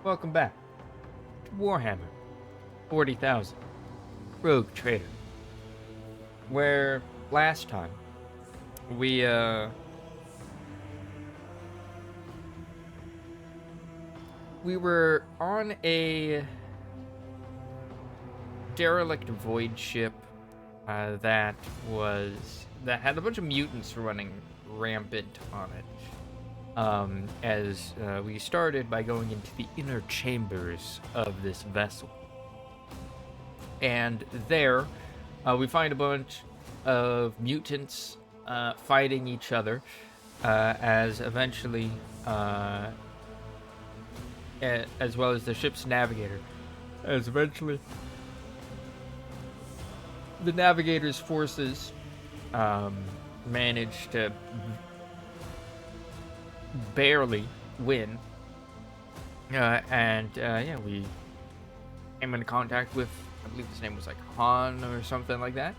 Welcome back to Warhammer 40,000 Rogue Trader, where last time we were on a derelict void ship that had a bunch of mutants running rampant on it. As we started by going into the inner chambers of this vessel. And there, we find a bunch of mutants fighting each other, as eventually, as well as the ship's navigator, as eventually the navigator's forces managed to barely win, and we came into contact with, I believe his name was like Han or something like that,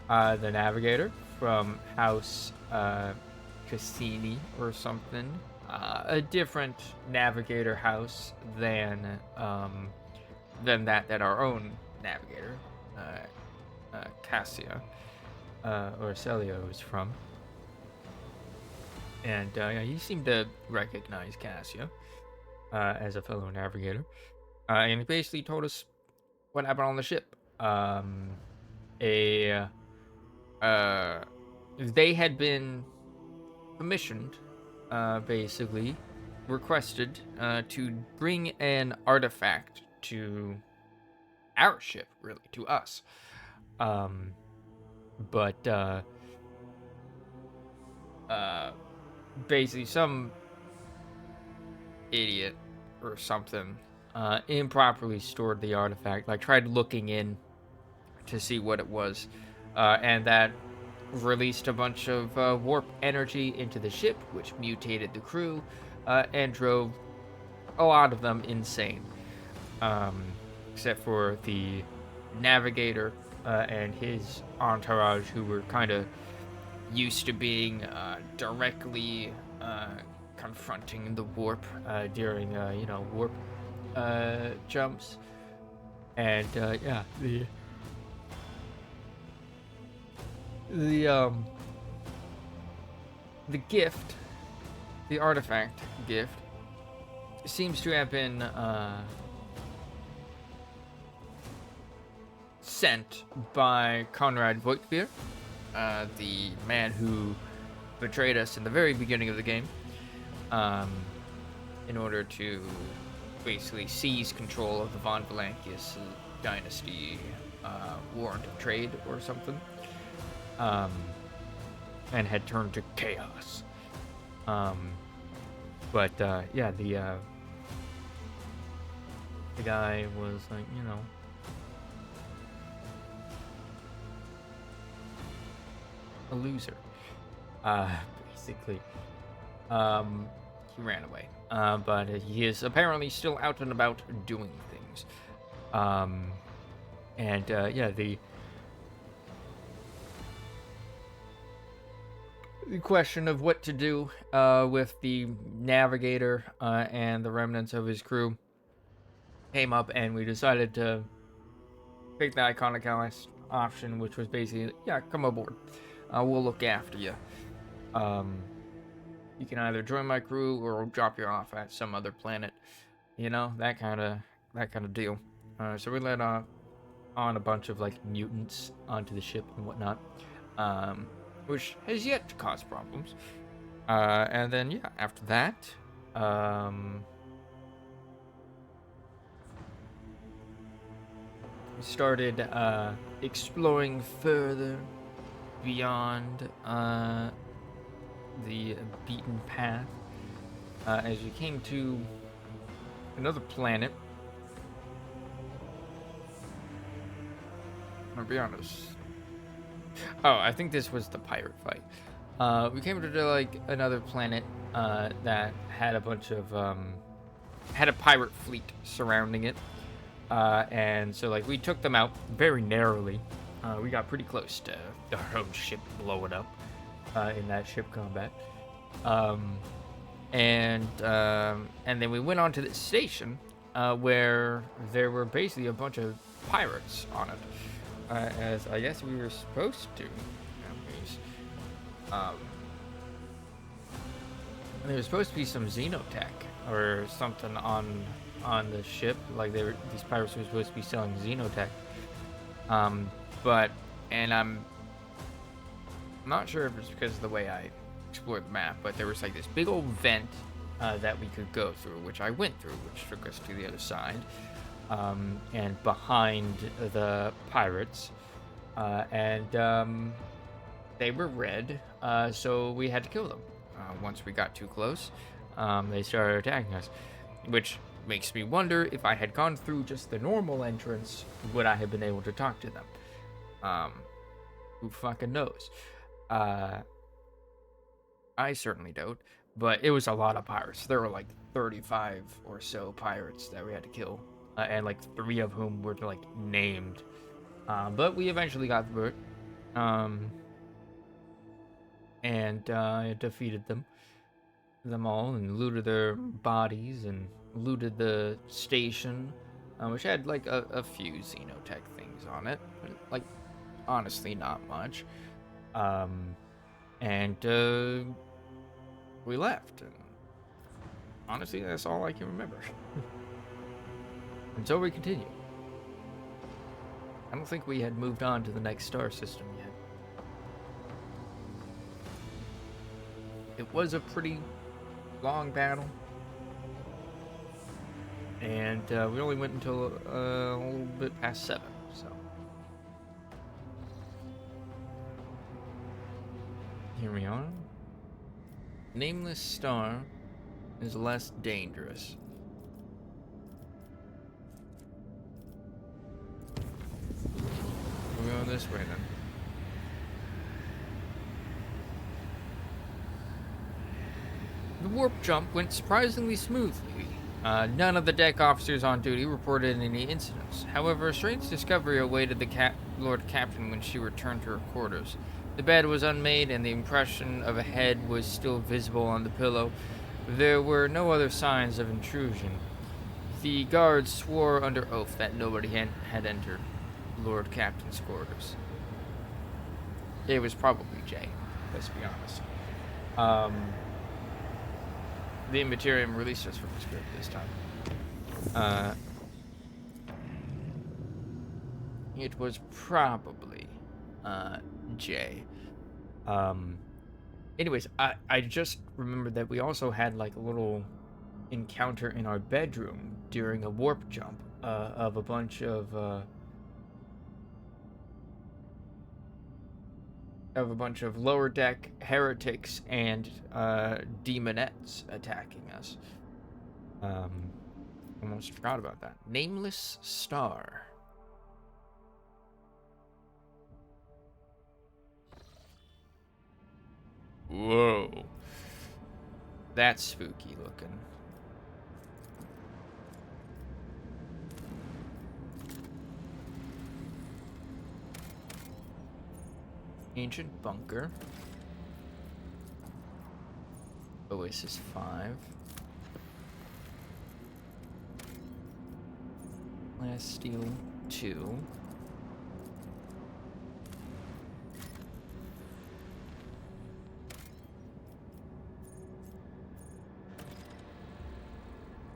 the navigator from House Cassini or something, a different navigator house than that our own navigator, Cassia or Celio is from. And he seemed to recognize Cassia as a fellow navigator. And he basically told us what happened on the ship. They had been commissioned, basically, requested to bring an artifact to our ship, really, to us. Basically some idiot or something improperly stored the artifact, like tried looking in to see what it was, and that released a bunch of warp energy into the ship, which mutated the crew and drove a lot of them insane, except for the navigator and his entourage, who were kind of used to being directly confronting the warp during warp jumps. And the gift, the artifact gift, seems to have been sent by Conrad Voigtbier, the man who betrayed us in the very beginning of the game, in order to basically seize control of the Von Valankius dynasty warrant of trade or something, and had turned to chaos. The guy was like, a loser, basically. He ran away, but he is apparently still out and about doing things. The question of what to do with the navigator and the remnants of his crew came up, and we decided to pick the iconic allies option, which was basically, come aboard. We'll look after you. You can either join my crew or drop you off at some other planet. That kind of deal. So we let on a bunch of like mutants onto the ship and whatnot, which has yet to cause problems. And then after that, we started exploring further beyond the beaten path, as we came to another planet. I'll be honest. Oh, I think this was the pirate fight. We came to like another planet that had a bunch of had a pirate fleet surrounding it, and so like we took them out very narrowly. We got pretty close to our own ship blowing up in that ship combat. And then we went on to the station where there were basically a bunch of pirates on it, as I guess we were supposed to, at least. Um, there was supposed to be some xenotech or something on the ship, like these pirates were supposed to be selling xenotech. But and I'm not sure if it's because of the way I explored the map, but there was like this big old vent that we could go through, which I went through, which took us to the other side, and behind the pirates, and they were red, so we had to kill them. Once we got too close, they started attacking us, which makes me wonder if I had gone through just the normal entrance, would I have been able to talk to them? Who fucking knows? I certainly don't. But it was a lot of pirates. There were like 35 or so pirates that we had to kill, and like 3 of whom were like named. But we eventually got through it, and defeated them all, and looted their bodies, and looted the station, which had like a few xenotech things on it, but like honestly not much. And we left, and honestly that's all I can remember. And so we continue. I don't think we had moved on to the next star system yet. It was a pretty long battle, and we only went until a little bit past 7, so here we are. Nameless star is less dangerous. We'll go this way then. The warp jump went surprisingly smoothly. None of the deck officers on duty reported any incidents. However, a strange discovery awaited the Lord Captain when she returned to her quarters. The bed was unmade, and the impression of a head was still visible on the pillow. There were no other signs of intrusion. The guards swore under oath that nobody had entered Lord Captain's quarters. It was probably Jay, let's be honest. The Immaterium released us from the script this time. It was probably Jay. Anyways, I just remembered that we also had like a little encounter in our bedroom during a warp jump of a bunch of lower deck heretics and demonettes attacking us. Almost forgot about that. Nameless star. Whoa. That's spooky looking. Ancient bunker. Oasis 5. Last steel 2.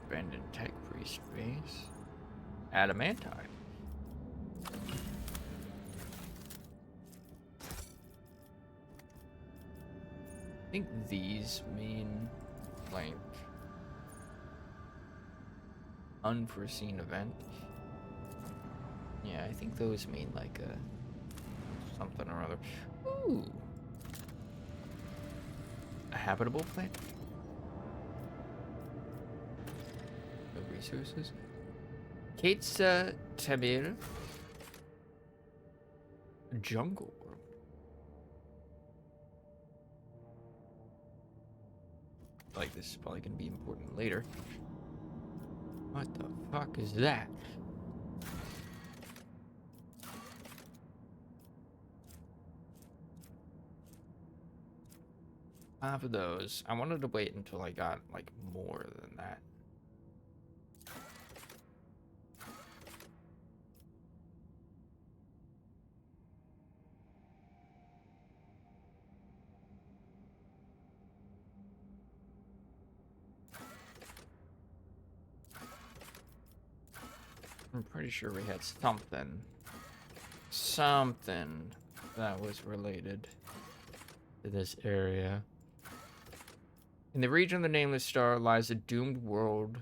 Abandoned Tech Priest base. Adamantine. I think these mean like unforeseen event. Yeah, I think those mean like a something or other. Ooh. A habitable planet? No resources. Kate's Tabir. Jungle. Like, this is probably gonna be important later. What the fuck is that? Half of those. I wanted to wait until I got like more than that. I'm pretty sure we had something. Something that was related to this area. In the region of the Nameless Star lies a doomed world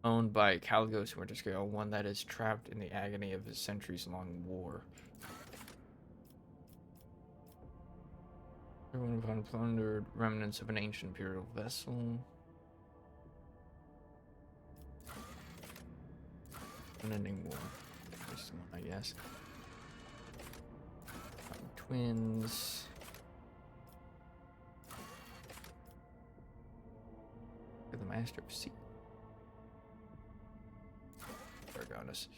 owned by Caligos Winterscale, one that is trapped in the agony of a centuries-long war. Everyone found plundered remnants of an ancient imperial vessel. Unending war. This one, I guess. Twins. The Master of Sea. Argonus.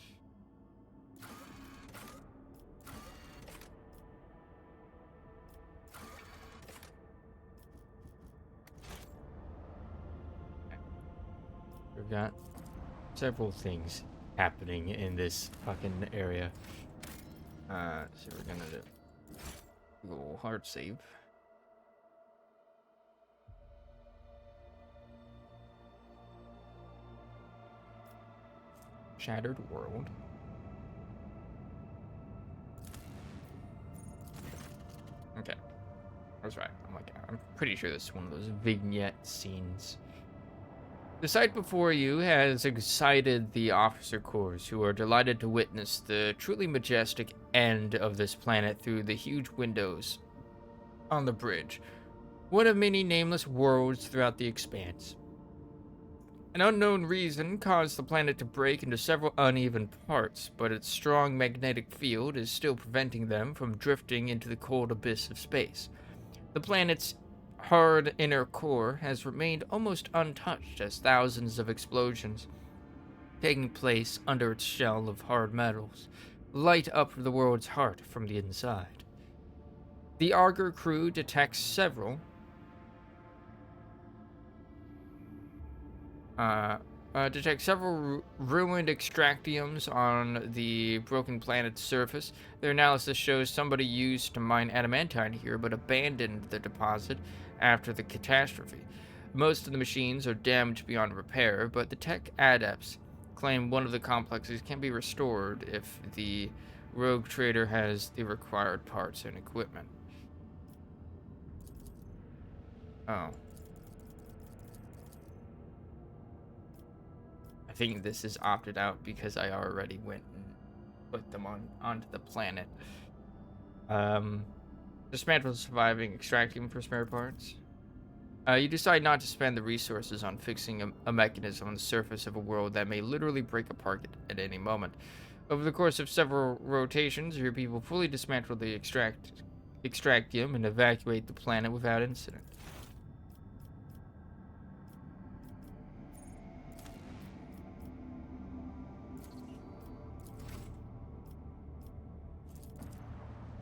We've got several things happening in this fucking area. So we're gonna do a little hard save. Shattered world. Okay. I was right. I'm pretty sure this is one of those vignette scenes. The sight before you has excited the officer corps, who are delighted to witness the truly majestic end of this planet through the huge windows on the bridge, one of many nameless worlds throughout the expanse. An unknown reason caused the planet to break into several uneven parts, but its strong magnetic field is still preventing them from drifting into the cold abyss of space. The planet's hard inner core has remained almost untouched as thousands of explosions taking place under its shell of hard metals light up the world's heart from the inside. The Augur crew detects several ruined extractiums on the broken planet's surface. Their analysis shows somebody used to mine adamantine here but abandoned the deposit after the catastrophe. Most of the machines are damaged beyond repair, but the tech adepts claim one of the complexes can be restored if the rogue trader has the required parts and equipment. Oh. I think this is opted out because I already went and put them onto the planet. Dismantle surviving extractium for spare parts. You decide not to spend the resources on fixing a mechanism on the surface of a world that may literally break apart at any moment. Over the course of several rotations, your people fully dismantle the extractium and evacuate the planet without incident.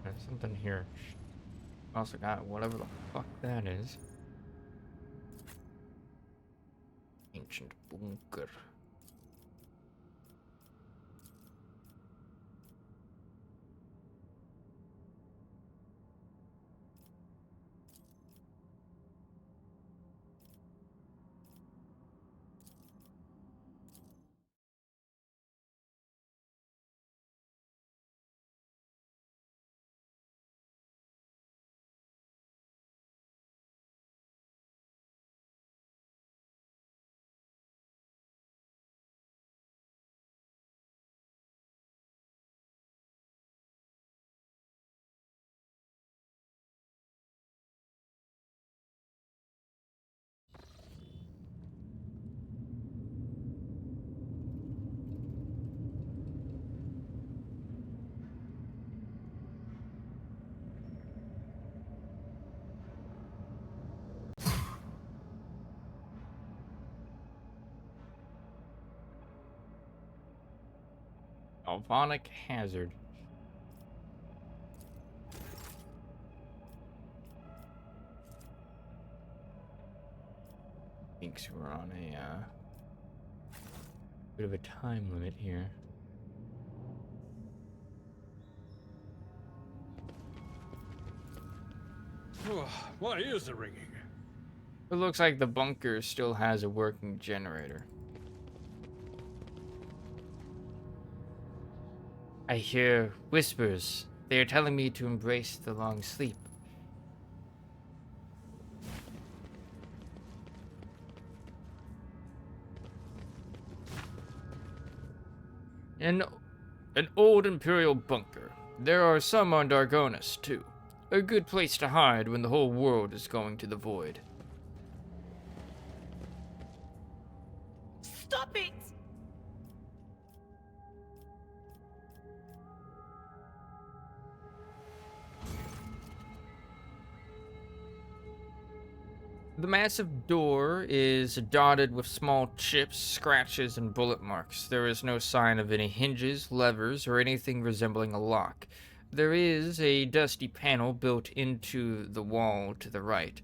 There's something here. Also got whatever the fuck that is. Ancient bunker. Galvanic hazard. Thinks we're on a bit of a time limit here. Why is the ringing? It looks like the bunker still has a working generator. I hear whispers. They are telling me to embrace the long sleep. An, an old Imperial bunker. There are some on Dargonis, too. A good place to hide when the whole world is going to the void. Stop it! The massive door is dotted with small chips, scratches, and bullet marks. There is no sign of any hinges, levers, or anything resembling a lock. There is a dusty panel built into the wall to the right.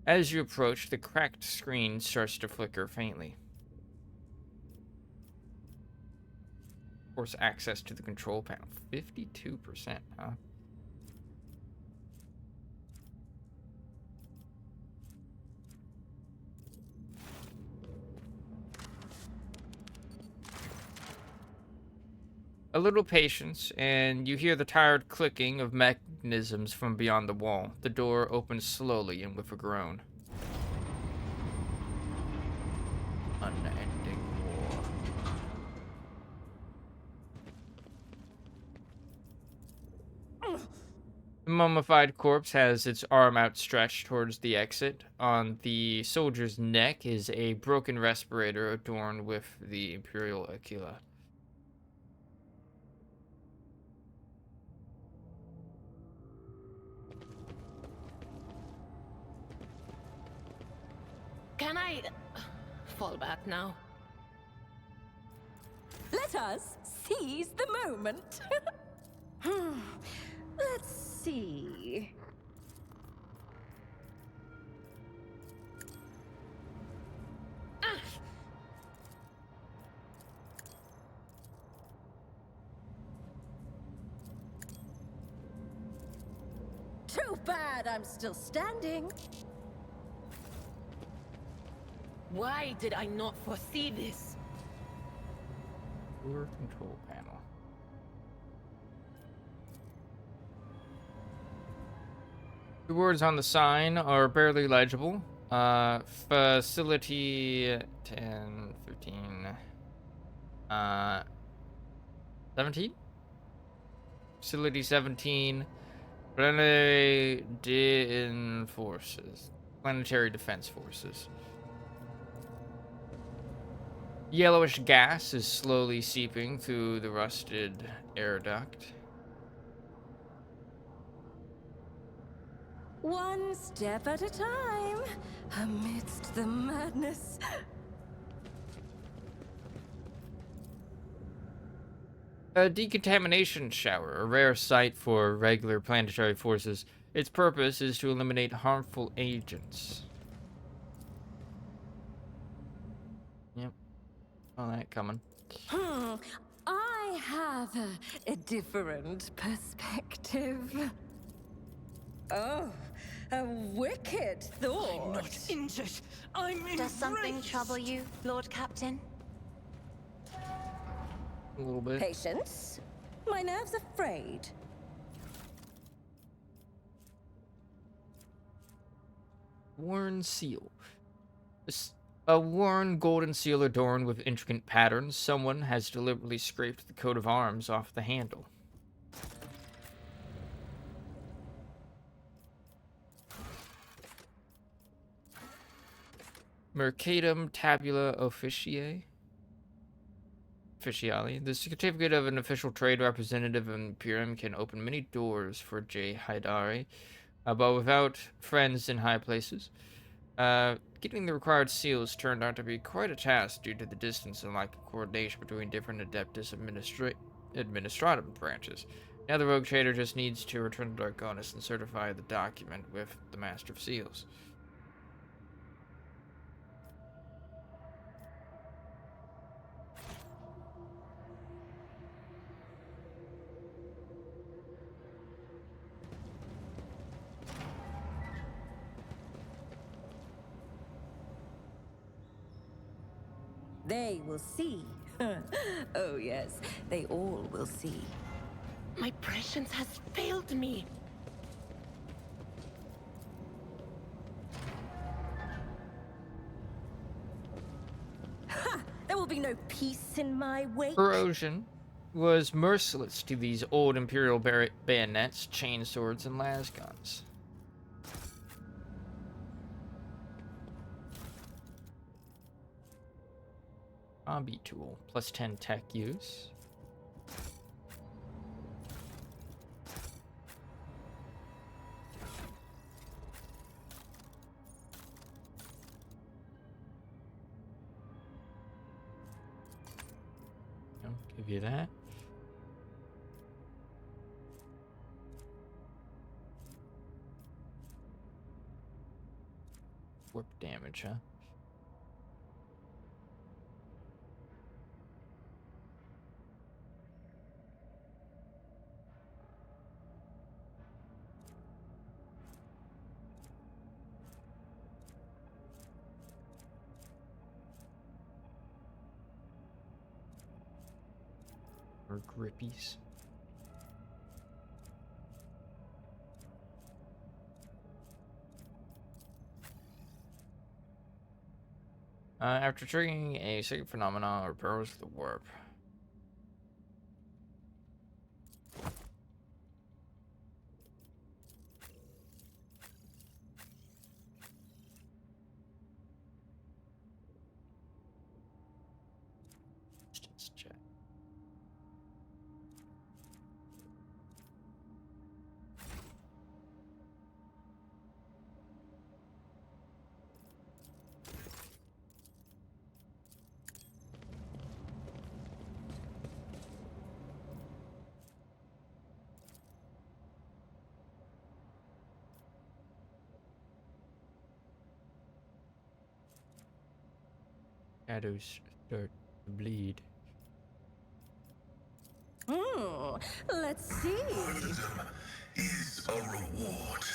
As you approach, the cracked screen starts to flicker faintly. Force access to the control panel. 52%, huh? A little patience, and you hear the tired clicking of mechanisms from beyond the wall. The door opens slowly and with a groan. Unending war. The mummified corpse has its arm outstretched towards the exit. On the soldier's neck is a broken respirator adorned with the Imperial Aquila. Can I fall back now? Let us seize the moment. Let's see. Too bad I'm still standing. Why did I not foresee this? Door control panel. The words on the sign are barely legible. Facility 10, 15, 17? Facility 17. Planetary Forces. Planetary Defense Forces. Yellowish gas is slowly seeping through the rusted air duct. One step at a time, amidst the madness. A decontamination shower, a rare sight for regular planetary forces. Its purpose is to eliminate harmful agents. Yep. All that coming. I have a different perspective. Oh, a wicked thought. I'm not injured. I'm in Does something trouble you, Lord Captain? A little bit. Patience. My nerves are frayed. Worn seal. A worn golden seal adorned with intricate patterns. Someone has deliberately scraped the coat of arms off the handle. Mercatum tabula officiale. The certificate of an official trade representative of Imperium can open many doors for J. Haidari, but without friends in high places. Getting the required seals turned out to be quite a task due to the distance and lack of coordination between different Adeptus administratum branches. Now the rogue trader just needs to return to Dargonis and certify the document with the Master of Seals. They will see. Oh yes, they all will see. My prescience has failed me. There will be no peace in my wake. Corrosion was merciless to these old Imperial bayonets, chainswords, and lasguns. Hobby tool, plus 10 tech use. I'll give you that. Warp damage, huh? Or grippies. After triggering a psychic phenomenon or powers the warp. Distance check. Shadows start to bleed. Let's see. Martyrdom is a reward.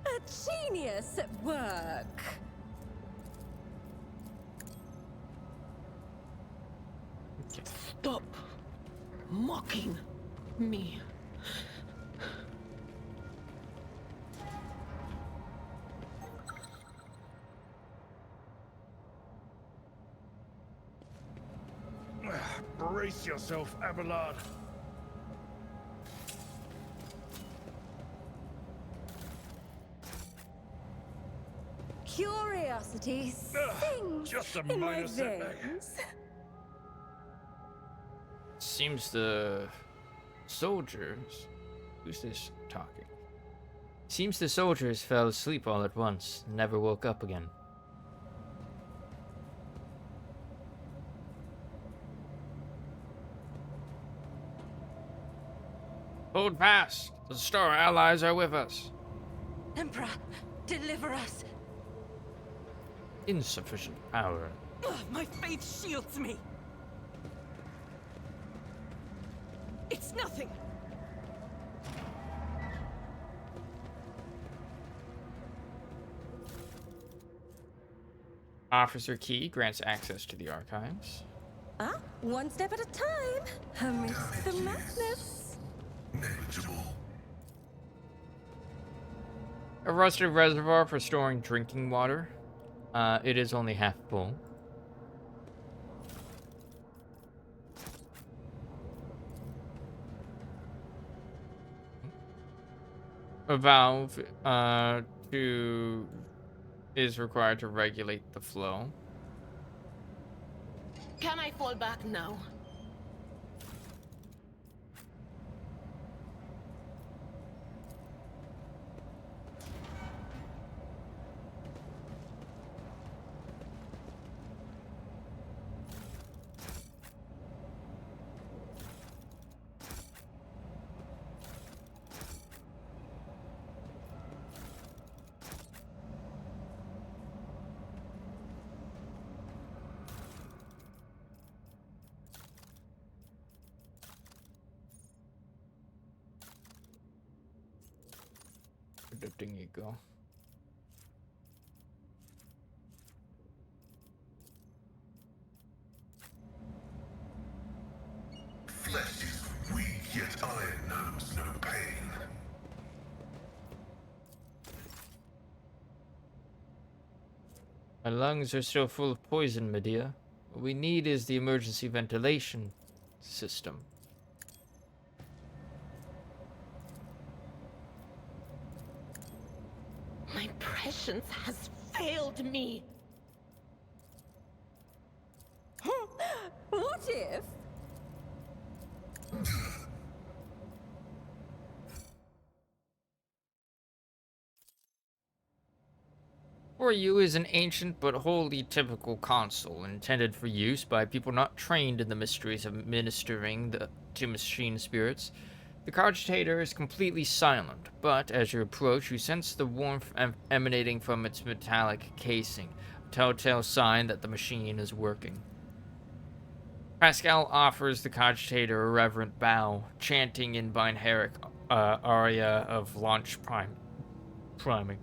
A genius at work. Stop mocking me. Brace yourself, Abelard. Curiosity sings just a in my minor setback. veins. Seems the soldiers. Who's this talking? Seems the soldiers fell asleep all at once, never woke up again. Hold fast. The Star Allies are with us. Emperor, deliver us. Insufficient power. Ugh, my faith shields me. It's nothing. Officer Key grants access to the archives. One step at a time, amidst the madness. Negligible. A rusted reservoir for storing drinking water. It is only half full. A valve is required to regulate the flow. Can I fall back now? Where'd the dinghy go? Flesh is weak, yet iron knows no pain. My lungs are still full of poison, Medea. What we need is the emergency ventilation system. My prescience has failed me. What if? For you is an ancient but wholly typical console intended for use by people not trained in the mysteries of ministering to machine spirits. The cogitator is completely silent, but as you approach, you sense the warmth emanating from its metallic casing, a telltale sign that the machine is working. Pascal offers the cogitator a reverent bow, chanting in Binheric aria of launch priming.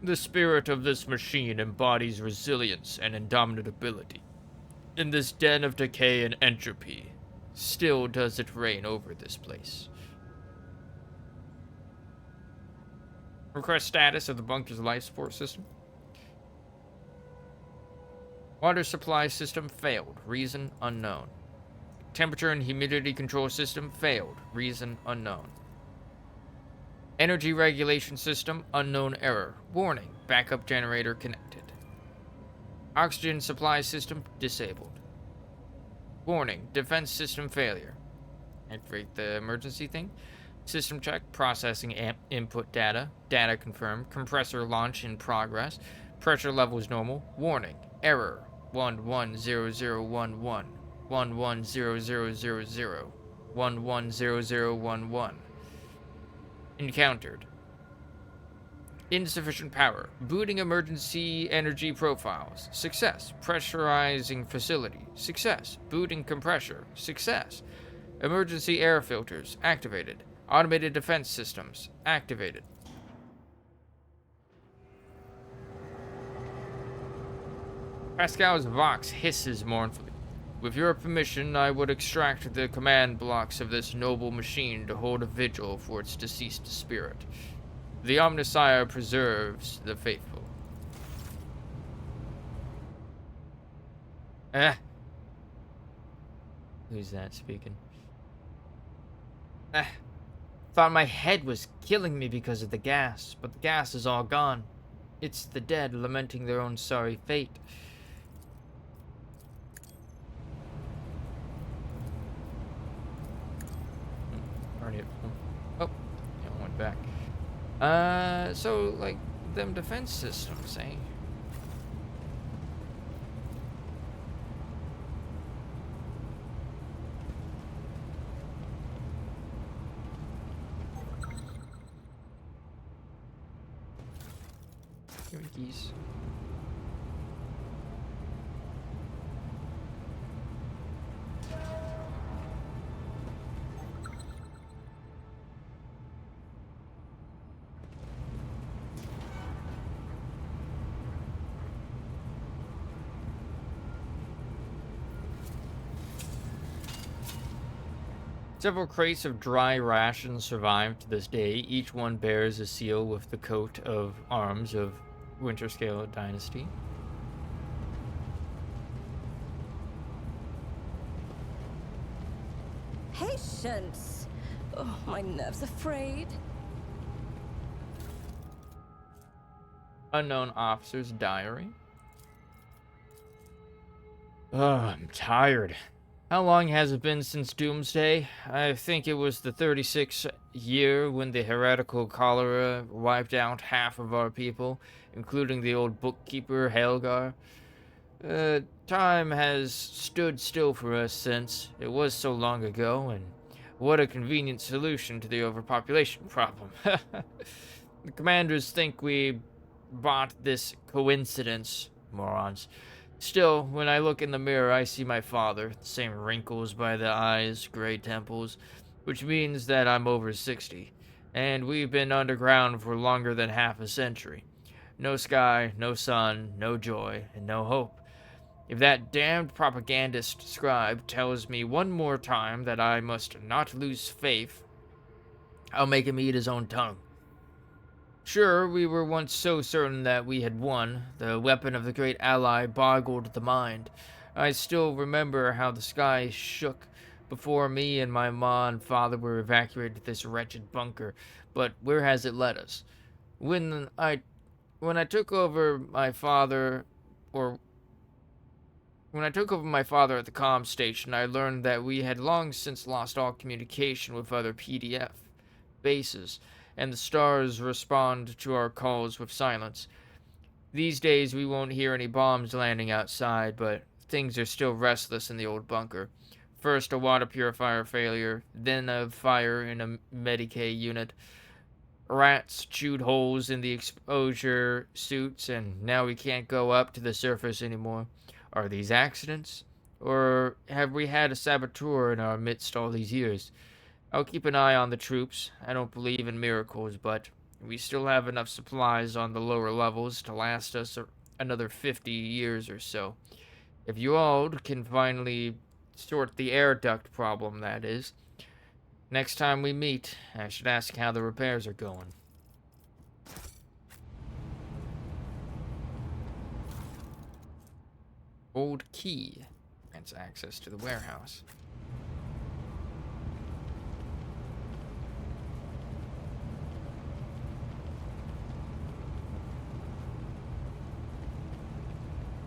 The spirit of this machine embodies resilience and indomitability. In this den of decay and entropy, still does it reign over this place. Request status of the bunker's life support system. Water supply system failed. Reason unknown. Temperature and humidity control system failed. Reason unknown. Energy regulation system unknown error. Warning, backup generator connected. Oxygen supply system disabled. Warning, defense system failure. Activate the emergency thing. System check, processing input data. Data confirmed. Compressor launch in progress. Pressure levels normal. Warning, error 110011. 110000. 110011. Encountered. Insufficient power. Booting emergency energy profiles. Success. Pressurizing facility. Success. Booting compressor. Success. Emergency air filters. Activated. Automated defense systems. Activated. Pascal's Vox hisses mournfully. With your permission, I would extract the command blocks of this noble machine to hold a vigil for its deceased spirit. The Omnissiah preserves the faithful. Who's that speaking? Thought my head was killing me because of the gas, but the gas is all gone. It's the dead lamenting their own sorry fate. Oh, yeah, I went back. So, like, them defense systems, eh? Geese. Several crates of dry rations survive to this day. Each one bears a seal with the coat of arms of Winterscale Dynasty. Patience! Oh, my nerves are frayed. Unknown officer's diary. I'm tired. How long has it been since Doomsday? I think it was the 36th year when the heretical cholera wiped out half of our people, including the old bookkeeper Helgar. Time has stood still for us since. It was so long ago, and what a convenient solution to the overpopulation problem. The commanders think we bought this coincidence, morons. Still, when I look in the mirror, I see my father, the same wrinkles by the eyes, gray temples, which means that I'm over 60. And we've been underground for longer than half a century. No sky, no sun, no joy, and no hope. If that damned propagandist scribe tells me one more time that I must not lose faith, I'll make him eat his own tongue. Sure, we were once so certain that we had won. The weapon of the great ally boggled the mind. I still remember how the sky shook before me and my ma and father were evacuated to this wretched bunker. But where has it led us? When I when I took over my father or When I took over my father at the comm station, I learned that we had long since lost all communication with other PDF bases, and the stars respond to our calls with silence. These days, we won't hear any bombs landing outside, but things are still restless in the old bunker. First, a water purifier failure, then a fire in a Medicaid unit. Rats chewed holes in the exposure suits, and now we can't go up to the surface anymore. Are these accidents? Or have we had a saboteur in our midst all these years? I'll keep an eye on the troops. I don't believe in miracles, but we still have enough supplies on the lower levels to last us another 50 years or so. If you all can finally sort the air duct problem, that is. Next time we meet, I should ask how the repairs are going. Old key grants access to the warehouse.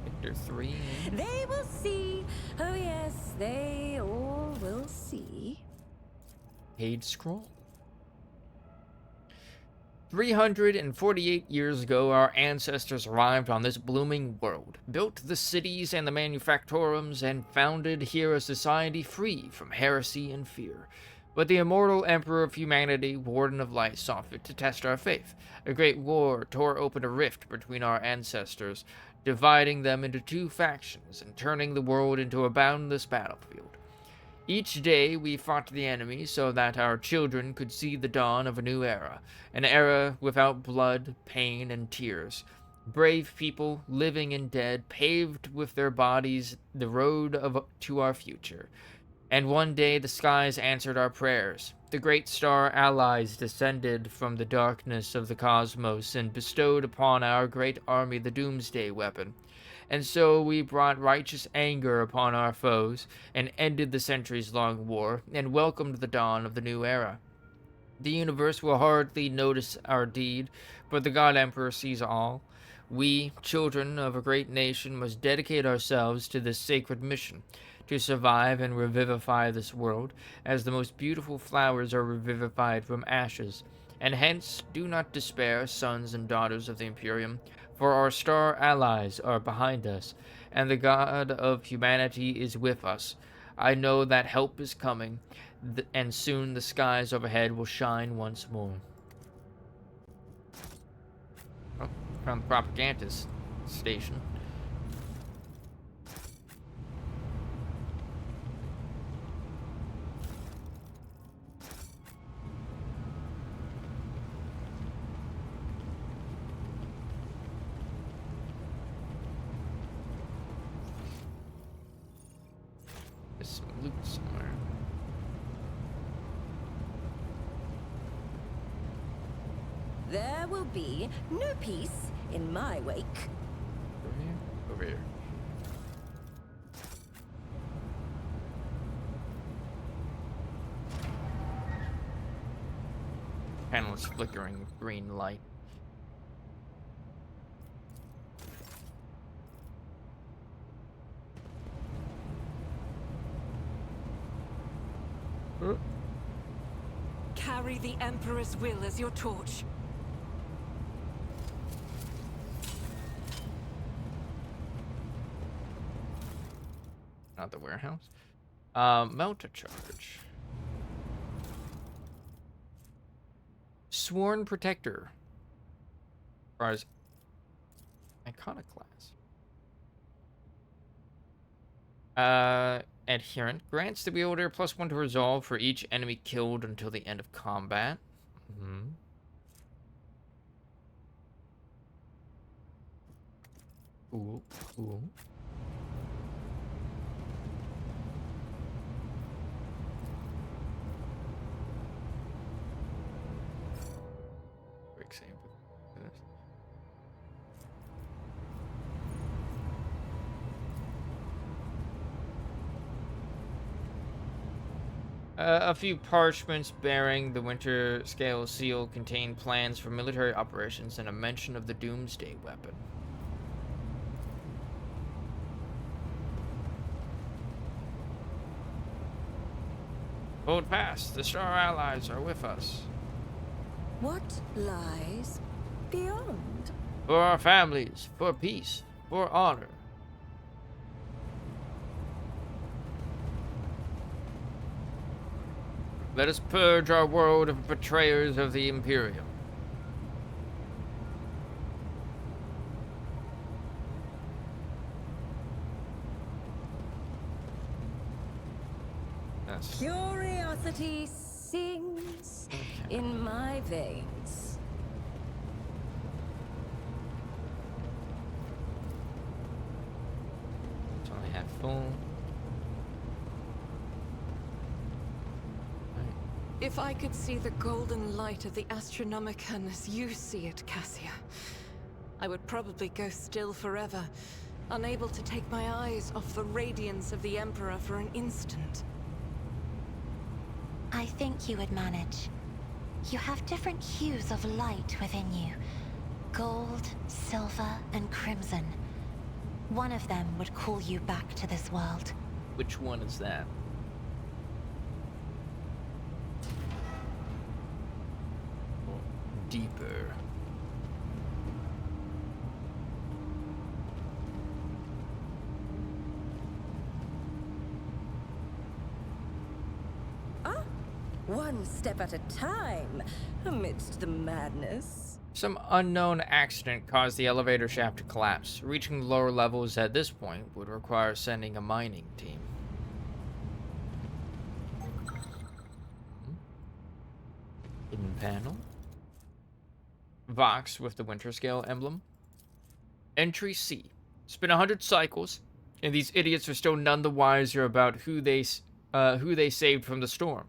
Victor 3. They will see. Oh, yes, they all will see. Paid scroll. 348 years ago, our ancestors arrived on this blooming world, built the cities and the manufactorums, and founded here a society free from heresy and fear. But the immortal Emperor of Humanity, Warden of Light, saw fit to test our faith. A great war tore open a rift between our ancestors, dividing them into two factions and turning the world into a boundless battlefield. Each day we fought the enemy so that our children could see the dawn of a new era, an era without blood, pain, and tears. Brave people, living and dead, paved with their bodies the road to our future. And one day the skies answered our prayers. The great star allies descended from the darkness of the cosmos and bestowed upon our great army the doomsday weapon. And so we brought righteous anger upon our foes, and ended the centuries-long war, and welcomed the dawn of the new era. The universe will hardly notice our deed, but the God Emperor sees all. We, children of a great nation, must dedicate ourselves to this sacred mission, to survive and revivify this world, as the most beautiful flowers are revivified from ashes. And hence, do not despair, sons and daughters of the Imperium, for our star allies are behind us, and the God of humanity is with us. I know that help is coming, and soon the skies overhead will shine once more. Oh, found the propagandist station. There's some loot somewhere. There will be no peace in my wake. Over here? Over here. Panel is flickering with green light. Carry the Emperor's will as your torch. Not the warehouse. Melta charge. Sworn Protector. As far as Iconoclast. Adherent grants the wielder +1 to resolve for each enemy killed until the end of combat. Hmm. Ooh, ooh. Quick save. A few parchments bearing the winter scale seal contain plans for military operations and a mention of the doomsday weapon. Hold fast, the Star Allies are with us. What lies beyond? For our families, for peace, for honor. Let us purge our world of betrayers of the Imperium. That's Curiosity sings in my veins. it's only half full. If I could see the golden light of the Astronomicon as you see it, Cassia, I would probably go still forever, unable to take my eyes off the radiance of the Emperor for an instant. I think you would manage. You have different hues of light within you. Gold, silver, and crimson. One of them would call you back to this world. Which one is that? Deeper. One step at a time, amidst the madness. Some unknown accident caused the elevator shaft to collapse. Reaching lower levels at this point would require sending a mining team. Hidden panel. Vox with the winter scale emblem. Entry C. Spin 100 cycles, and these idiots are still none the wiser about who they saved from the storm.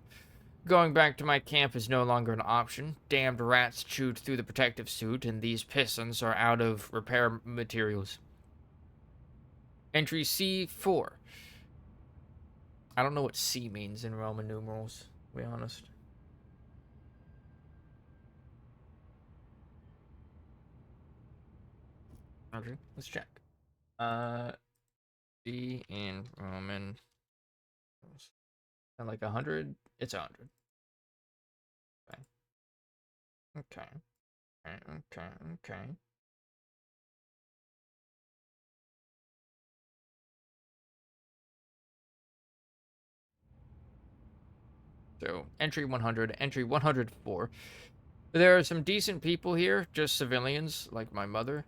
Going back to my camp is no longer an option. Damned rats chewed through the protective suit, and these pistons are out of repair materials. Entry C4. I don't know what C means in Roman numerals, to be honest. Okay, let's check. C in Roman. And like 100? It's 100. Okay. Okay. So, entry 100, entry 104. There are some decent people here, just civilians, like my mother.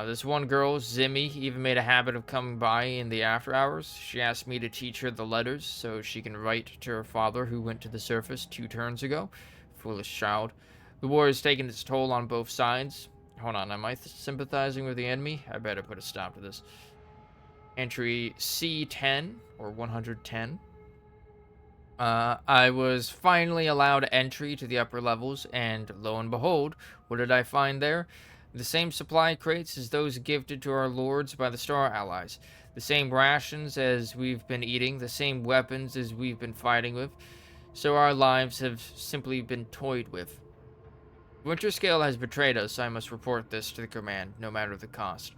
This one girl, Zimmy, even made a habit of coming by in the after hours. She asked me to teach her the letters so she can write to her father who went to the surface 2 turns ago. Foolish child. The war has taken its toll on both sides. Hold on, am I sympathizing with the enemy? I better put a stop to this. Entry C10, or 110. I was finally allowed entry to the upper levels, and lo and behold, what did I find there? The same supply crates as those gifted to our lords by the Star Allies. The same rations as we've been eating, the same weapons as we've been fighting with. So our lives have simply been toyed with. Winterscale has betrayed us. I must report this to the command, no matter the cost.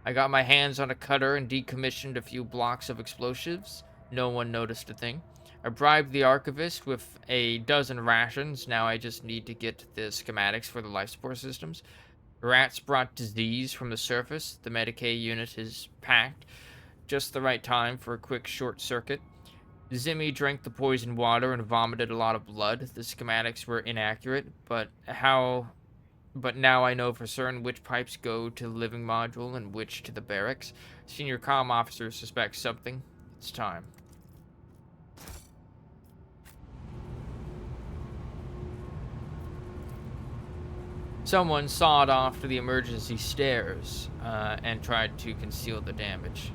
I got my hands on a cutter and decommissioned a few blocks of explosives. No one noticed a thing. I bribed the archivist with a dozen rations. Now I just need to get the schematics for the life support systems. Rats brought disease from the surface. The Medicaid unit is packed. Just the right time for a quick short circuit. Zimmy drank the poisoned water and vomited a lot of blood. The schematics were inaccurate, but now I know for certain which pipes go to the living module and which to the barracks. Senior comm officer suspects something. It's time. Someone sawed off the emergency stairs and tried to conceal the damage.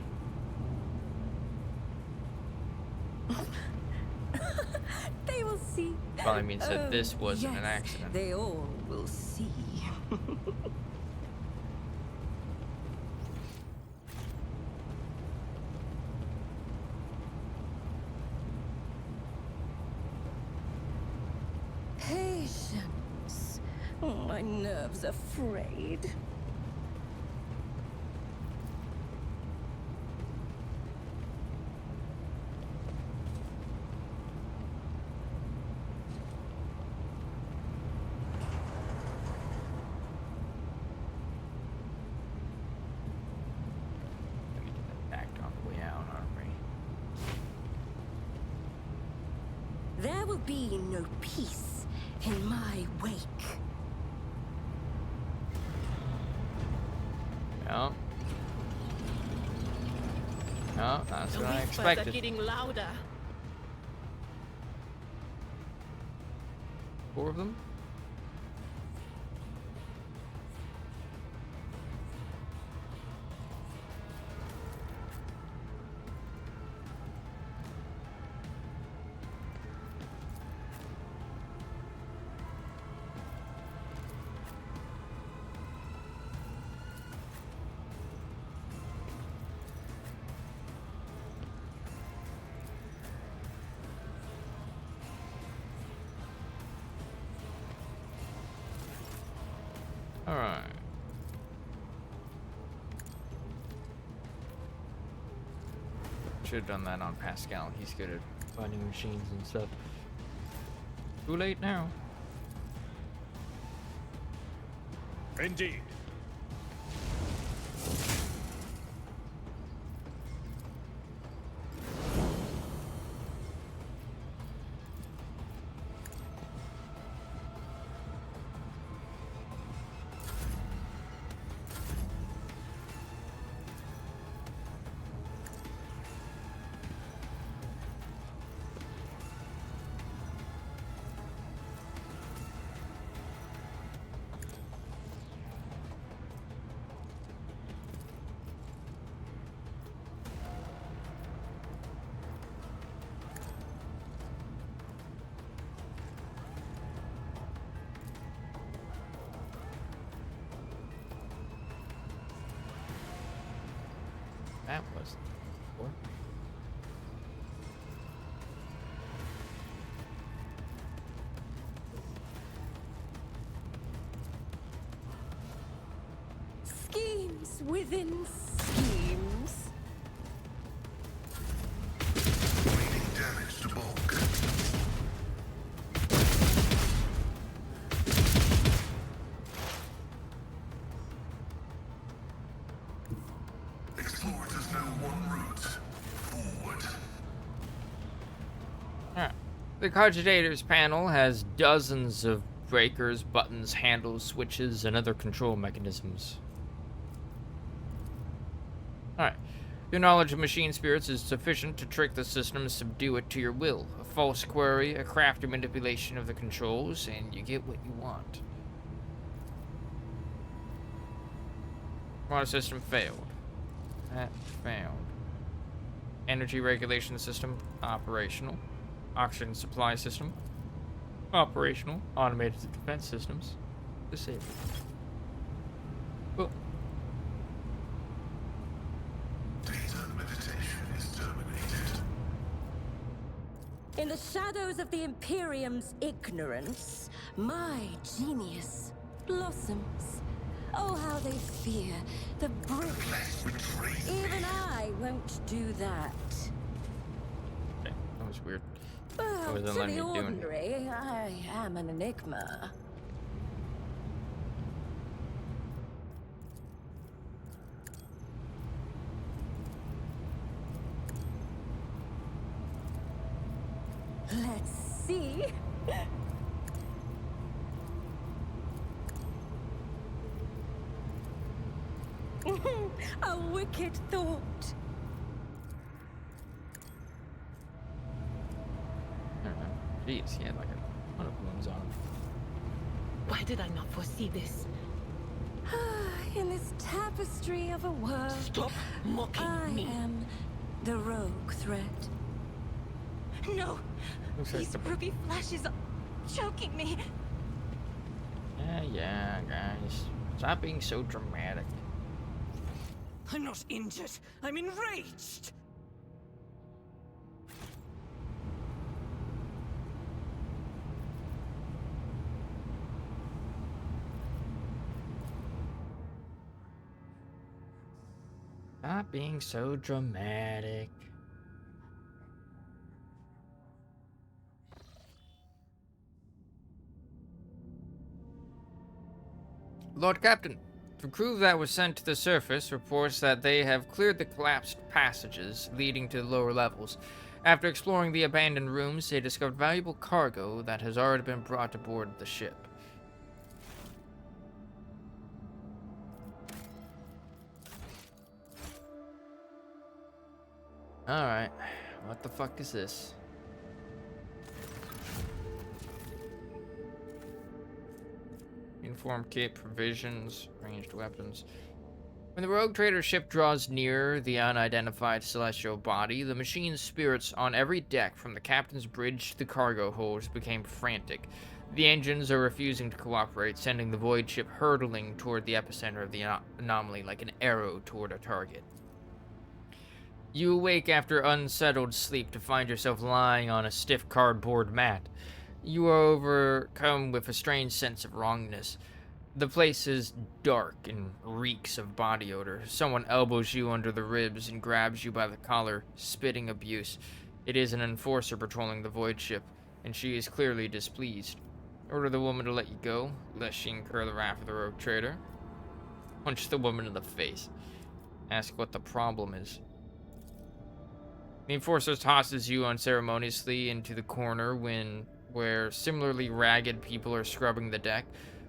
They will see. Probably means that Oh, this wasn't yes, an accident. They all will see. Patience. My nerves are frayed. Let me get that back on the way out, aren't we? There will be no peace in my wake. No. No, that's The what I whispers are expected. getting louder. 4 of them? Alright. Should have done that on Pascal. He's good at finding machines and stuff. Too late now. Indeed. That was before. Schemes within schemes. Reading damage to bulk. Explorers know one route. Forward. Alright. The Cogitators panel has dozens of breakers, buttons, handles, switches, and other control mechanisms. Alright. Your knowledge of machine spirits is sufficient to trick the system and subdue it to your will. A false query, a crafty manipulation of the controls, and you get what you want. Water system failed. That failed. Energy regulation system operational. Oxygen supply system operational. Automated defense systems disabled. Well, Data meditation is terminated. In the shadows of the Imperium's ignorance, my genius blossoms. Oh, how they fear the brick. Flesh betrays me. Even I won't do that. okay, that was weird. Well, wasn't to letting the me do anything. ordinary, I am an enigma. Let's see. A wicked thought. I don't know. Jeez, he had like a ton of wounds on him. Why did I not foresee this? In this tapestry of a world, Stop mocking I me. am the rogue threat. No! Looks like These the- ruby flashes are choking me. Yeah, guys. Stop being so dramatic. I'm not injured. I'm enraged. Stop being so dramatic. Lord Captain, the crew that was sent to the surface reports that they have cleared the collapsed passages leading to the lower levels. After exploring the abandoned rooms, they discovered valuable cargo that has already been brought aboard the ship. Alright, what the fuck is this? Uniform kit, provisions, ranged weapons. When the rogue trader ship draws near the unidentified celestial body, the machine's spirits on every deck from the captain's bridge to the cargo holds became frantic. The engines are refusing to cooperate, sending the void ship hurtling toward the epicenter of the anomaly like an arrow toward a target. You awake after unsettled sleep to find yourself lying on a stiff cardboard mat. You are overcome with a strange sense of wrongness. The place is dark and reeks of body odor. Someone elbows you under the ribs and grabs you by the collar, spitting abuse. It is an enforcer patrolling the void ship, and she is clearly displeased. Order the woman to let you go, lest she incur the wrath of the rogue trader. Punch the woman in the face. Ask what the problem is. The enforcer tosses you unceremoniously into the corner where similarly ragged people are scrubbing the deck.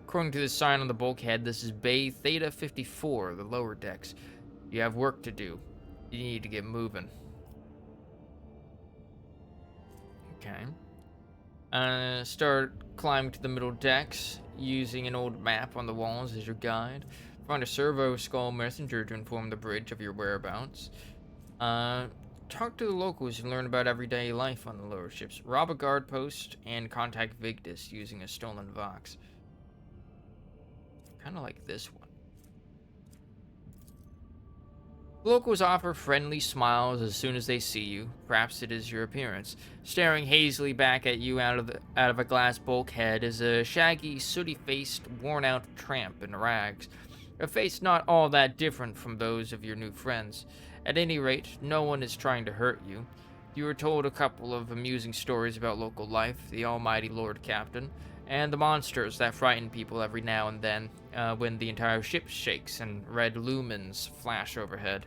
According to the sign on the bulkhead, this is Bay Theta 54, the lower decks. You have work to do. You need to get moving. Okay. Start climbing to the middle decks, using an old map on the walls as your guide. Find a servo skull messenger to inform the bridge of your whereabouts. Talk to the locals and learn about everyday life on the lower ships. Rob a guard post and contact Vigdis using a stolen Vox. Kind of like this one. Locals offer friendly smiles as soon as they see you. Perhaps it is your appearance. Staring hazily back at you out of a glass bulkhead is a shaggy, sooty-faced, worn-out tramp in rags. A face not all that different from those of your new friends. At any rate, no one is trying to hurt you. You were told a couple of amusing stories about local life, the almighty Lord Captain, and the monsters that frighten people every now and then when the entire ship shakes and red lumens flash overhead.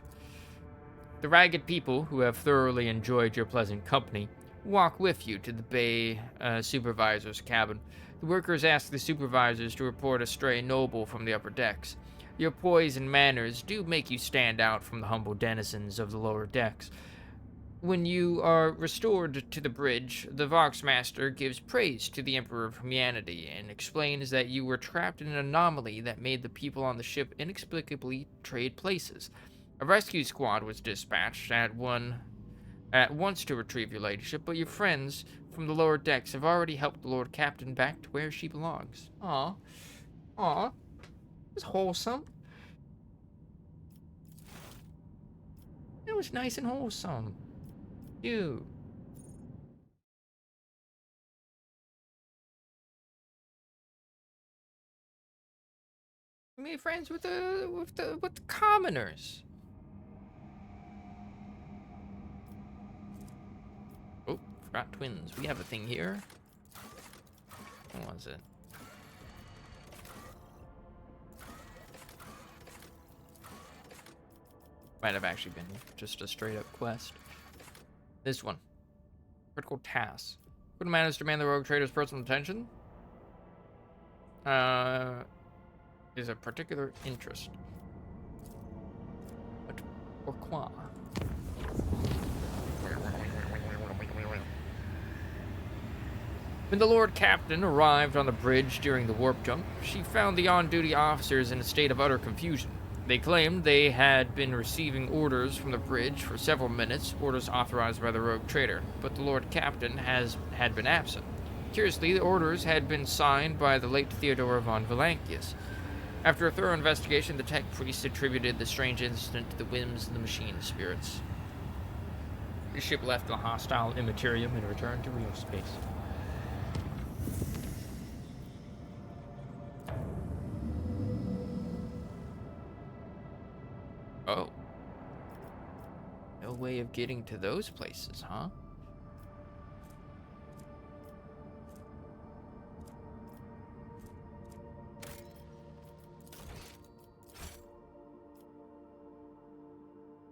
The ragged people, who have thoroughly enjoyed your pleasant company, walk with you to the bay supervisor's cabin. The workers ask the supervisors to report a stray noble from the upper decks. Your poise and manners do make you stand out from the humble denizens of the lower decks. When you are restored to the bridge, the Voxmaster gives praise to the Emperor of Humanity and explains that you were trapped in an anomaly that made the people on the ship inexplicably trade places. A rescue squad was dispatched at once to retrieve your ladyship, but your friends from the lower decks have already helped the Lord Captain back to where she belongs. Aw. It was wholesome. It was nice and wholesome. You. Made friends with the commoners. Oh, forgot twins. We have a thing here. What was it? Might have actually been just a straight up quest. This one. Critical task. What matters demand the rogue trader's personal attention? Is a particular interest. But pourquoi? When the Lord Captain arrived on the bridge during the warp jump, she found the on-duty officers in a state of utter confusion. They claimed they had been receiving orders from the bridge for several minutes, orders authorized by the rogue trader, but the Lord Captain had been absent. Curiously, the orders had been signed by the late Theodora von Valankius. After a thorough investigation, the tech priest attributed the strange incident to the whims of the machine spirits. The ship left the hostile immaterium and returned to real space. Oh. No way of getting to those places, huh?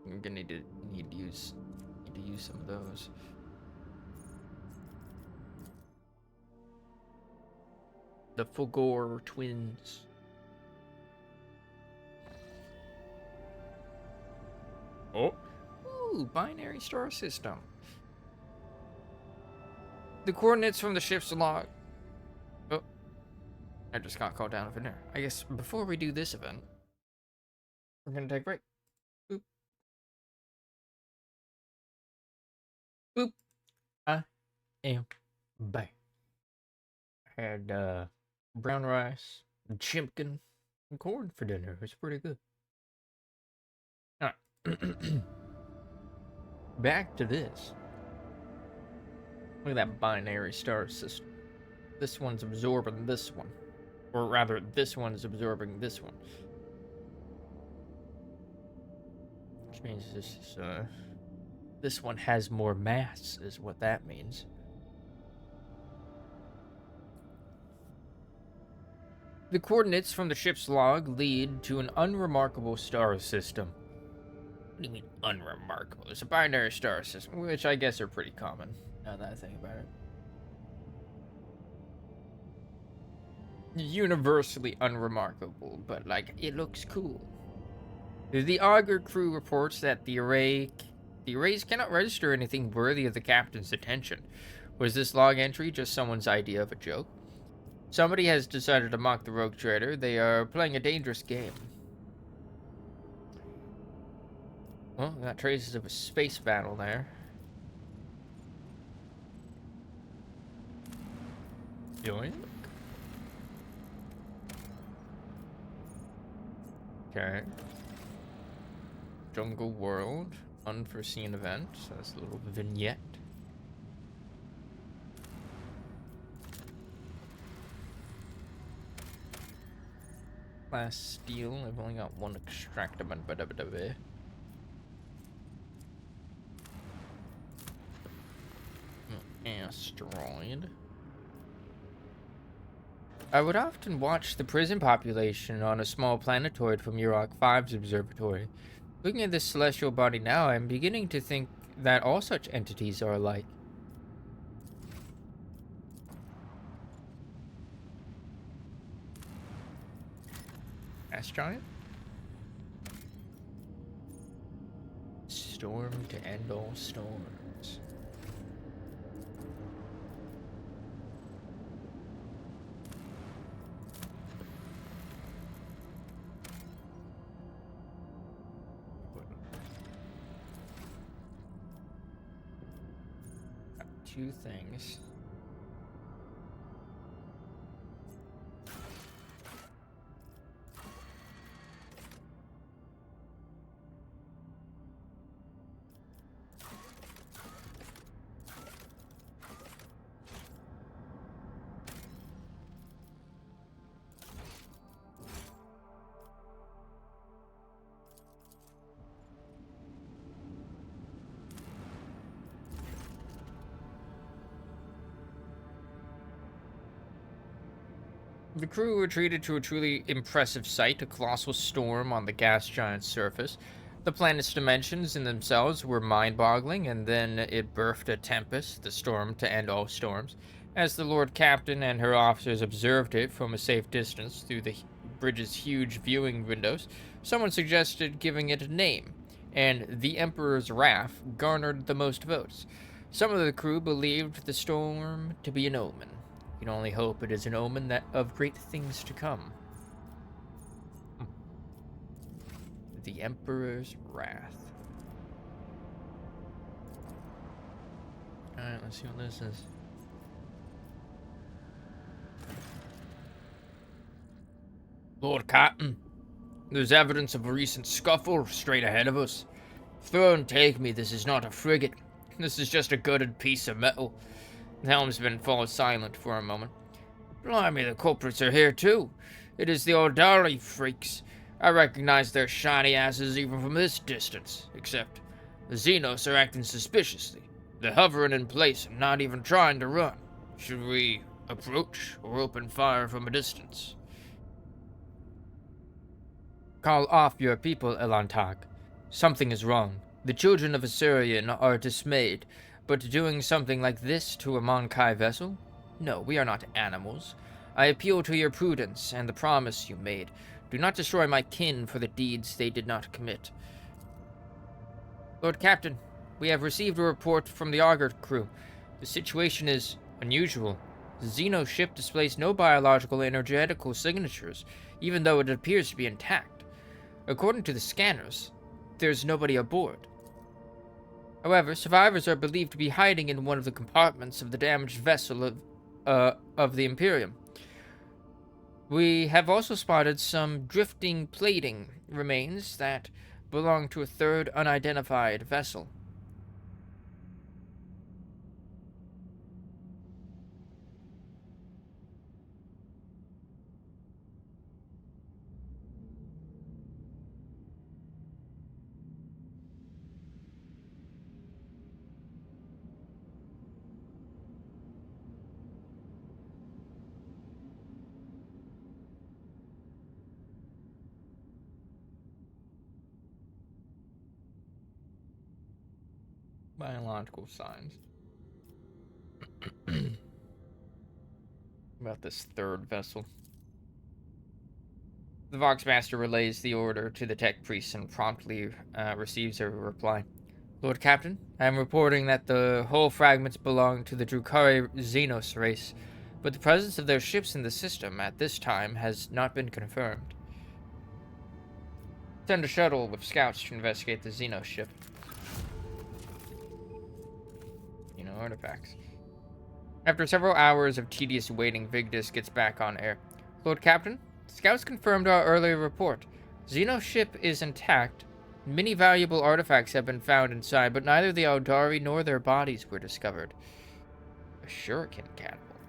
I'm gonna need to use some of those. The Fulgore twins. Oh. Ooh, binary star system. The coordinates from the ship's log. Oh. I just got called down for dinner. I guess before we do this event, we're gonna take a break. Boop. Boop. I am back. I had brown rice, chimpkin, and corn for dinner. It was pretty good. Alright. Back to this. Look at that binary star system. This one's absorbing this one. Or rather, this one's absorbing this one. Which means this one has more mass, is what that means. The coordinates from the ship's log lead to an unremarkable star system. What do you mean, unremarkable? It's a binary star system, which I guess are pretty common, now that I think about it. Universally unremarkable, but, like, it looks cool. The Augur crew reports that the arrays cannot register anything worthy of the captain's attention. Was this log entry just someone's idea of a joke? Somebody has decided to mock the rogue trader. They are playing a dangerous game. Well, we got traces of a space battle there. Yoink. Okay. Jungle World. Unforeseen event. So that's a little vignette. Glass steel. I've only got one extractament. Asteroid. I would often watch the prison population on a small planetoid from Yurok 5's observatory. Looking at this celestial body now, I'm beginning to think that all such entities are alike. Gas giant? Storm to end all storms. Two things. The crew retreated to a truly impressive sight, a colossal storm on the gas giant's surface. The planet's dimensions in themselves were mind-boggling, and then it birthed a tempest, the storm to end all storms. As the Lord Captain and her officers observed it from a safe distance through the bridge's huge viewing windows, someone suggested giving it a name, and the Emperor's Wrath garnered the most votes. Some of the crew believed the storm to be an omen. You can only hope it is an omen that of great things to come. The Emperor's Wrath. Alright, let's see what this is. Lord Captain, there's evidence of a recent scuffle straight ahead of us. Throne, take me, this is not a frigate. This is just a gutted piece of metal. The helmsman falls silent for a moment. Blimey, the culprits are here too. It is the Aldari freaks. I recognize their shiny asses even from this distance, except the Xenos are acting suspiciously. They're hovering in place and not even trying to run. Should we approach or open fire from a distance? Call off your people, Elantag. Something is wrong. The children of Assyrian are dismayed, but doing something like this to a Monkai vessel? No, we are not animals. I appeal to your prudence and the promise you made. Do not destroy my kin for the deeds they did not commit. Lord Captain, we have received a report from the Augur crew. The situation is unusual. The Xeno ship displays no biological energetical signatures, even though it appears to be intact. According to the scanners, there's nobody aboard. However, survivors are believed to be hiding in one of the compartments of the damaged vessel of the Imperium. We have also spotted some drifting plating remains that belong to a third unidentified vessel. Biological signs. About this third vessel. The Voxmaster relays the order to the tech priest and promptly receives a reply. Lord Captain, I am reporting that the hull fragments belong to the Drukhari Xenos race, but the presence of their ships in the system at this time has not been confirmed. Send a shuttle with scouts to investigate the Xenos ship. Artifacts. After several hours of tedious waiting, Vigdis gets back on air. Lord Captain, scouts confirmed our earlier report. Xenos ship is intact. Many valuable artifacts have been found inside, but neither the Aldari nor their bodies were discovered. A shuriken catapult.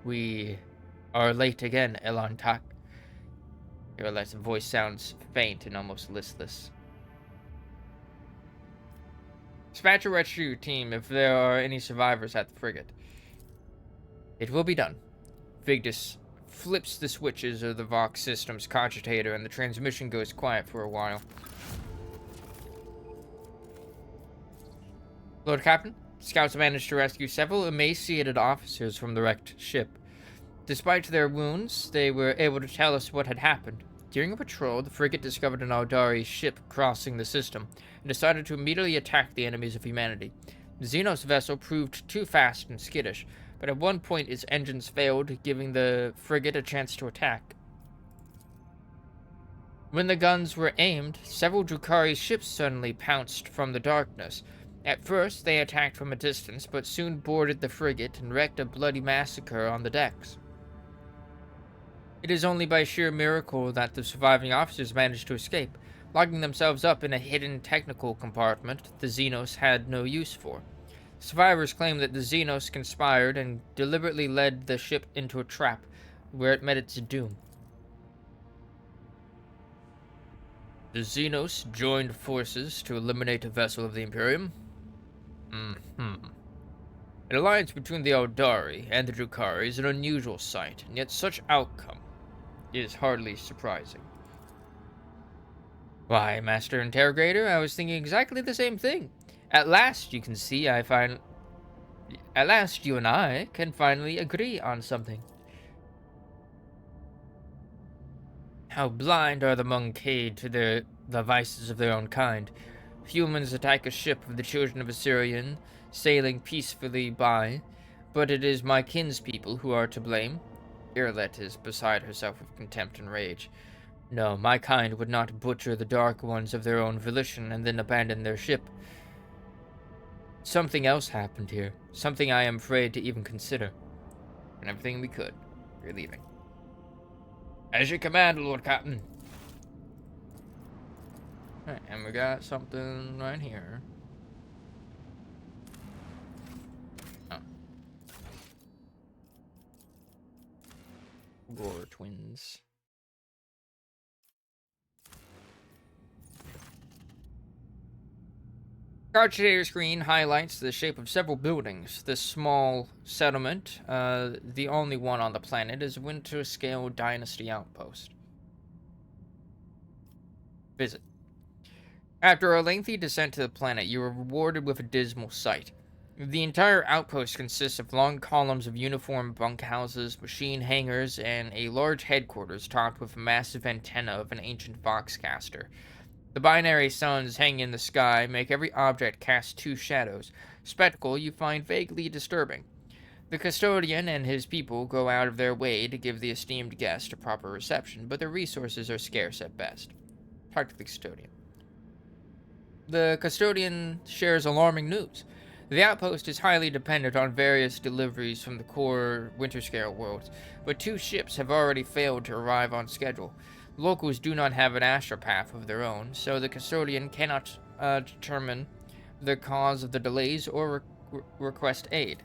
We are late again, Elantak. Irla's voice sounds faint and almost listless. Dispatch a rescue team if there are any survivors at the frigate. It will be done. Vigdis flips the switches of the Vox system's cogitator and the transmission goes quiet for a while. Lord Captain, scouts managed to rescue several emaciated officers from the wrecked ship. Despite their wounds, they were able to tell us what had happened. During a patrol, the frigate discovered an Aldari ship crossing the system and decided to immediately attack the enemies of humanity. The Xenos vessel proved too fast and skittish, but at one point its engines failed, giving the frigate a chance to attack. When the guns were aimed, several Drukhari ships suddenly pounced from the darkness. At first, they attacked from a distance, but soon boarded the frigate and wreaked a bloody massacre on the decks. It is only by sheer miracle that the surviving officers managed to escape, locking themselves up in a hidden technical compartment the Xenos had no use for. Survivors claim that the Xenos conspired and deliberately led the ship into a trap, where it met its doom. The Xenos joined forces to eliminate a vessel of the Imperium? An alliance between the Aldari and the Drukhari is an unusual sight, and yet such outcome is hardly surprising. Why, Master Interrogator, I was thinking exactly the same thing. At last, you can see At last, you and I can finally agree on something. How blind are the Moncade to the vices of their own kind. Humans attack a ship of the children of Assyrian, sailing peacefully by. But it is my kinspeople who are to blame. Irlet is beside herself with contempt and rage. No, my kind would not butcher the Dark Ones of their own volition and then abandon their ship. Something else happened here. Something I am afraid to even consider. And everything we could. We're leaving. As you command, Lord Captain. Alright, and we got something right here. Oh. Gore twins. Card screen highlights the shape of several buildings. This small settlement, the only one on the planet, is a winter-scale dynasty outpost. Visit. After a lengthy descent to the planet, you are rewarded with a dismal sight. The entire outpost consists of long columns of uniform bunkhouses, machine hangars, and a large headquarters topped with a massive antenna of an ancient voxcaster. The binary suns hanging in the sky make every object cast two shadows, spectacle you find vaguely disturbing. The custodian and his people go out of their way to give the esteemed guest a proper reception, but their resources are scarce at best. Talk to the custodian. The custodian shares alarming news. The outpost is highly dependent on various deliveries from the core winter-scale worlds, but 2 ships have already failed to arrive on schedule. Locals do not have an astropath of their own, so the custodian cannot determine the cause of the delays or request aid.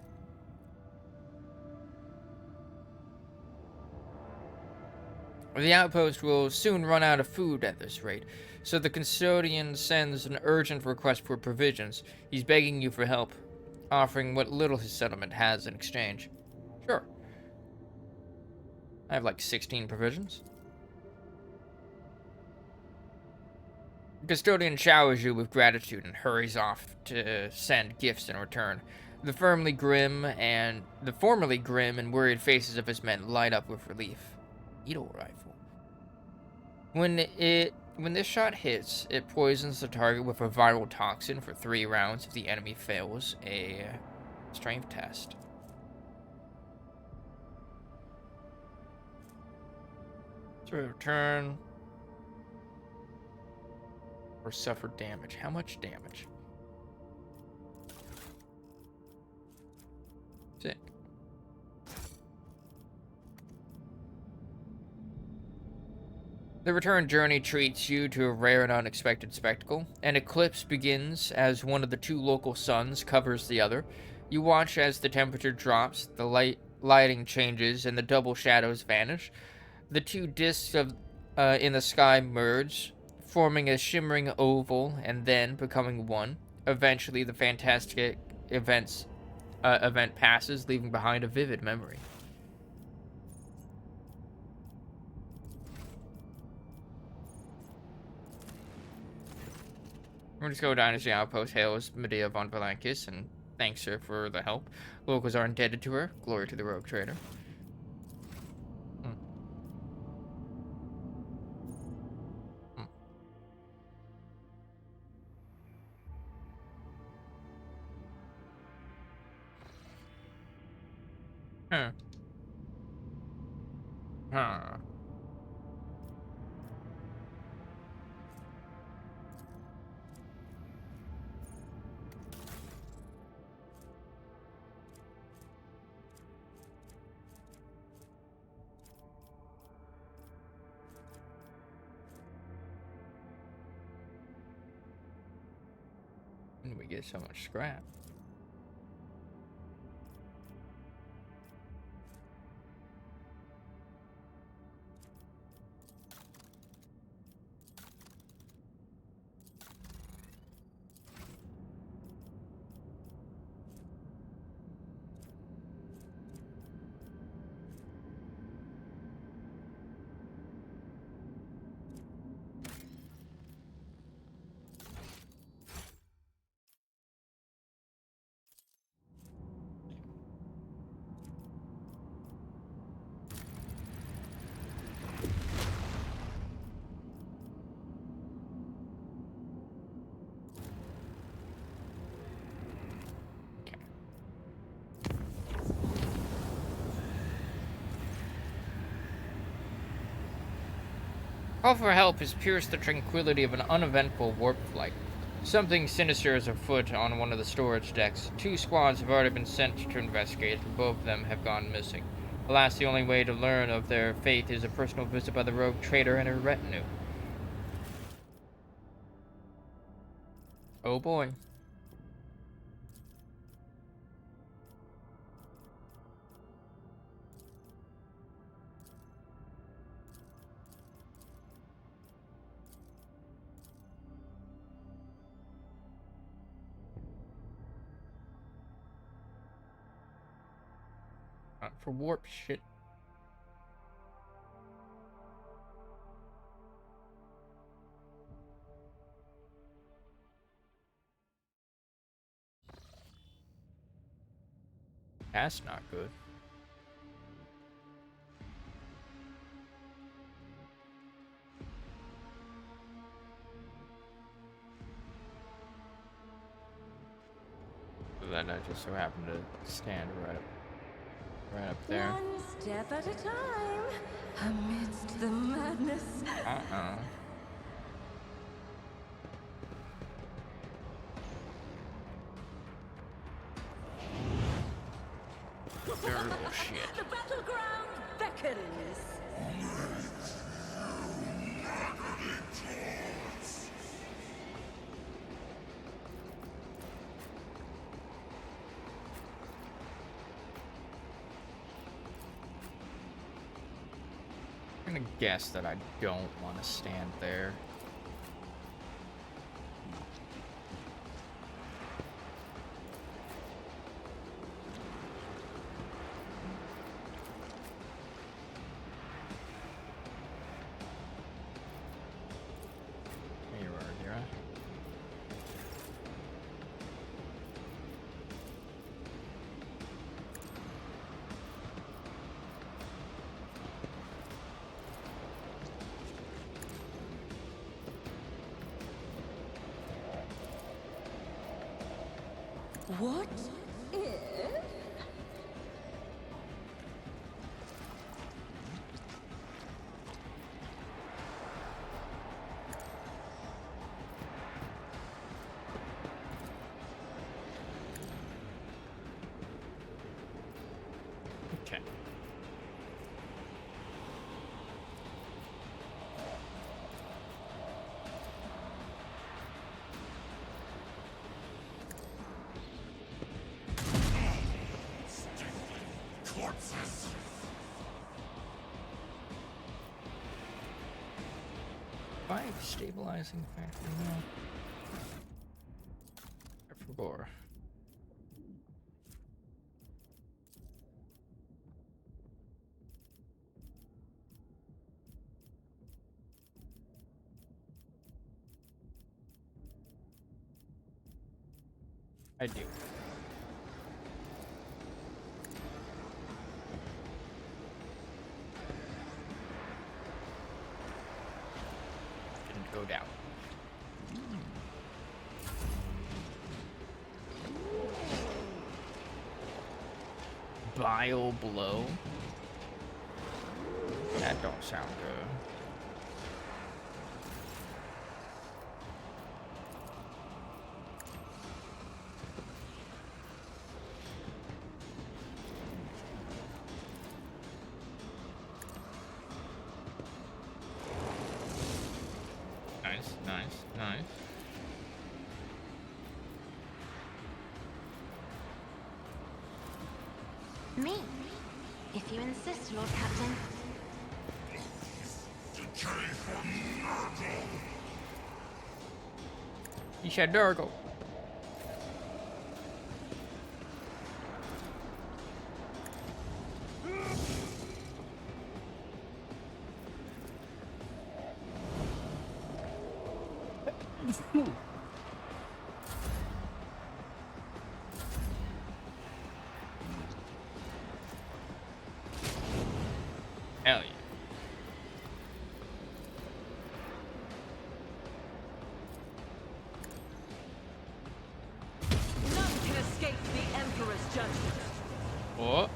The outpost will soon run out of food at this rate, so the custodian sends an urgent request for provisions. He's begging you for help, offering what little his settlement has in exchange. Sure. I have like 16 provisions. The custodian showers you with gratitude and hurries off to send gifts in return. The formerly grim and worried faces of his men light up with relief. Needle rifle. When this shot hits, it poisons the target with a viral toxin for 3 rounds if the enemy fails a strength test. So return or suffer damage. How much damage? Sick. The return journey treats you to a rare and unexpected spectacle. An eclipse begins as one of the 2 local suns covers the other. You watch as the temperature drops, the lighting changes, and the double shadows vanish. The 2 discs in the sky merge, forming a shimmering oval and then becoming one. Eventually, the fantastic event passes, leaving behind a vivid memory. Winterscale Dynasty Outpost hails Medea von Valankis and thanks her for the help. Locals are indebted to her. Glory to the rogue trader. Huh. Huh. And we get so much scrap. Call for help has pierced the tranquility of an uneventful warp flight. Something sinister is afoot on one of the storage decks. 2 squads have already been sent to investigate, and both of them have gone missing. Alas, the only way to learn of their fate is a personal visit by the rogue trader and her retinue. Oh boy. Not for warp shit. That's not good. Then I just so happened to stand right up there. One step at a time, amidst the madness. Terrible shit. The battleground beckons. I'm gonna guess that I don't want to stand there. Here you are, Dira. What if? Okay. Corpses. 5 stabilizing factor now. For Bore. I do. Didn't go down. Bile blow? That don't sound good. Nice. Me, if you insist, Lord Captain. Isha Durgle. Hell yeah. None can escape the Emperor's judgment. Oh.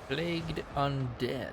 Plagued undead.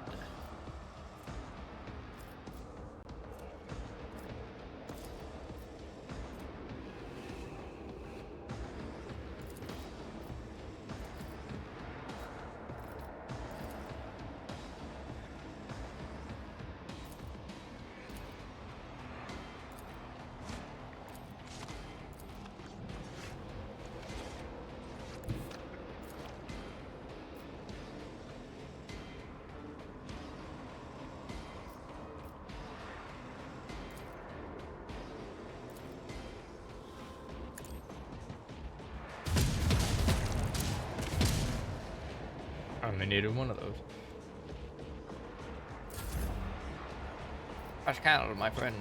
I only needed one of those. Pascal, my friend.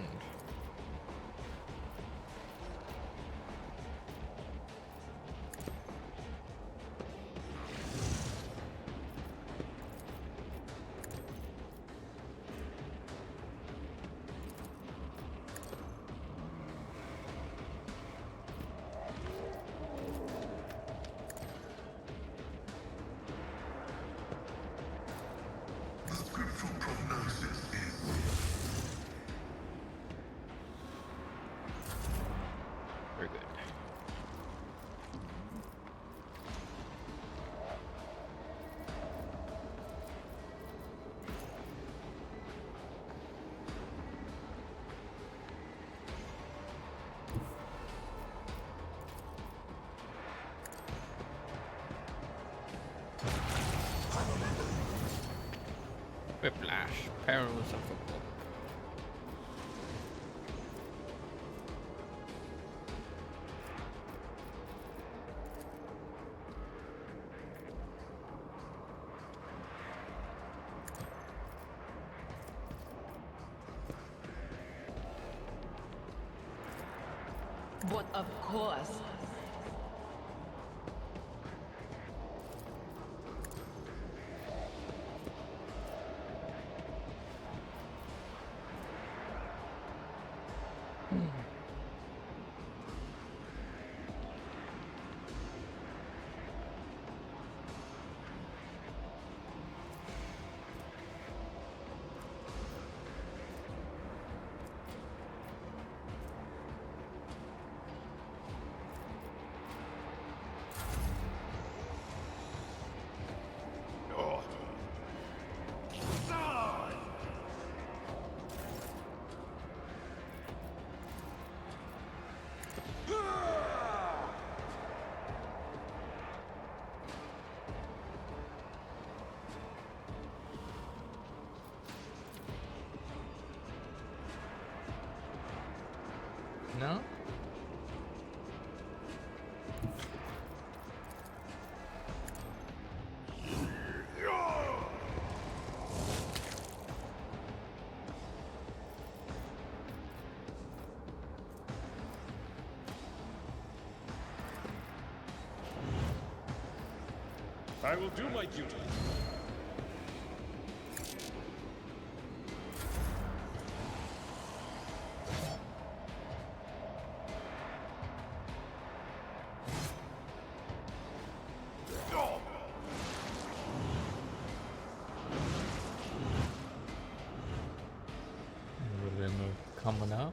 The scriptural prognosis is Very good. Whiplash, perilous of football. But of course. No? I will do my duty. Would they move coming up?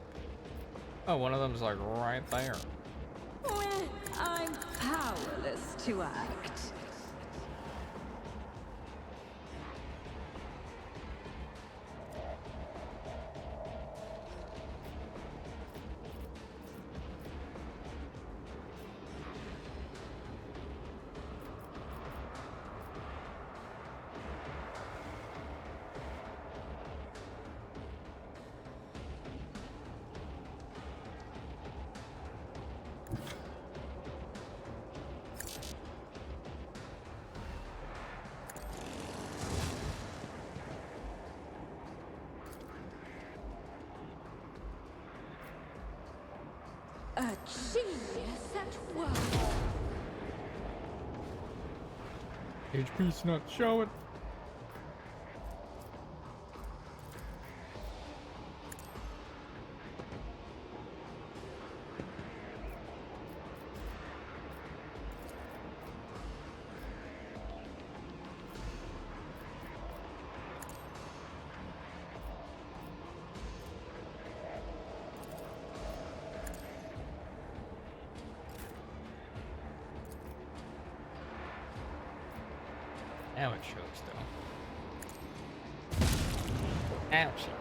Oh, one of them's like right there. Well, I'm powerless to act. A genius at work. HP's not showing. Now it shows, though. Ouchie.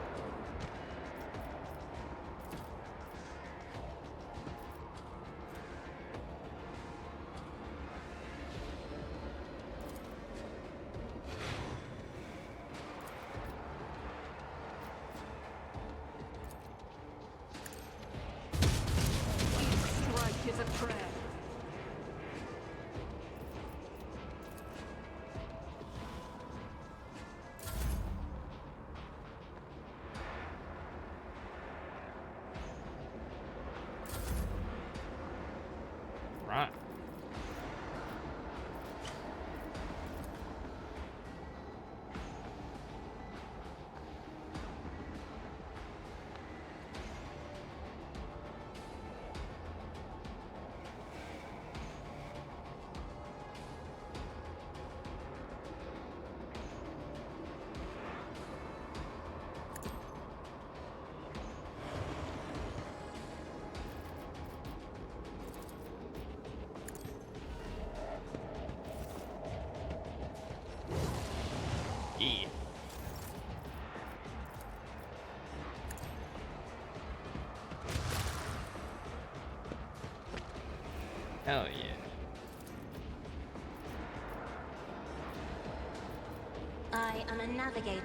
Strike is a prayer. Right. Yeah. Hell yeah. I am a navigator,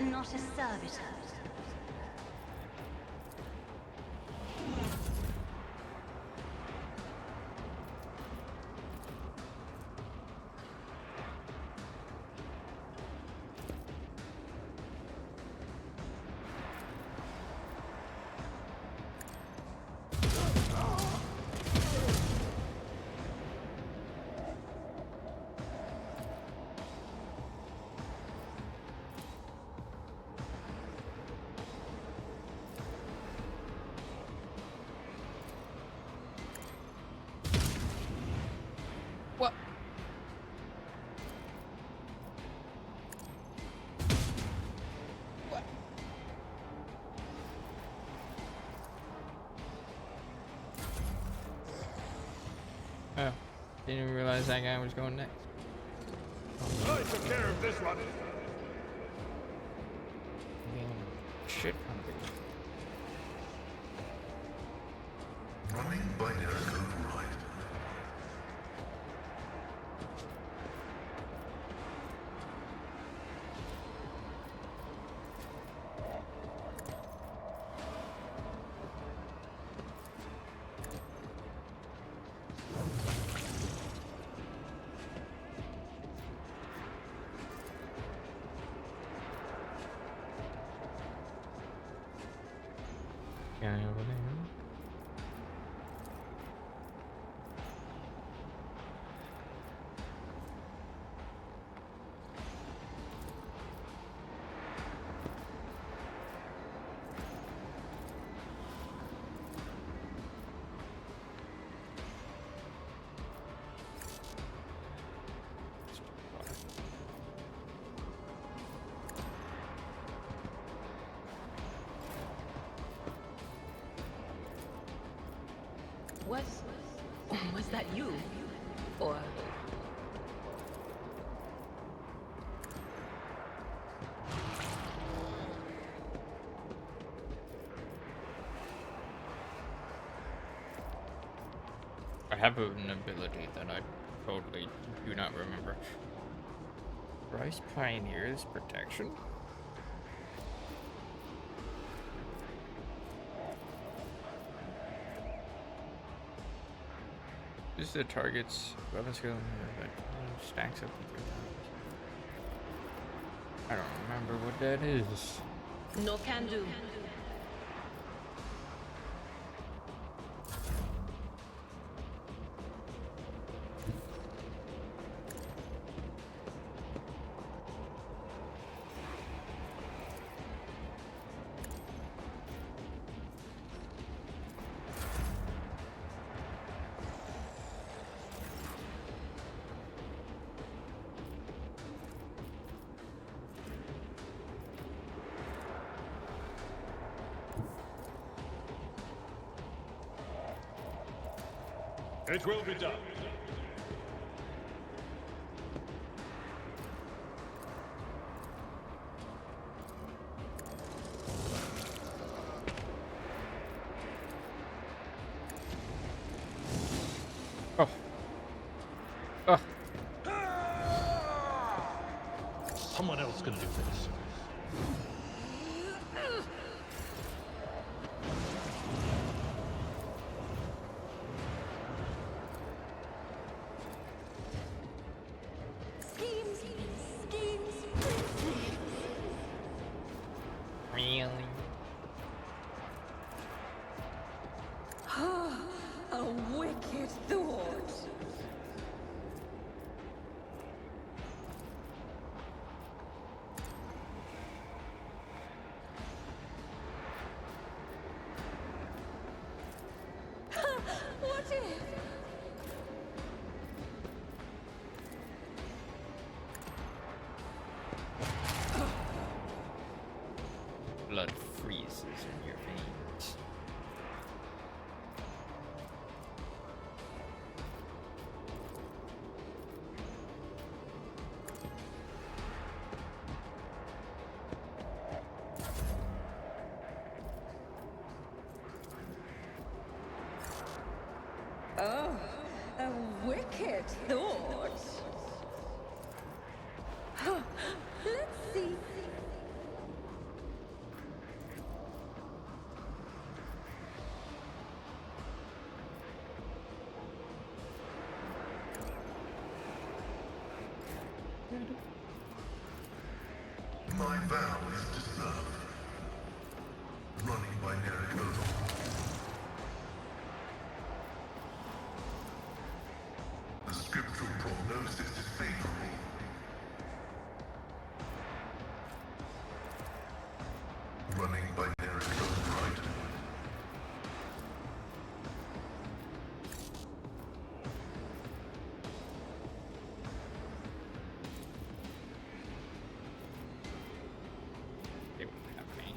not a servitor. What? What? Oh, didn't even realize that guy was going next. I took care of this one. Shit hungry. Running binary override. Guy over there. Was that you? Or... I have an ability that I totally do not remember. Rice Pioneer's Protection? This is the target's weapon skill that stacks up. I don't remember what that is. No can do. It will be done. Oh. Oh. Someone else can do this. Schemes, schemes. Really? A wicked thought. What if? Blood freezes in your veins. Oh, a wicked thought. Let's see. My vow is to serve. Running by Nerikono. The scriptural prognosis is favorable. Running by Nerikono, right? They won't have me.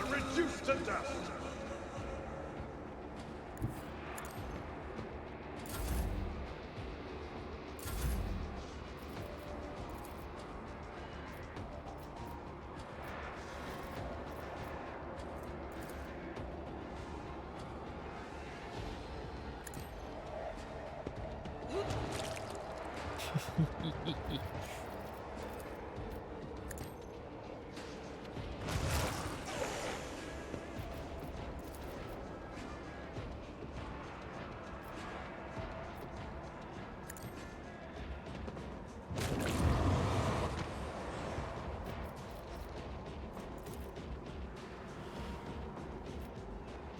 Reduced to dust.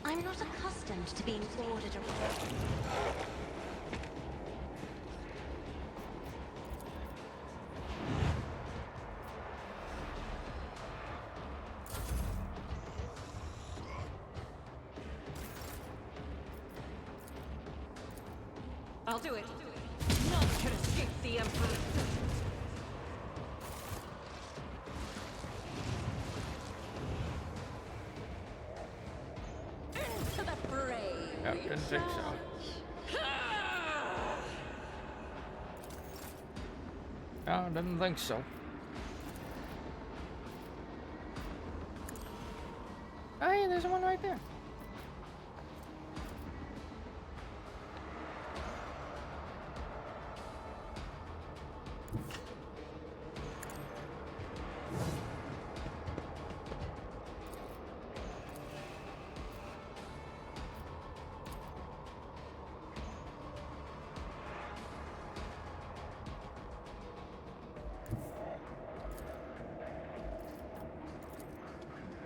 I'm not accustomed to being ordered around. I'll do it. None can escape the Emperor. Into the fray. I didn't think so. No, I didn't think so. Oh, hey, there's one right there.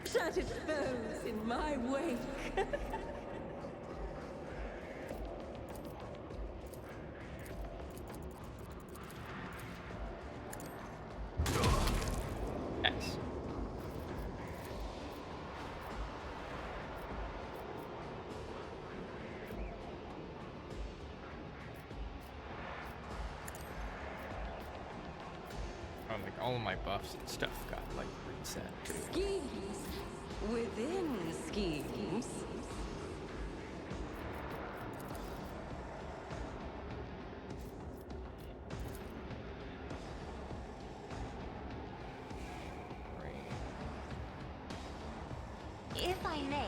Shattered foes in my wake. Nice. Oh, like all of my buffs and stuff got like reset too. Schemes within schemes. If I may,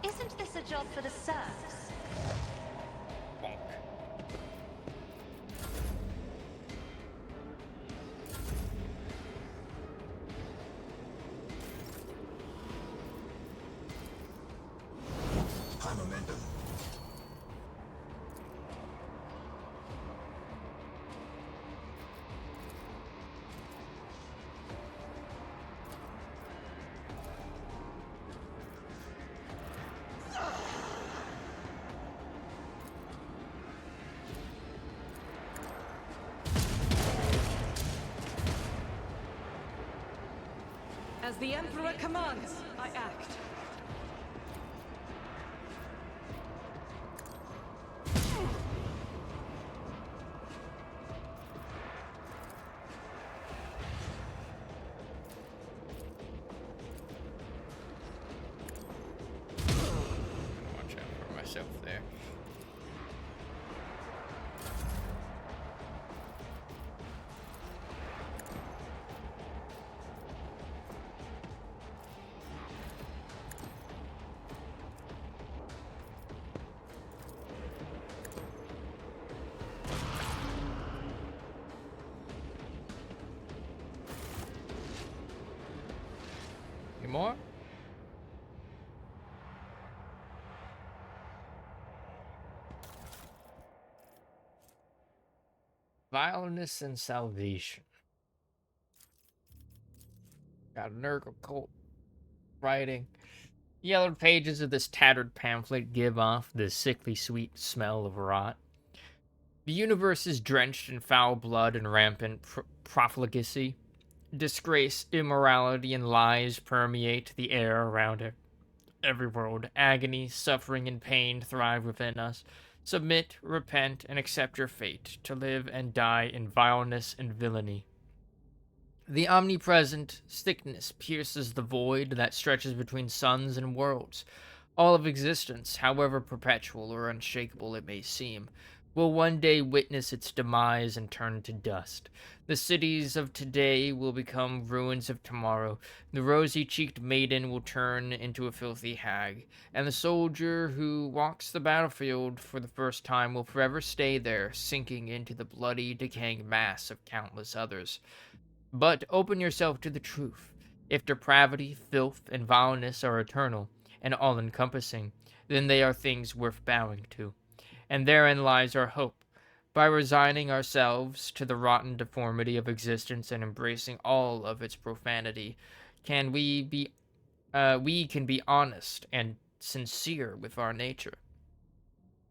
isn't this a job for the serfs? Bonk. High momentum. As the Emperor commands, I act. Watch out for myself there. Any more? Vileness and salvation. Got an Nurgle cult writing. Yellowed pages of this tattered pamphlet give off the sickly sweet smell of rot. The universe is drenched in foul blood and rampant profligacy. Disgrace, immorality, and lies permeate the air around it. Every world, agony, suffering, and pain thrive within us. Submit, repent, and accept your fate, to live and die in vileness and villainy. The omnipresent sickness pierces the void that stretches between suns and worlds. All of existence, however perpetual or unshakable it may seem, will one day witness its demise and turn to dust. The cities of today will become ruins of tomorrow. The rosy-cheeked maiden will turn into a filthy hag, and the soldier who walks the battlefield for the first time will forever stay there, sinking into the bloody, decaying mass of countless others. But open yourself to the truth. If depravity, filth, and vileness are eternal and all-encompassing, then they are things worth bowing to. And therein lies our hope. By resigning ourselves to the rotten deformity of existence and embracing all of its profanity, we can be honest and sincere with our nature.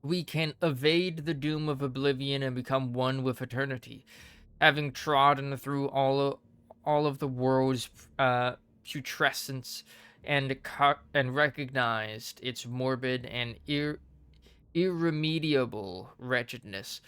We can evade the doom of oblivion and become one with eternity, having trodden through all of the world's putrescence and recognized its morbid and irremediable wretchedness.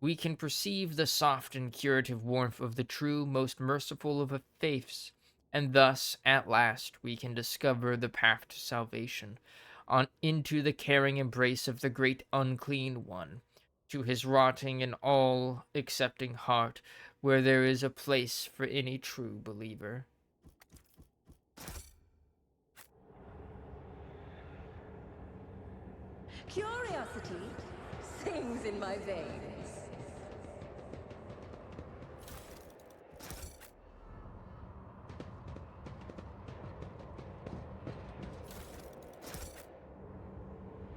We can perceive the soft and curative warmth of the true, most merciful of faiths, and thus, at last, we can discover the path to salvation, on into the caring embrace of the great unclean one, to his rotting and all-accepting heart, where there is a place for any true believer. Curiosity sings in my veins.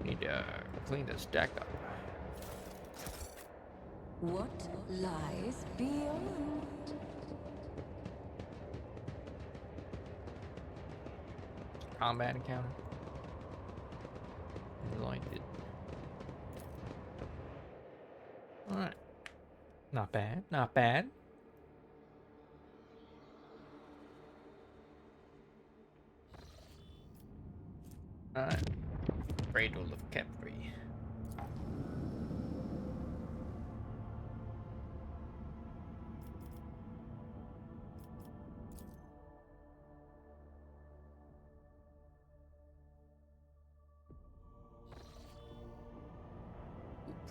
Need to clean this deck up. What lies beyond? Combat encounter. Liked it. Alright. Not bad, not bad. Alright. Cradle of Kepri.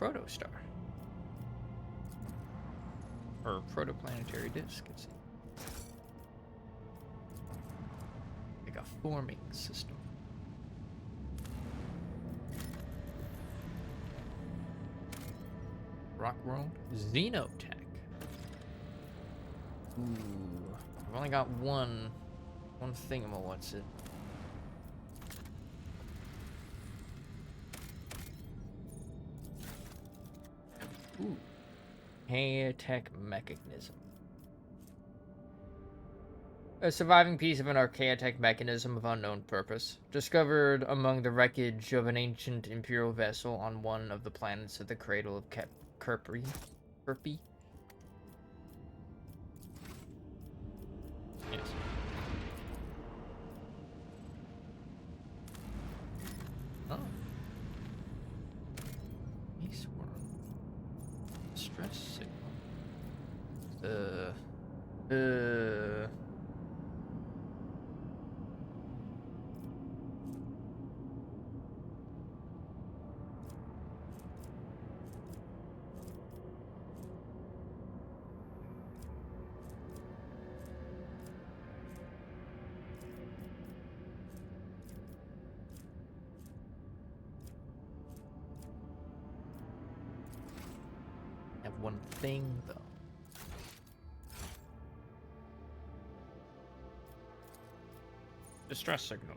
protostar. Or protoplanetary disk, it's like a forming system. Rock world, Xenotech. Ooh, I've only got one thingama. What's it? Ooh, Archaeotech mechanism. A surviving piece of an archaeotech mechanism of unknown purpose, discovered among the wreckage of an ancient imperial vessel on one of the planets of the cradle of Kerpri. Yes. Oh. Ace worm. Stress signal. Have one thing though. Distress signal.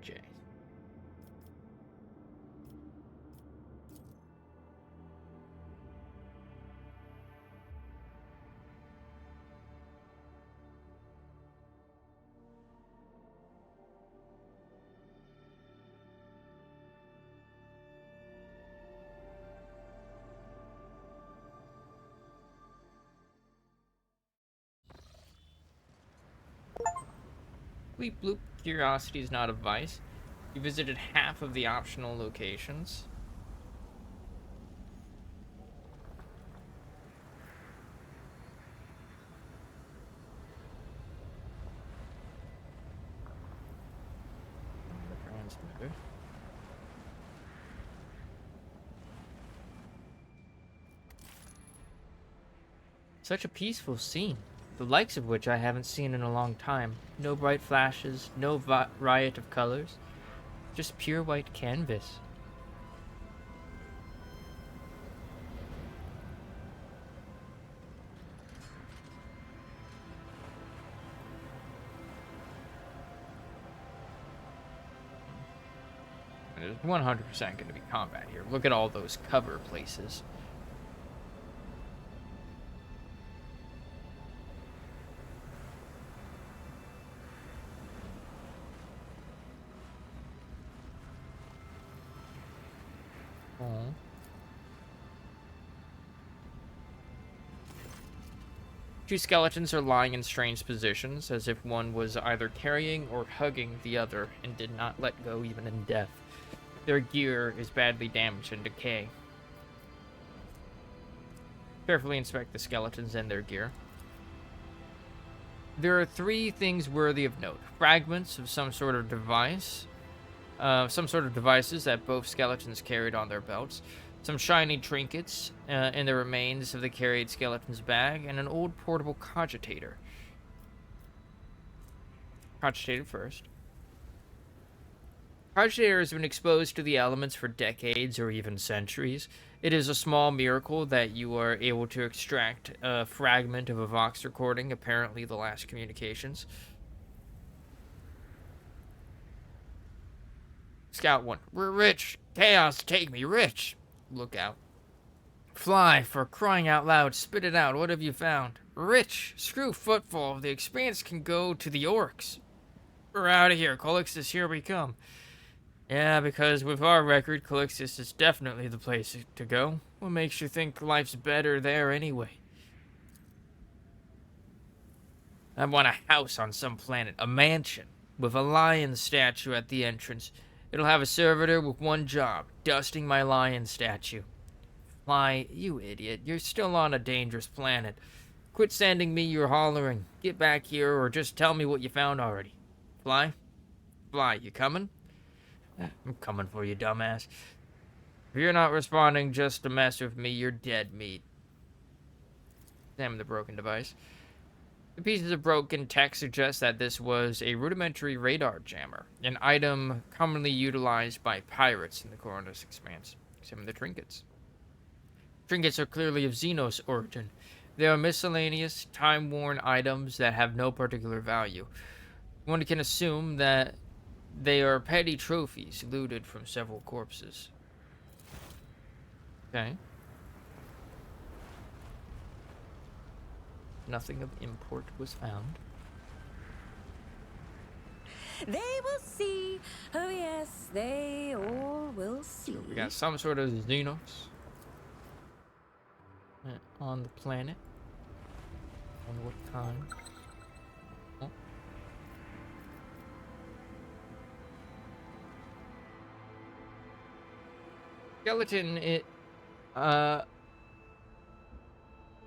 J. Bleep bloop. Curiosity is not a vice. You visited half of the optional locations. The transmitter. Such a peaceful scene, the likes of which I haven't seen in a long time. No bright flashes, no riot of colors, just pure white canvas. There's 100% going to be combat here. Look at all those cover places. Oh. Two skeletons are lying in strange positions, as if one was either carrying or hugging the other and did not let go even in death. Their gear is badly damaged and decay. Carefully inspect the skeletons and their gear. There are three things worthy of note. Fragments of some sort of devices that both skeletons carried on their belts, some shiny trinkets in the remains of the carried skeleton's bag, and an old portable cogitator. Cogitator first. Cogitator has been exposed to the elements for decades or even centuries. It is a small miracle that you are able to extract a fragment of a Vox recording, apparently the last communications. Scout 1. We're rich. Chaos, take me, rich. Look out. Fly, for crying out loud, spit it out. What have you found? Rich. Screw footfall. The expanse can go to the orcs. We're out of here. Calixtus, here we come. Yeah, because with our record, Calixtus is definitely the place to go. What makes you think life's better there anyway? I want a house on some planet, a mansion, with a lion statue at the entrance. It'll have a servitor with one job, dusting my lion statue. Fly, you idiot, you're still on a dangerous planet. Quit sending me your hollering. Get back here or just tell me what you found already. Fly? Fly, you coming? I'm coming for you, dumbass. If you're not responding just to mess with me, you're dead meat. Examine the broken device. The pieces of broken tech suggest that this was a rudimentary radar jammer, an item commonly utilized by pirates in the Coronis Expanse. Examine the trinkets. Trinkets are clearly of Xenos origin. They are miscellaneous, time-worn items that have no particular value. One can assume that they are petty trophies looted from several corpses. Okay. Nothing of import was found. They will see. Oh yes, they all will see. So we got some sort of Xenos on the planet. Wonder what kind. Oh. Skeleton,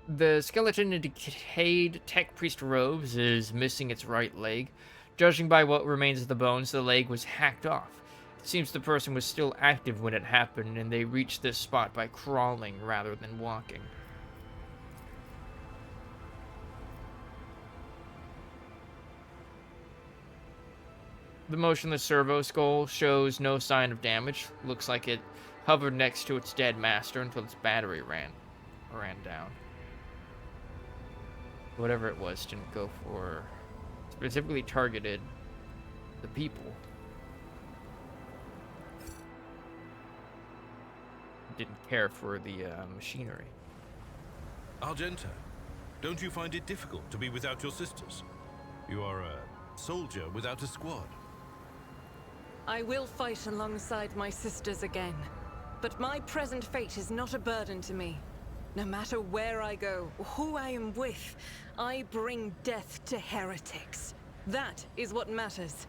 the skeleton in decayed tech priest robes is missing its right leg. Judging by what remains of the bones, the leg was hacked off. It seems the person was still active when it happened, and they reached this spot by crawling rather than walking. The motionless servo skull shows no sign of damage. Looks like it hovered next to its dead master until its battery ran down. Whatever it was didn't go for, specifically targeted the people. Didn't care for the machinery. Argenta, don't you find it difficult to be without your sisters? You are a soldier without a squad. I will fight alongside my sisters again. But my present fate is not a burden to me. No matter where I go, or who I am with, I bring death to heretics. That is what matters.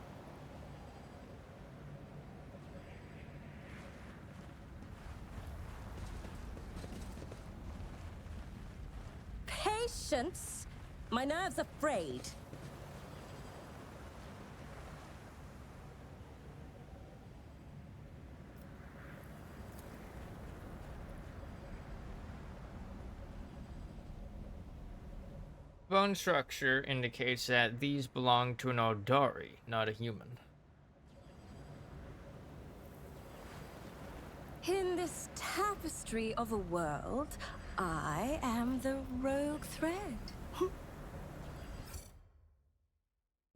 Patience? My nerves are frayed. Bone structure indicates that these belong to an Aldari, not a human. In this tapestry of a world, I am the rogue thread.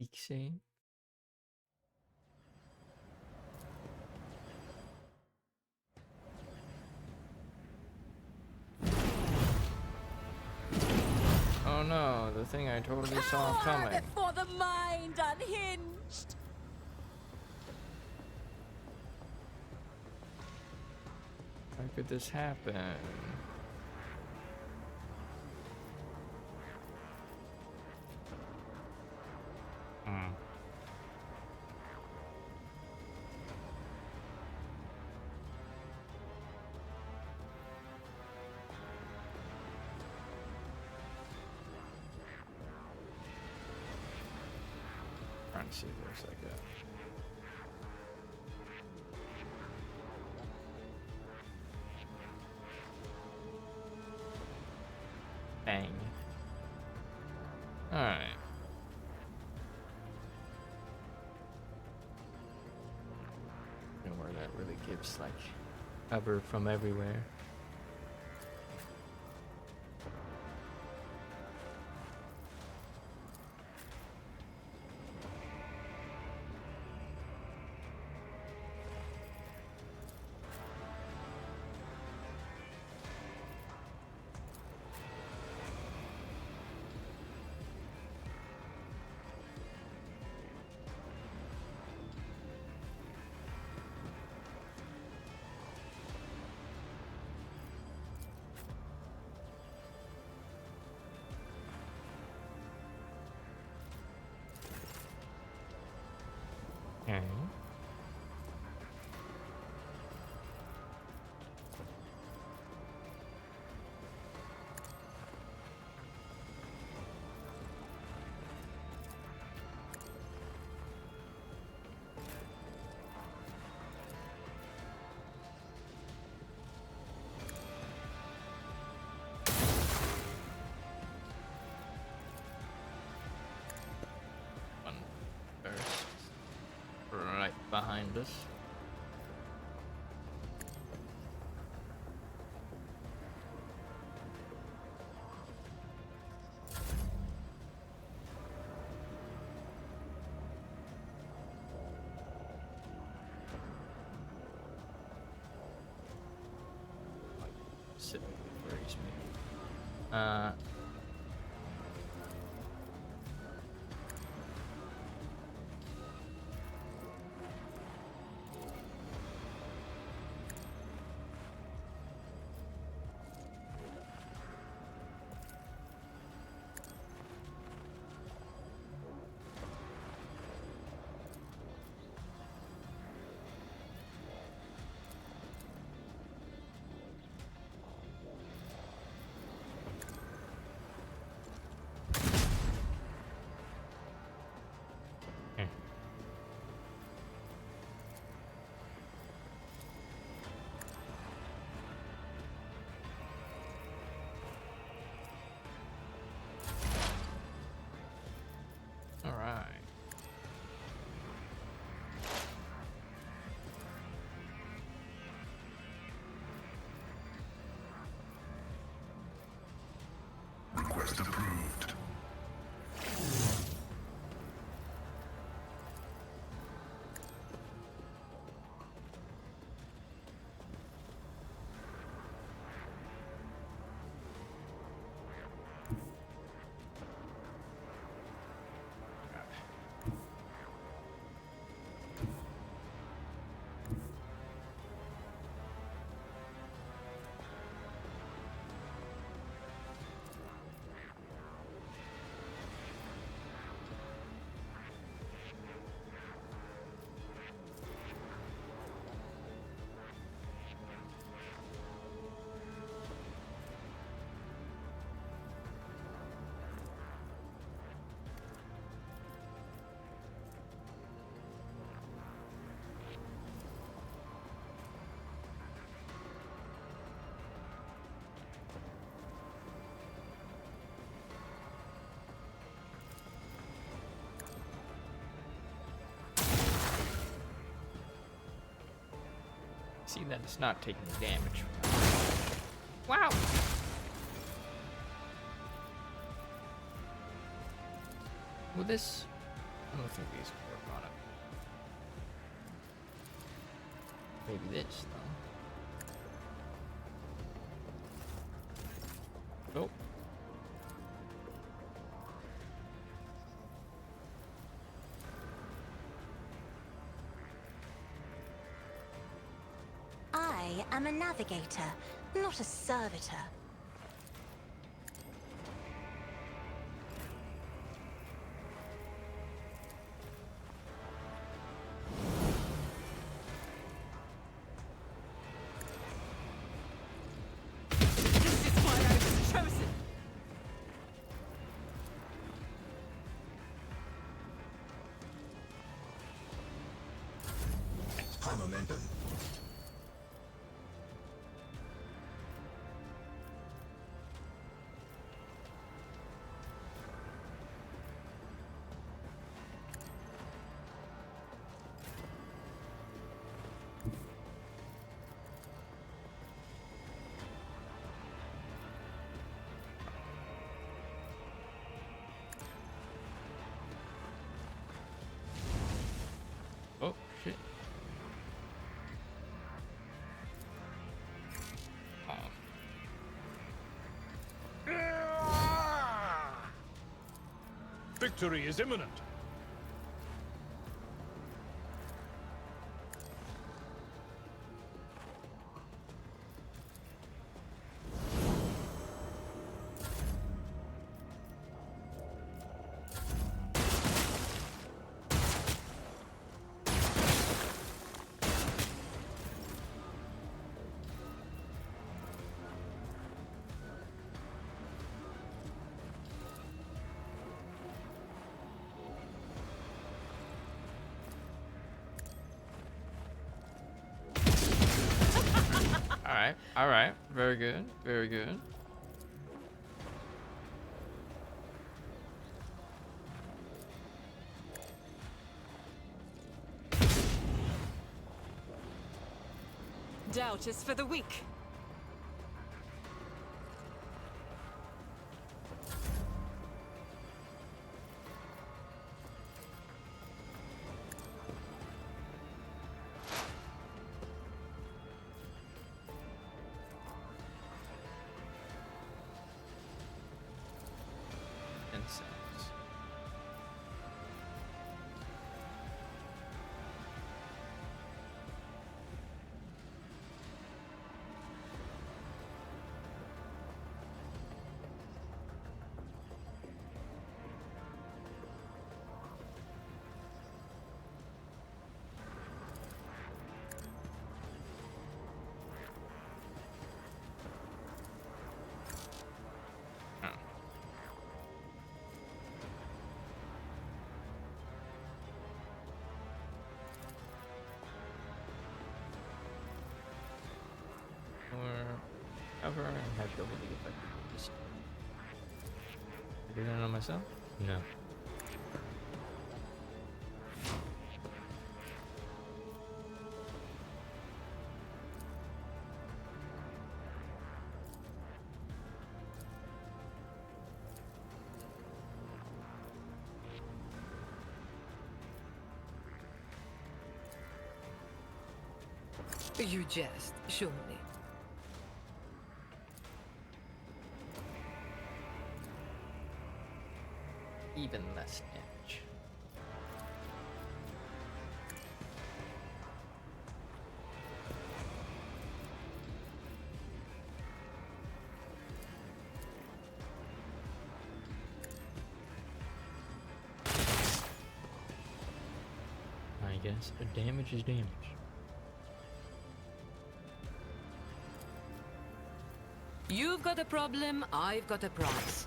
Ixane? Oh no, the thing I totally saw coming. Before the mind unhinged. How could this happen? Trying to see if it looks like that. Bang. Alright. Know where that really gives like cover from everywhere. this. Worries me. All right. Request approved. See that it's not taking damage. Wow. Will this? I don't think these will work on it. Maybe this though. Oh. I am a navigator, not a servitor. This is why I was chosen. High momentum. Oh shit. Oh. Victory is imminent. All right. Very good. Very good. Doubt is for the weak. Insects. However, I have to believe I can just do that on myself? No. You jest, surely. Even less damage. I guess damage is damage. You've got a problem, I've got a prize.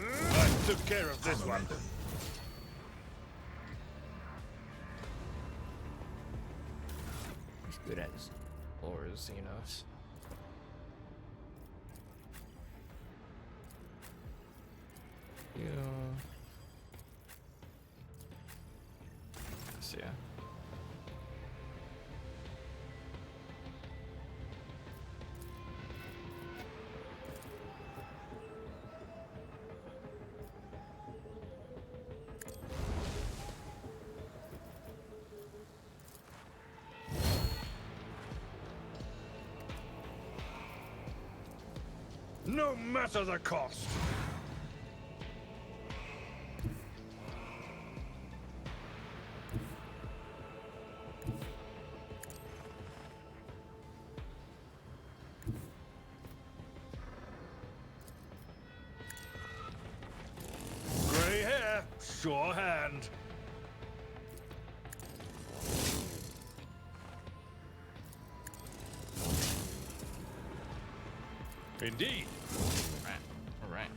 I took care of this one. He's good at his ores, you know. You. Yeah. No matter the cost. Gray hair, sure hand. Indeed. All right.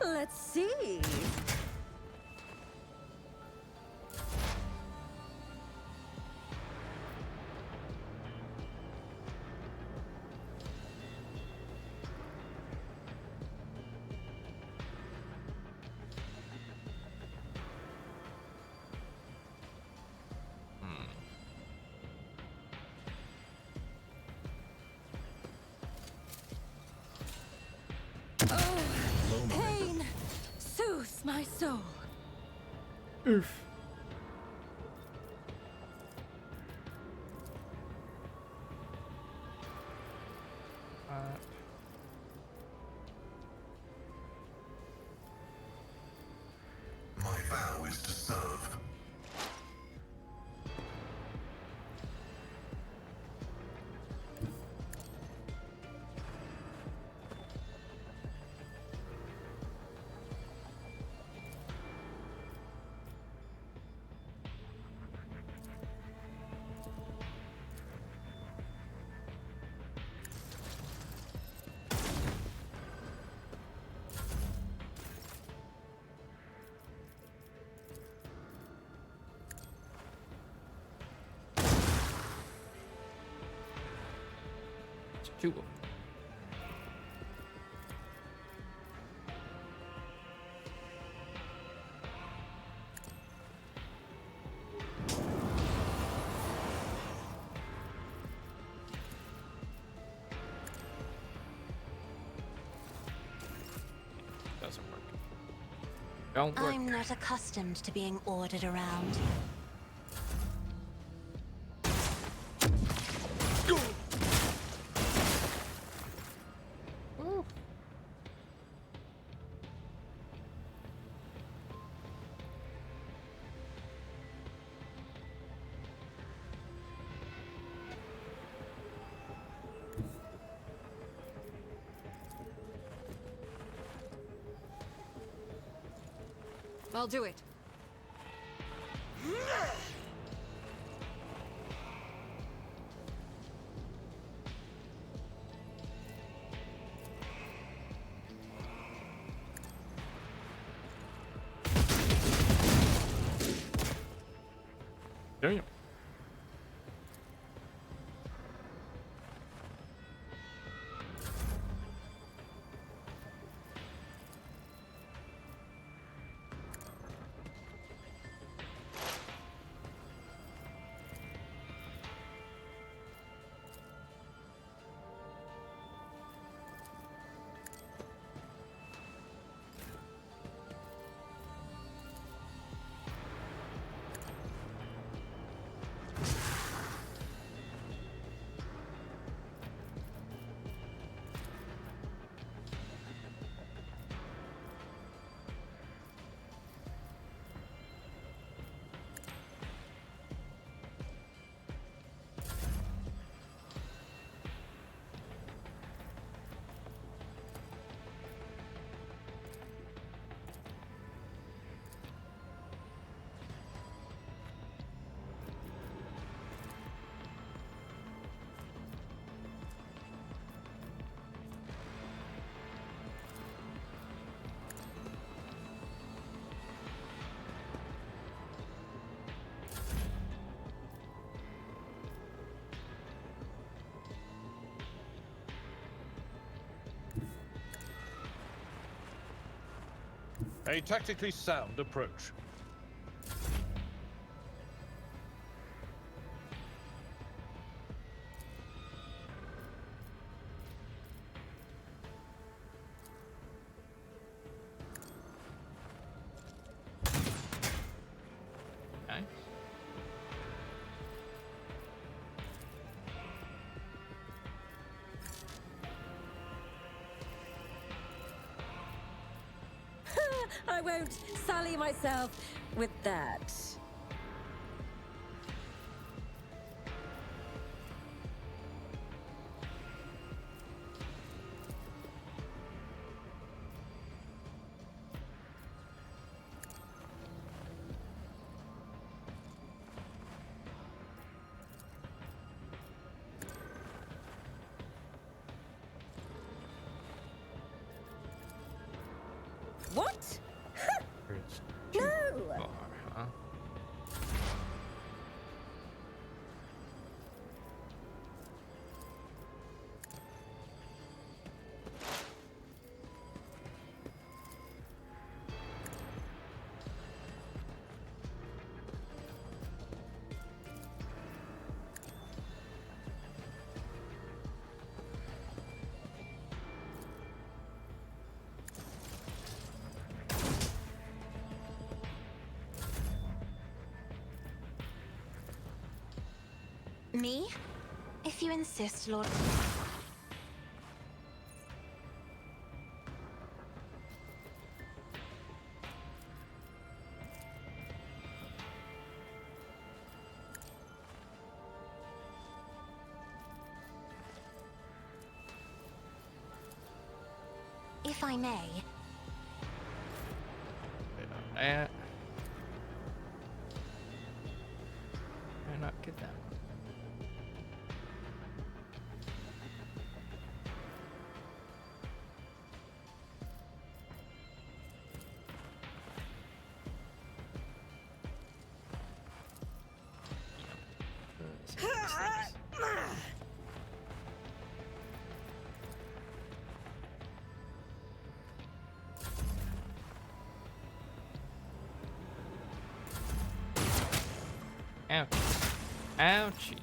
Let's see. Oh, pain soothes my soul. Oof. 2 of them. Doesn't work. Don't work. I'm not accustomed to being ordered around. I'll do it. Damn. A tactically sound approach. Okay. I won't sully myself with that. What? It's No! too far, huh? Me? If you insist, Lord. If I may. Wait on that. Why not get that one? Ouchies. Ouchies.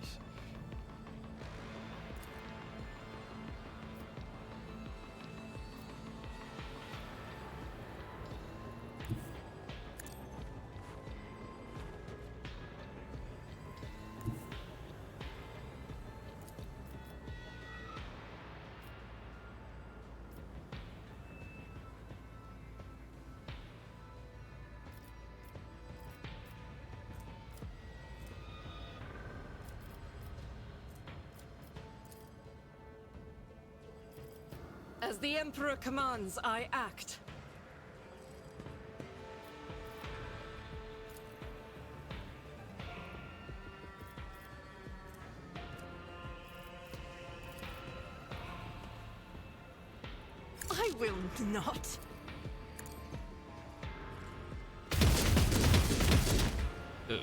As the Emperor commands, I act. I will not. Ugh.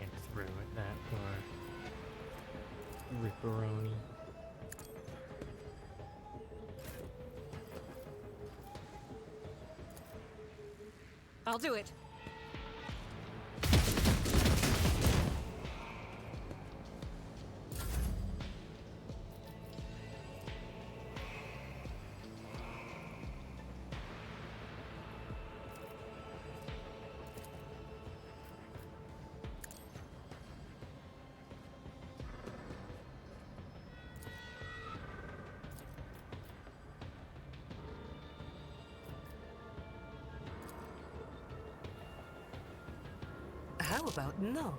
And through it that far. Ripperoni. I'll do it. How about no?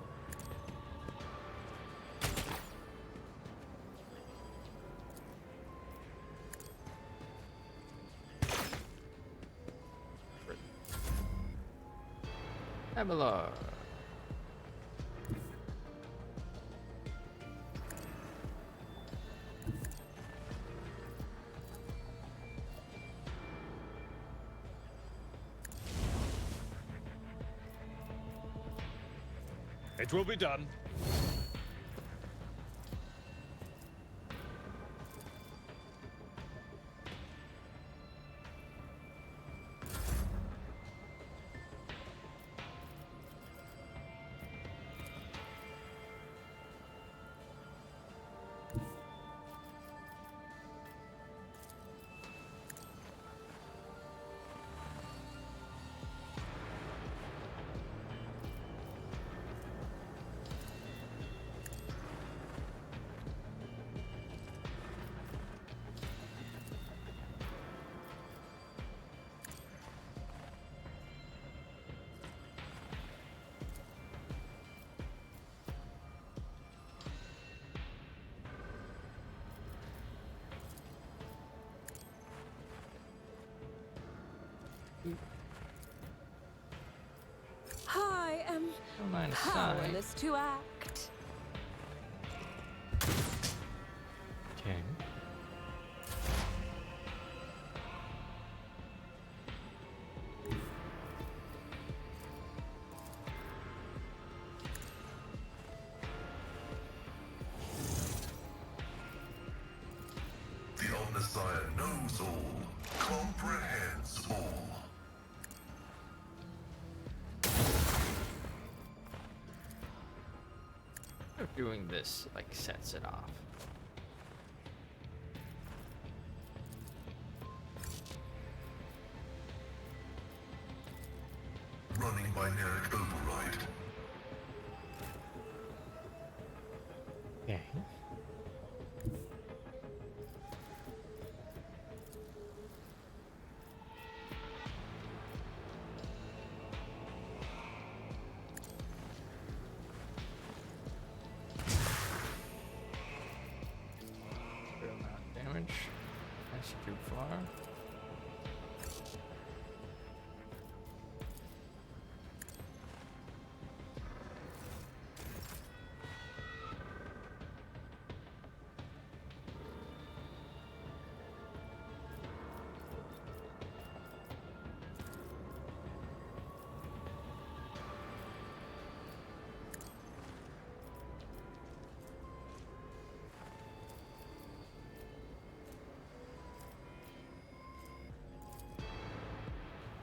Abelard. It will be done. I am Don't mind a sign. powerless to act. Okay. The Omnissiah knows all, comprehends all. Doing this like sets it off. Running binaric override. Okay. Fair amount of damage. That's too far.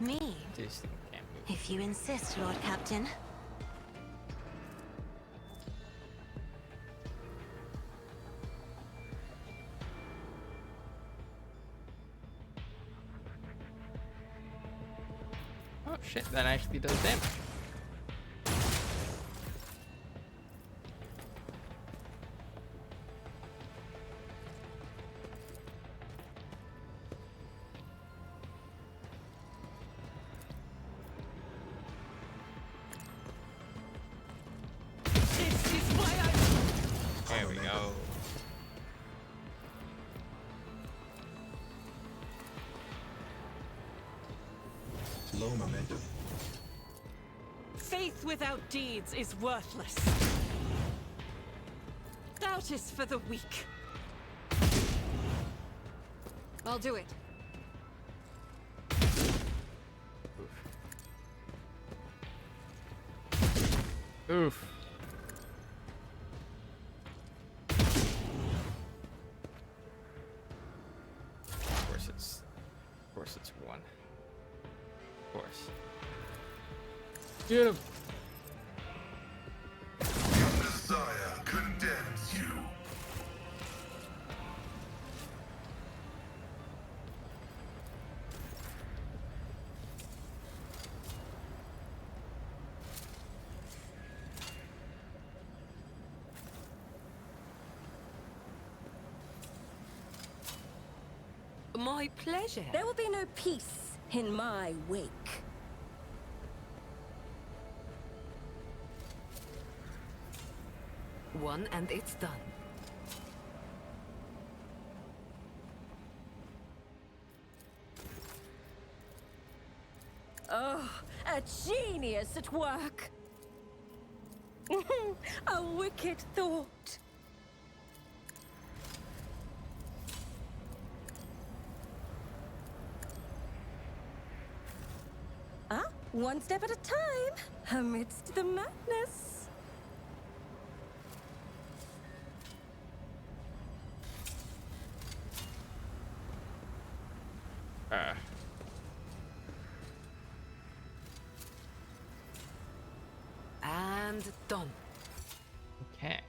Me? This thing can't move. If you insist, Lord Captain. Oh shit, that actually does damage. This is why I... There we go. Low momentum. Faith without deeds is worthless. Doubt is for the weak. I'll do it. Oof. Of course it's one. Of course. Get him. Your Messiah condemns you. My pleasure. There will be no peace in my wake. One and it's done. Oh, a genius at work. A wicked thought. One step at a time, amidst the madness. And done. Okay.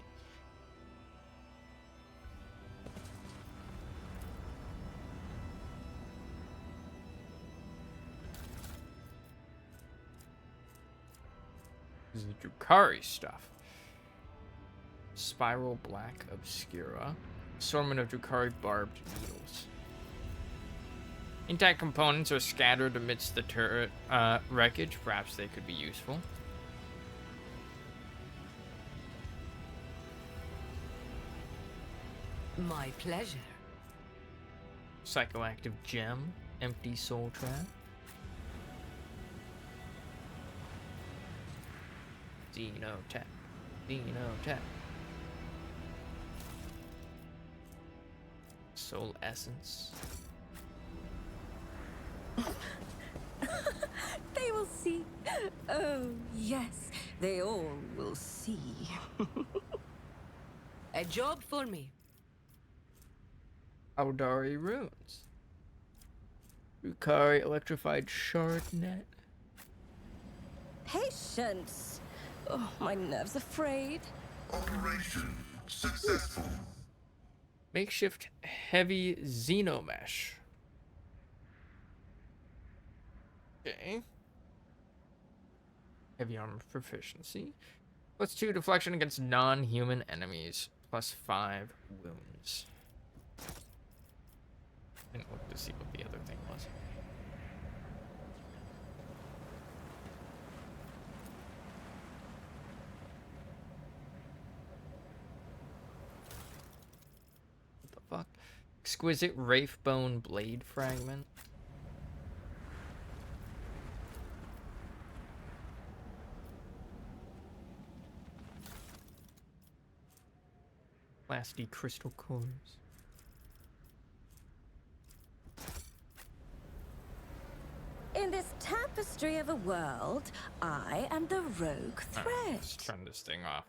This is Drukhari stuff. Spiral Black Obscura. Assortment of Drukhari barbed needles. Intact components are scattered amidst the turret wreckage. Perhaps they could be useful. My pleasure. Psychoactive gem. Empty soul trap. Xenotech. Xenotech. Soul essence. They will see. Oh, yes, they all will see. A job for me. Audari runes. Drukhari electrified shard net. Patience. Oh, my nerves are frayed. Operation successful. Makeshift heavy xenomesh. Okay. Heavy armor proficiency. +2 deflection against non-human enemies. +5 wounds. I didn't look to see what the other thing was. What the fuck? Exquisite Wraithbone blade fragment. Plasty crystal cores. In this tapestry of a world, I am the rogue thread. Let's turn this thing off.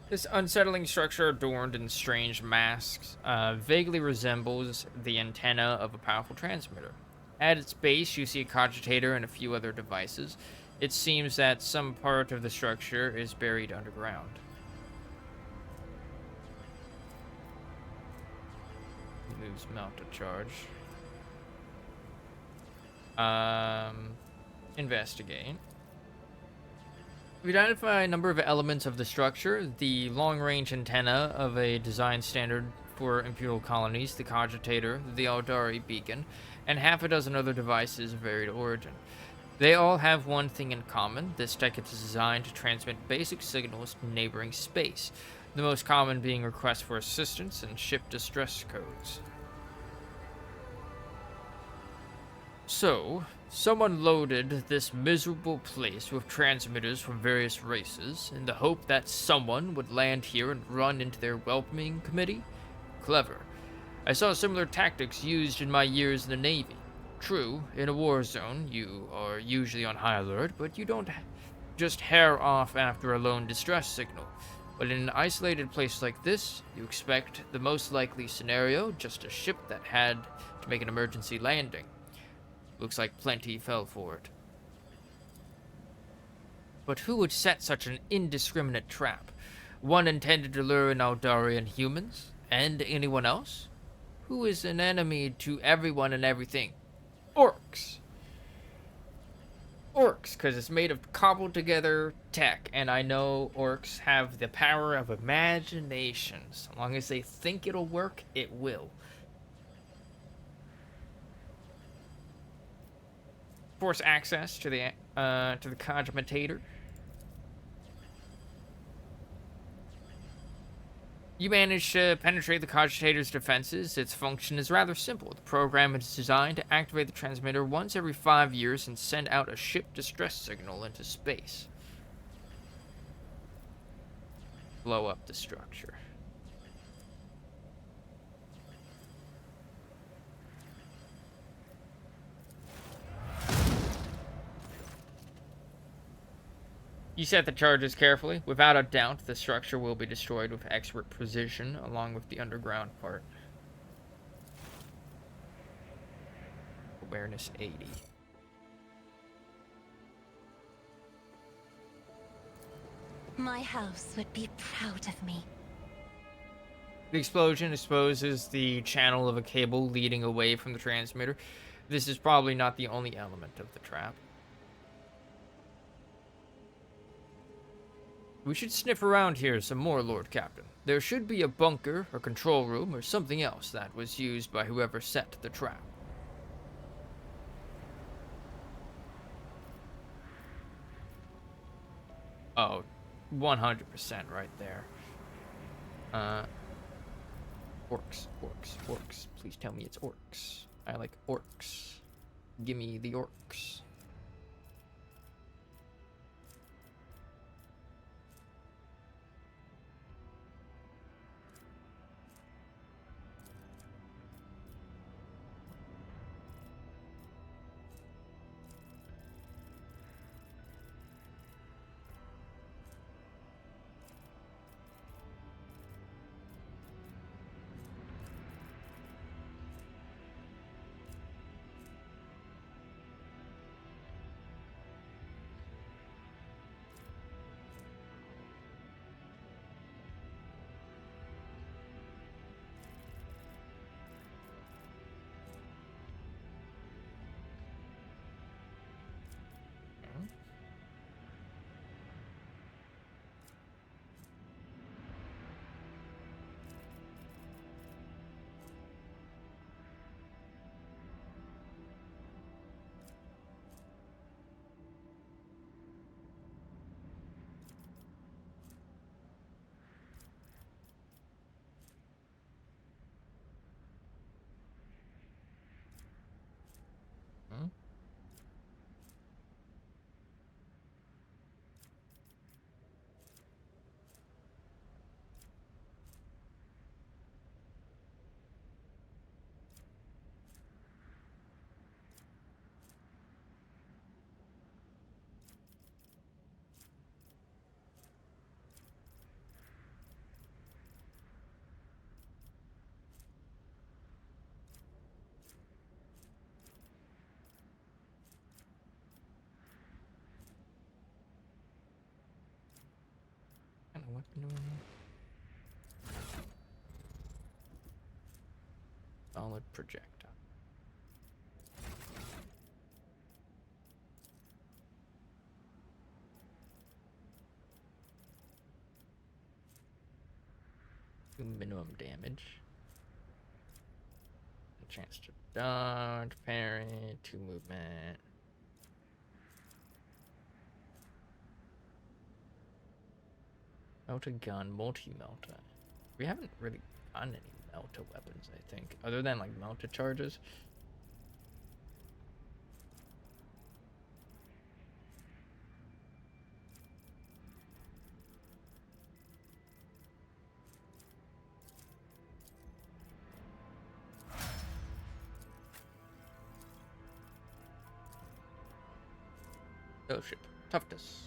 This unsettling structure, adorned in strange masks, vaguely resembles the antenna of a powerful transmitter. At its base, you see a cogitator and a few other devices. It seems that some part of the structure is buried underground. Lose mount to charge. Investigate. We identify a number of elements of the structure: the long-range antenna of a design standard for Imperial colonies, the cogitator, the Aldari beacon, and half a dozen other devices of varied origin. They all have one thing in common: this tech is designed to transmit basic signals to neighboring space, the most common being requests for assistance and ship distress codes. So, someone loaded this miserable place with transmitters from various races in the hope that someone would land here and run into their welcoming committee? Clever. I saw similar tactics used in my years in the Navy. True, in a war zone, you are usually on high alert, but you don't just hair off after a lone distress signal. But in an isolated place like this, you expect the most likely scenario, just a ship that had to make an emergency landing. Looks like plenty fell for it. But who would set such an indiscriminate trap? One intended to lure in Aldarian humans? And anyone else? Who is an enemy to everyone and everything? Orcs. Orcs, because it's made of cobbled together tech, and I know orcs have the power of imagination. So long as they think it'll work, it will. Force access to the cogitator. You manage to penetrate the cogitator's defenses. Its function is rather simple. The program is designed to activate the transmitter once every 5 years and send out a ship distress signal into space. Blow up the structure. You set the charges carefully. Without a doubt, the structure will be destroyed with expert precision, along with the underground part. Awareness 80. My house would be proud of me. The explosion exposes the channel of a cable leading away from the transmitter. This is probably not the only element of the trap. We should sniff around here some more, Lord Captain. There should be a bunker, or control room, or something else that was used by whoever set the trap. Oh, 100% right there. Orcs, orcs, orcs. Please tell me it's orcs. I like orcs. Gimme the orcs. weapon do I need? Solid projectile. Minimum damage. A chance to dodge, parry, 2 movement. Melta gun, multi-melta. We haven't really gotten any melta weapons, I think, other than like melta charges. Fellowship, toughness.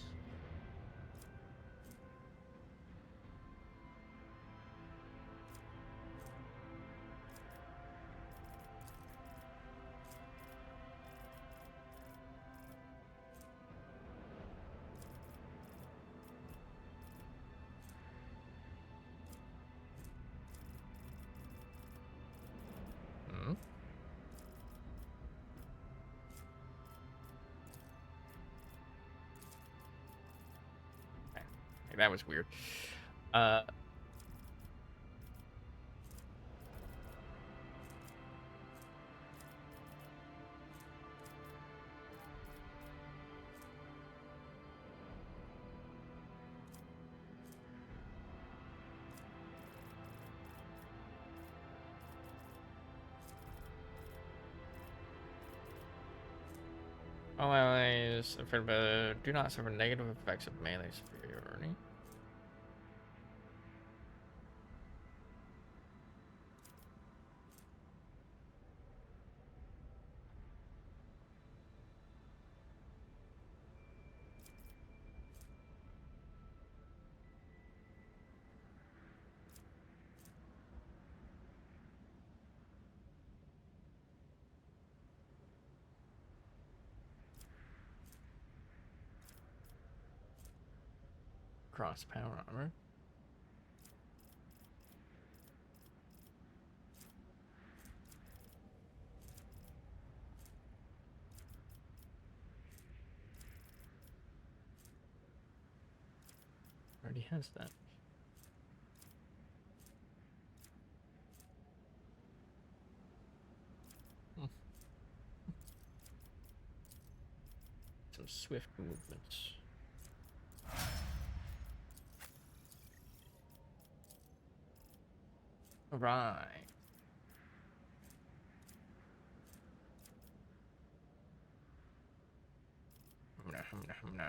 That was weird. All allies do not suffer negative effects of melee superiority. Cross power armor. Already has that. Some swift movements. All right. Nah.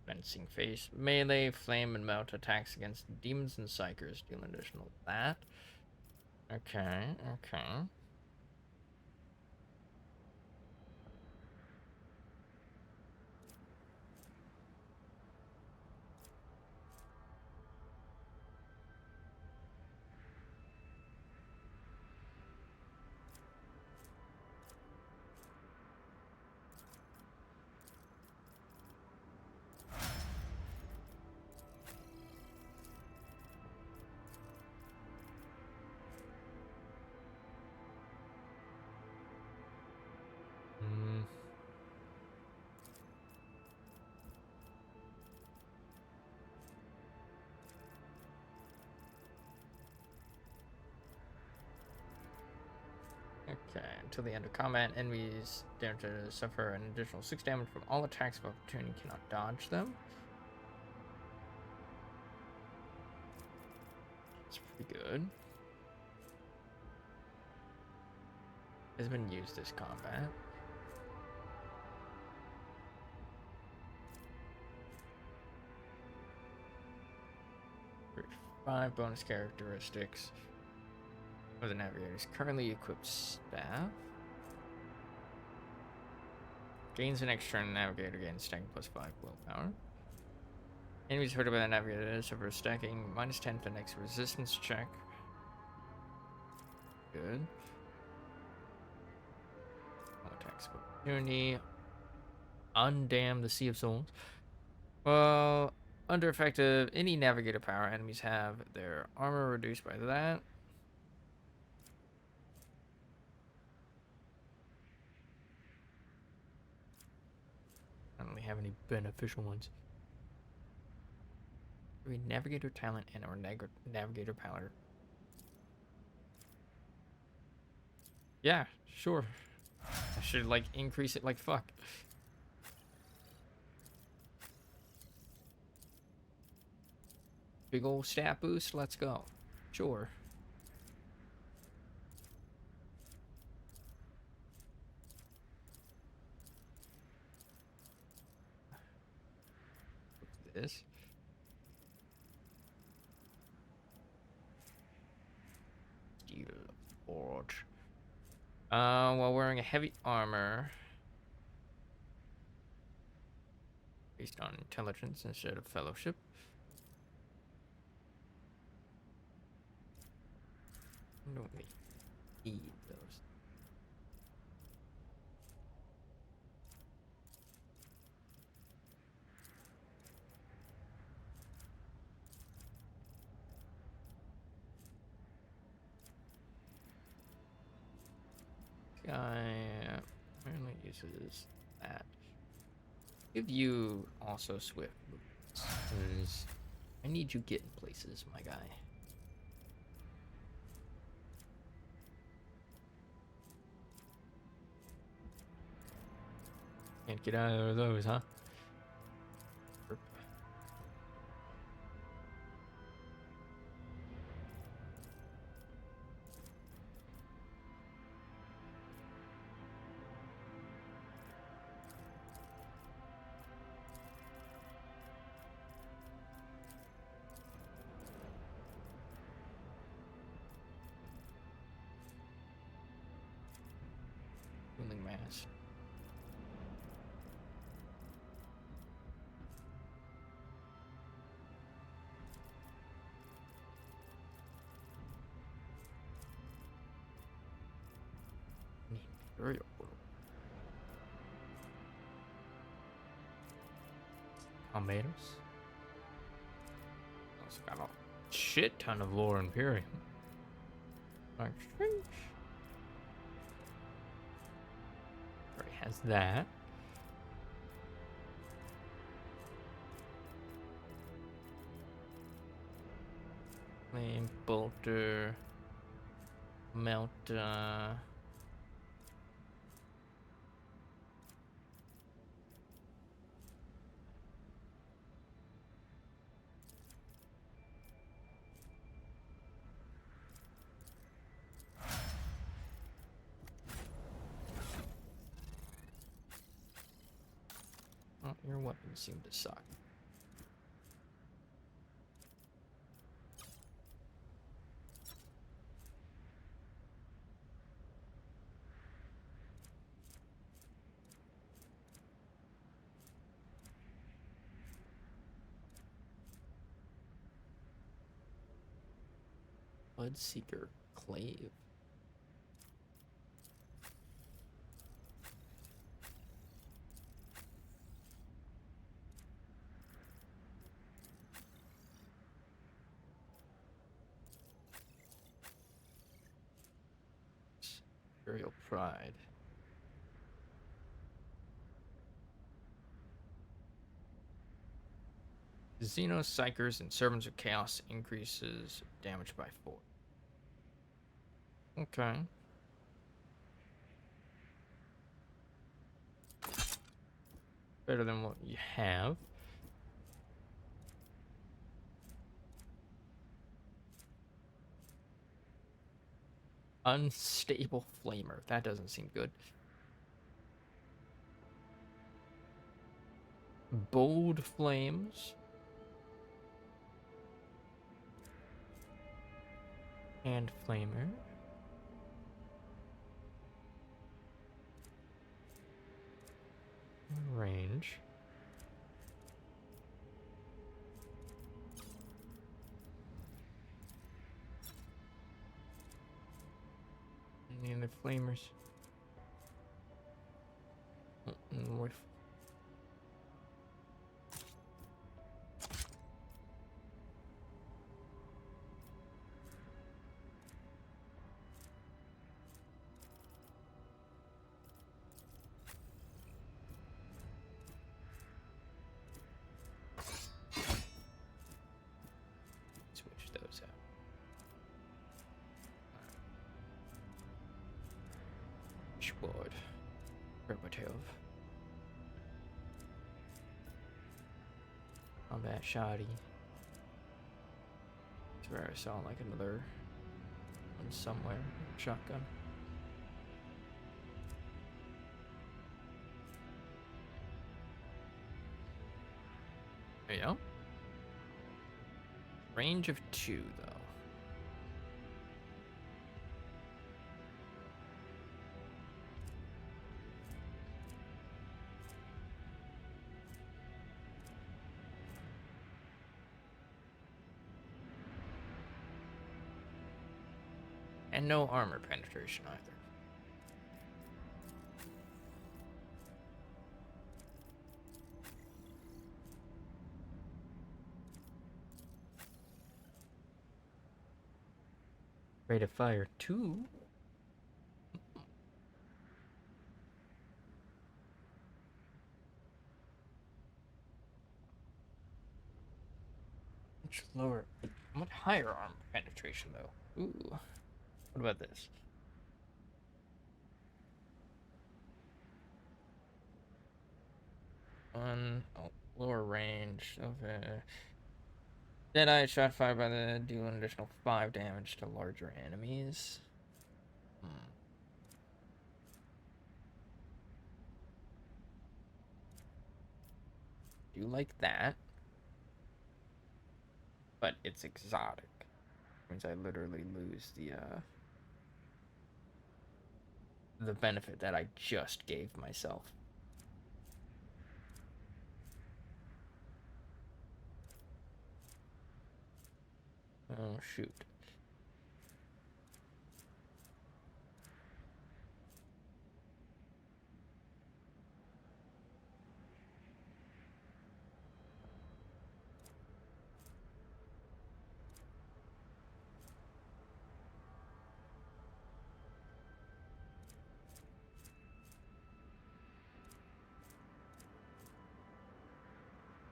Fencing face, melee, flame, and melt attacks against demons and psychers. Deal additional that. Okay. Okay, until the end of combat, enemies dare to suffer an additional 6 damage from all attacks of opportunity, cannot dodge them. It's pretty good. Has been used this combat. Five bonus characteristics. For the navigators, currently equipped staff. Gains an extra navigator gains stacking +5 willpower. Enemies hurt by the navigator suffer stacking -10 to the next resistance check. Good. Attacks of opportunity. Undam the Sea of Souls. Well, under effective, any navigator power, enemies have their armor reduced by that. I don't really have any beneficial ones. Navigator talent and or navigator power. Yeah, sure. I should like increase it like fuck. Big old stat boost, let's go. Sure. What's this? Steel Forge. While wearing a heavy armor. Based on intelligence instead of fellowship. I don't really need those. Guy mainly uses that. Give you also swift movements, 'cause I need you getting places, my guy. Can't get out of those, huh? Healing mass. Imperial World. Tomatoes. Also got a shit ton of lore Imperium. Exchange. Already has that. Flame bolter. Melt. Oh, your weapons seem to suck. Bloodseeker Clave. Imperial Pride. Xenopsychers and Servants of Chaos increases damage by 4. Okay. Better than what you have. Unstable Flamer. That doesn't seem good. Bold Flames. And Flamer. Range. And the flamers. What? Switch those out. Sword. Primitive. Combat shoddy. That's where I saw like another one somewhere. Shotgun. There you go. Range of 2 though. And no armor penetration either. Rate of fire 2. Much lower, much higher armor penetration though. Ooh. What about this? Lower range of Deadeye shot fired by the deal an additional 5 damage to larger enemies. Do you like that? But it's exotic. Means I literally lose the benefit that I just gave myself. Oh shoot.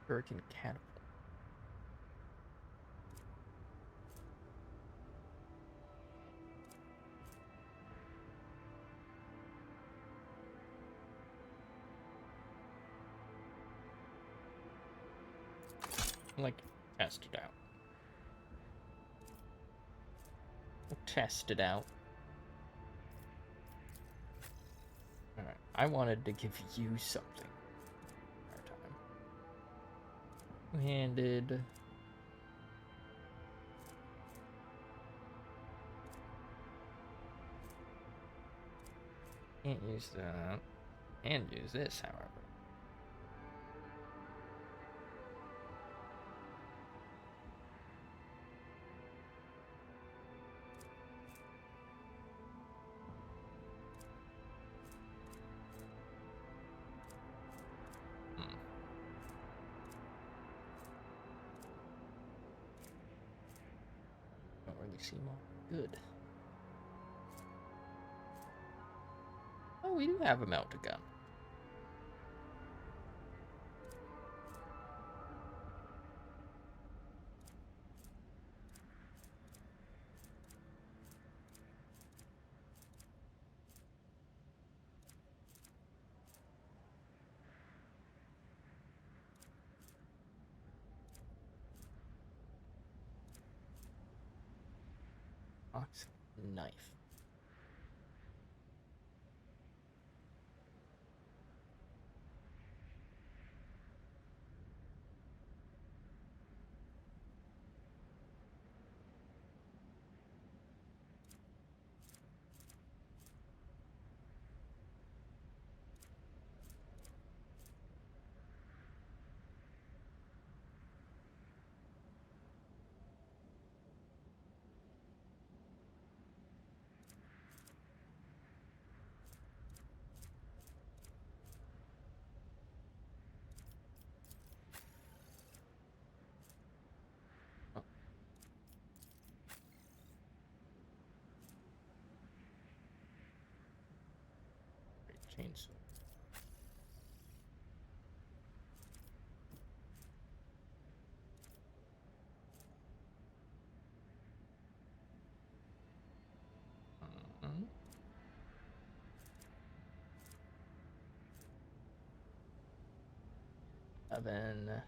Hurricane catapult. Like, test it out. We'll test it out. Alright, I wanted to give you something. Our time. Two-handed. Can't use that. And use this, however. Don't really seem all good. Oh, we do have a melta gun. Ox knife. Chainsaw. Mhm. Oven.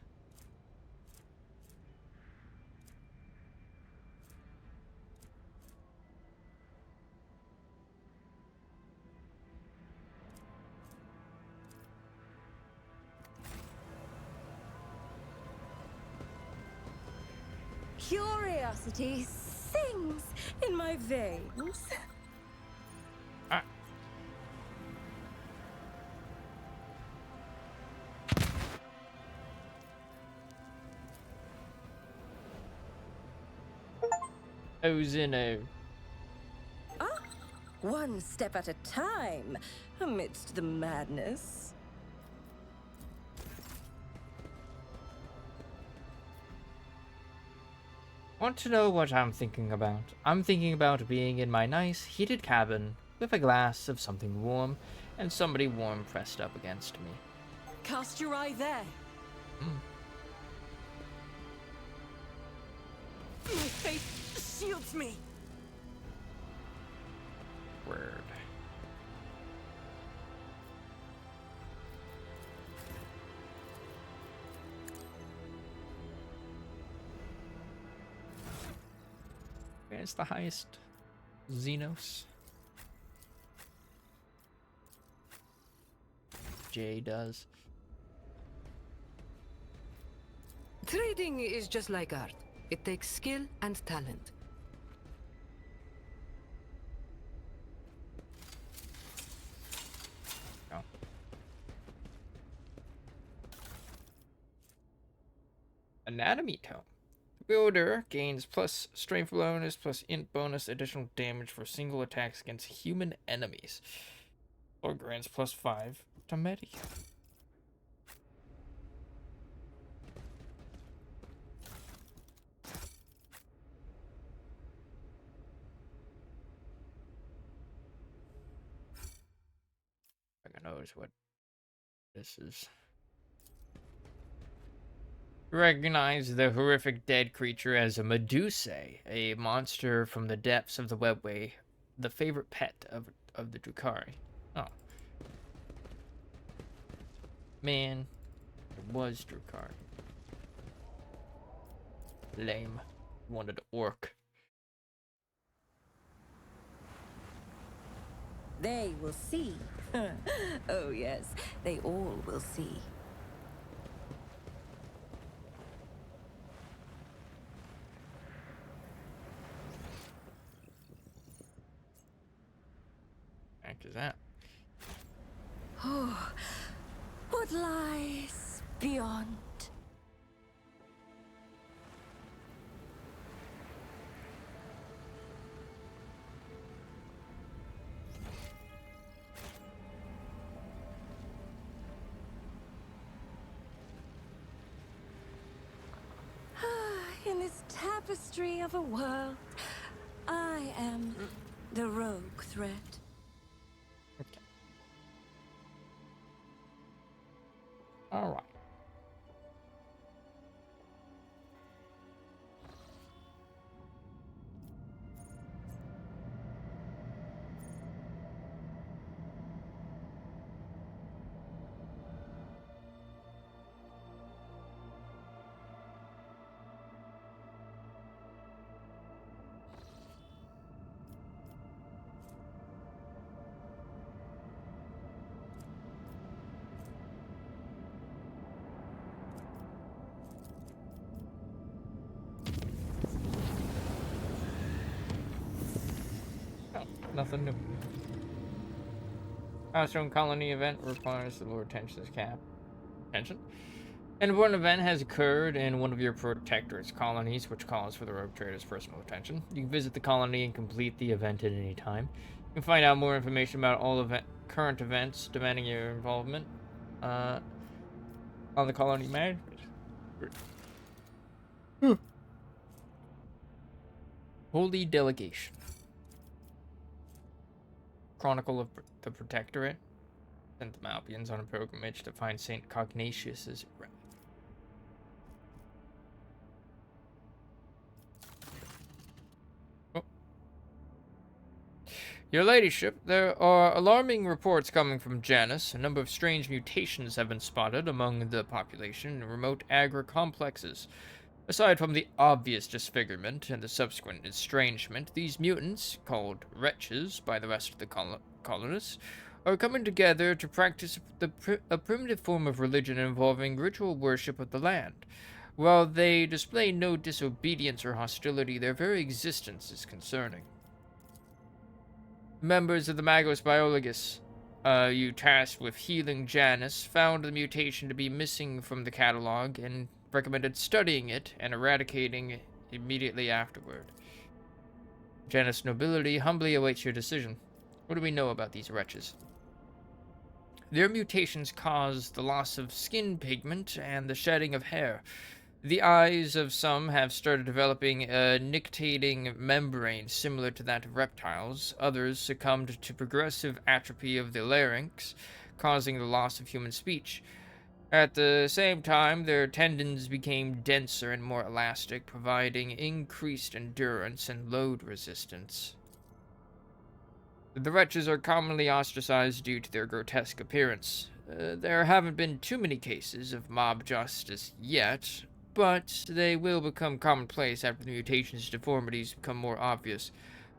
Curiosity sings in my veins. Ah. Ozino. Ah, one step at a time amidst the madness. Want to know what I'm thinking about? I'm thinking about being in my nice, heated cabin with a glass of something warm and somebody warm pressed up against me. Cast your eye there. My faith shields me. Word. Where's the highest? Xenos. Jay does. Trading is just like art. It takes skill and talent. Oh. Anatomy tome. Wielder gains plus strength bonus plus int bonus additional damage for single attacks against human enemies. Or grants plus 5 to Medi. I can notice what this is. Recognize the horrific dead creature as a Medusae, a monster from the depths of the webway, the favorite pet of the Drukhari. Oh. Man, it was Drukhari. Lame. Wanted orc. They will see. Oh yes, they all will see. Heck is that? Oh, what lies beyond? In this tapestry of a world, I am the rogue thread. Okay. Alright. Oh, nothing new. Milestone colony event requires the Lord Tension's cap. Tension? An important event has occurred in one of your protectorate's colonies, which calls for the rogue trader's personal attention. You can visit the colony and complete the event at any time. You can find out more information about all current events demanding your involvement on the colony management. Holy Delegation. Chronicle of the Protectorate. Sent the Malpians on a pilgrimage to find Saint Cognatius's relic. Oh. Your ladyship, there are alarming reports coming from Janus. A number of strange mutations have been spotted among the population in remote agri-complexes. Aside from the obvious disfigurement and the subsequent estrangement, these mutants, called wretches by the rest of the colonists, are coming together to practice a primitive form of religion involving ritual worship of the land. While they display no disobedience or hostility, their very existence is concerning. Members of the Magos Biologus, you tasked with healing Janus, found the mutation to be missing from the catalog and recommended studying it and eradicating it immediately afterward. Janus nobility humbly awaits your decision. What do we know about these wretches? Their mutations cause the loss of skin pigment and the shedding of hair. The eyes of some have started developing a nictitating membrane similar to that of reptiles. Others succumbed to progressive atrophy of the larynx, causing the loss of human speech. At the same time, their tendons became denser and more elastic, providing increased endurance and load resistance. The wretches are commonly ostracized due to their grotesque appearance. There haven't been too many cases of mob justice yet, but they will become commonplace after the mutations' deformities become more obvious.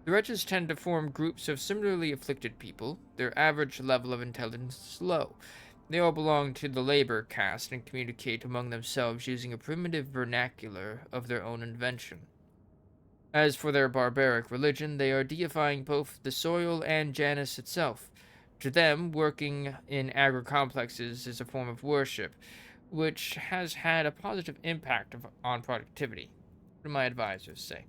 The wretches tend to form groups of similarly afflicted people. Their average level of intelligence is low. They all belong to the labor caste and communicate among themselves using a primitive vernacular of their own invention. As for their barbaric religion, they are deifying both the soil and Janus itself. To them, working in agri-complexes is a form of worship, which has had a positive impact on productivity. What do my advisors say?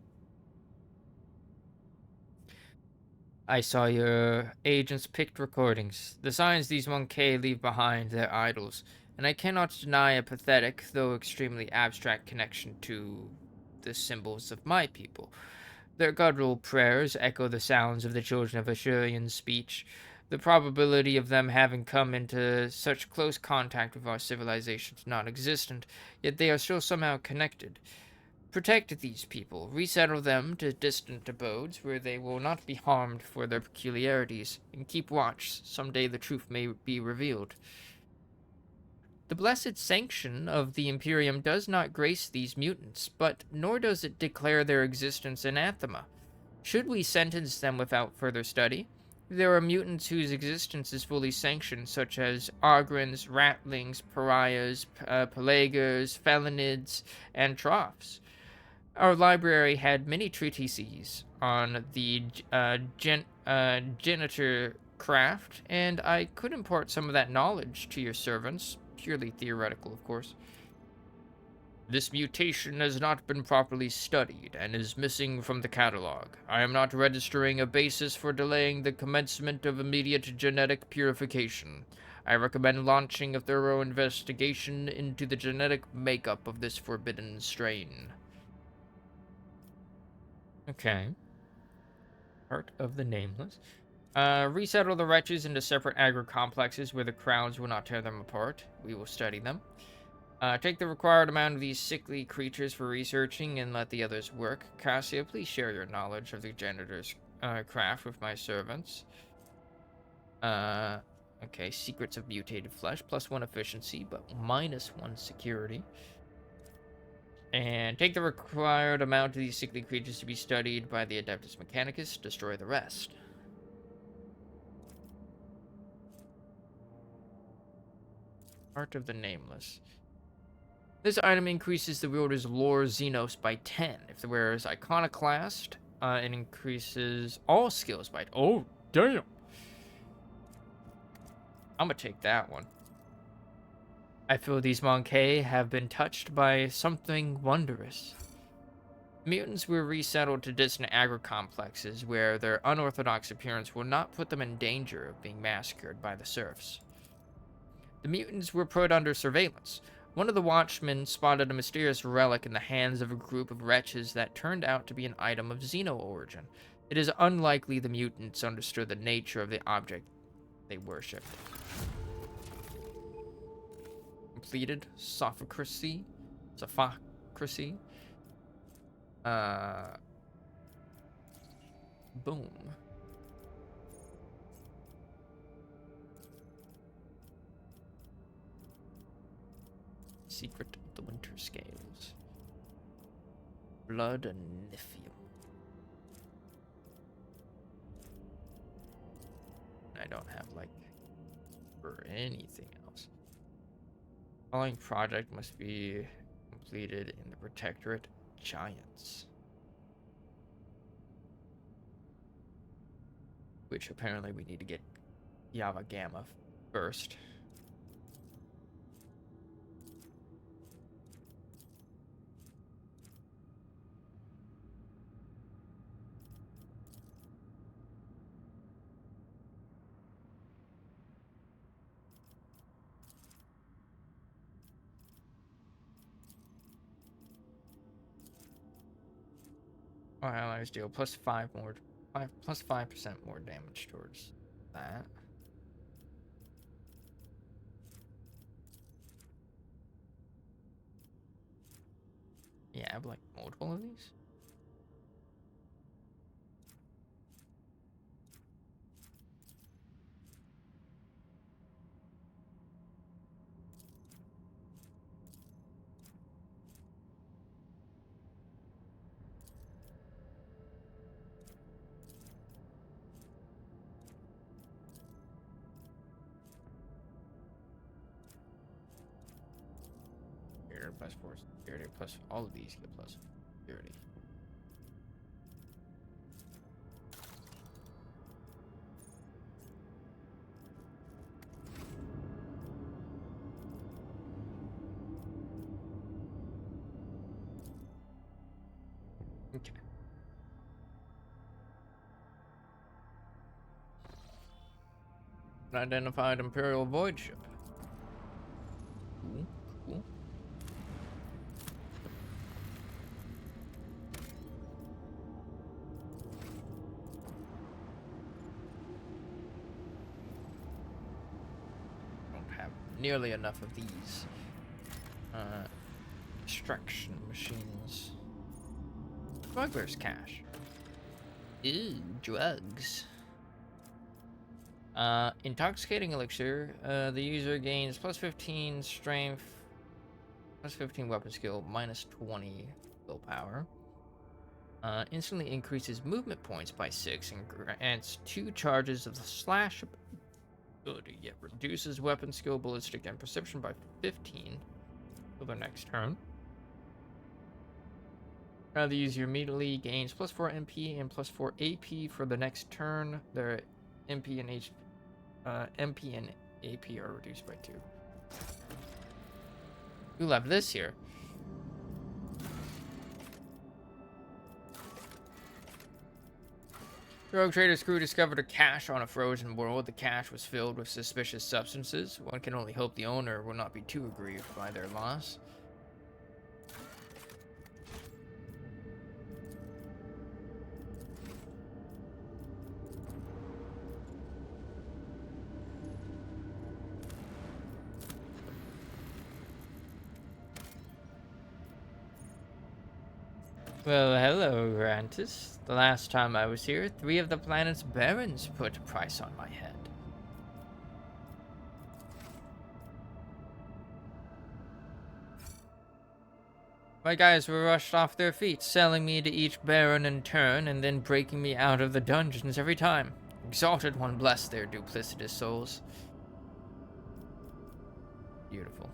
I saw your agents picked recordings. The signs these 1K leave behind their idols, and I cannot deny a pathetic, though extremely abstract connection to the symbols of my people. Their guttural prayers echo the sounds of the children of Ashurian speech. The probability of them having come into such close contact with our civilization is non-existent, yet they are still somehow connected. Protect these people, resettle them to distant abodes where they will not be harmed for their peculiarities, and keep watch. Someday the truth may be revealed. The blessed sanction of the Imperium does not grace these mutants, but nor does it declare their existence anathema. Should we sentence them without further study? There are mutants whose existence is fully sanctioned, such as Ogrins, Ratlings, Pariahs, Pelagers, Felinids, and Troughs. Our library had many treatises on the genitor craft, and I could impart some of that knowledge to your servants. Purely theoretical, of course. This mutation has not been properly studied and is missing from the catalog. I am not registering a basis for delaying the commencement of immediate genetic purification. I recommend launching a thorough investigation into the genetic makeup of this forbidden strain. Okay. Heart of the Nameless. Resettle the wretches into separate agri-complexes where the crowds will not tear them apart. We will study them. Take the required amount of these sickly creatures for researching and let the others work. Cassia, please share your knowledge of the janitor's craft with my servants. Okay, secrets of mutated flesh, +1 efficiency, but -1 security. And take the required amount of these sickly creatures to be studied by the Adeptus Mechanicus. Destroy the rest. Heart of the Nameless. This item increases the wielder's lore Xenos by 10. If the wearer is iconoclast, it increases all skills by... Oh, damn! I'm gonna take that one. I feel these Monkey have been touched by something wondrous. Mutants were resettled to distant agri-complexes where their unorthodox appearance will not put them in danger of being massacred by the serfs. The mutants were put under surveillance. One of the watchmen spotted a mysterious relic in the hands of a group of wretches that turned out to be an item of Xeno origin. It is unlikely the mutants understood the nature of the object they worshipped. completed. Sophocracy. Sophocracy. Boom. Secret of the Winter Scales. Blood and Niffium. I don't have, like, for anything else. Following project must be completed in the Protectorate Giants. Which apparently we need to get Yava Gamma first. Our allies deal plus 5% more damage towards that. Yeah, I have like multiple of these. Plus 4 security, plus all of these get plus security. Okay. An identified Imperial Void ship. Cool, cool. Nearly enough of these extraction machines. Smuggler's cash. Ooh, drugs. Intoxicating elixir. The user gains plus 15 strength, plus 15 weapon skill, minus 20 willpower. Instantly increases movement points by 6 and grants 2 charges of the slash ability, yet reduces weapon skill, ballistic, and perception by 15 for the next turn. The user immediately gains plus 4 MP and plus 4 AP for the next turn. Their MP and AP are reduced by 2. We'll have this here. Rogue Trader's crew discovered a cache on a frozen world. The cache was filled with suspicious substances. One can only hope the owner will not be too aggrieved by their loss. Well, hello, Grantis. The last time I was here, 3 of the planet's barons put a price on my head. My guys were rushed off their feet, selling me to each baron in turn, and then breaking me out of the dungeons every time. Exalted One bless their duplicitous souls. Beautiful.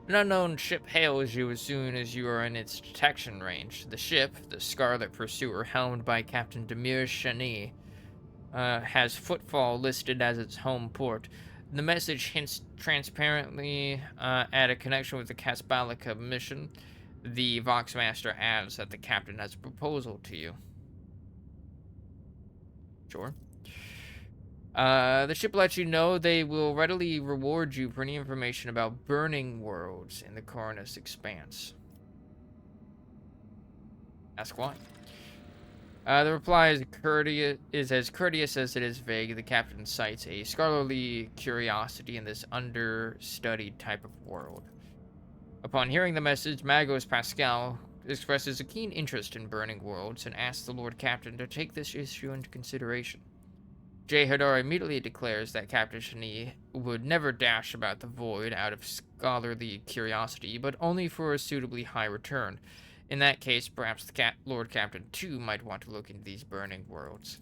An unknown ship hails you as soon as you are in its detection range. The ship, the Scarlet Pursuer, helmed by Captain Demir Shani, has Footfall listed as its home port. The message hints transparently at a connection with the Casbalica mission. The Voxmaster adds that the captain has a proposal to you. Sure. The ship lets you know they will readily reward you for any information about burning worlds in the Coronus Expanse. Ask why. The reply is as courteous as it is vague. The captain cites a scholarly curiosity in this understudied type of world. Upon hearing the message, Magos Pascal expresses a keen interest in burning worlds and asks the Lord Captain to take this issue into consideration. Jay Hadar immediately declares that Captain Shani would never dash about the void out of scholarly curiosity, but only for a suitably high return. In that case, perhaps the Lord Captain too might want to look into these burning worlds.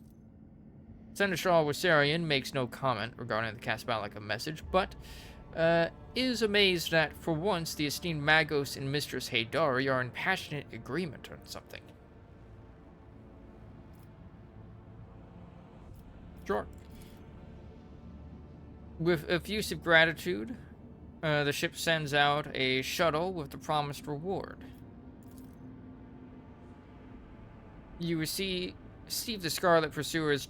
Seneschal Wasarian makes no comment regarding the Casballica message, but is amazed that, for once, the esteemed Magos and Mistress Haydari are in passionate agreement on something. Sure. With effusive gratitude, the ship sends out a shuttle with the promised reward. You receive the Scarlet Pursuer's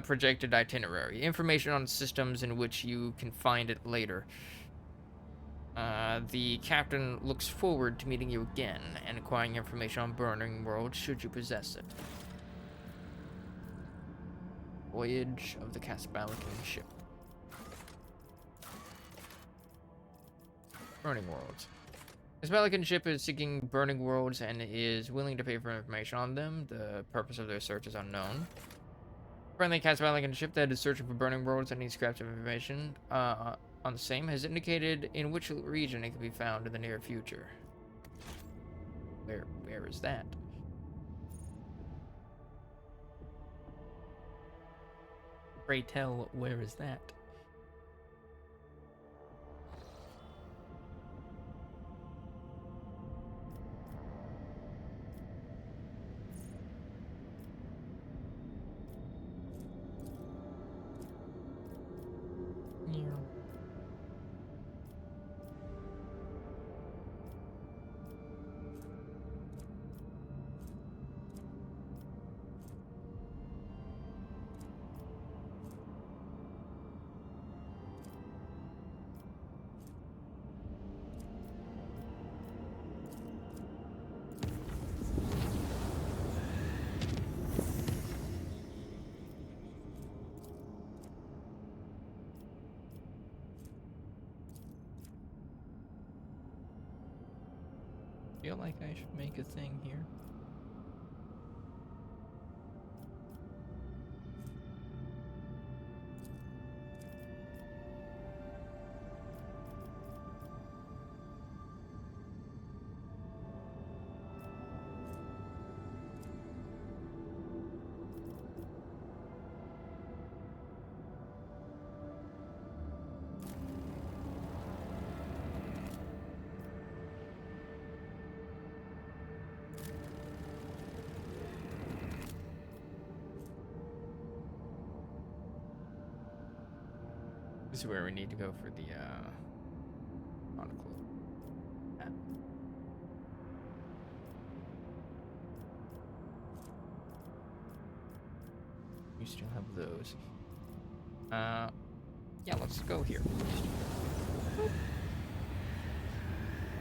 projected itinerary, information on systems in which you can find it later. The captain looks forward to meeting you again and acquiring information on Burning World should you possess it. Voyage of the Casballican ship. Burning Worlds. The Casballican ship is seeking burning worlds and is willing to pay for information on them. The purpose of their search is unknown. Friendly Casballican ship that is searching for burning worlds and needs scraps of information on the same has indicated in which region it can be found in the near future. Where is that? Pray tell, where is that? Feel like I should make a thing here. This is where we need to go for the monocle. You still have those. Yeah, let's go here.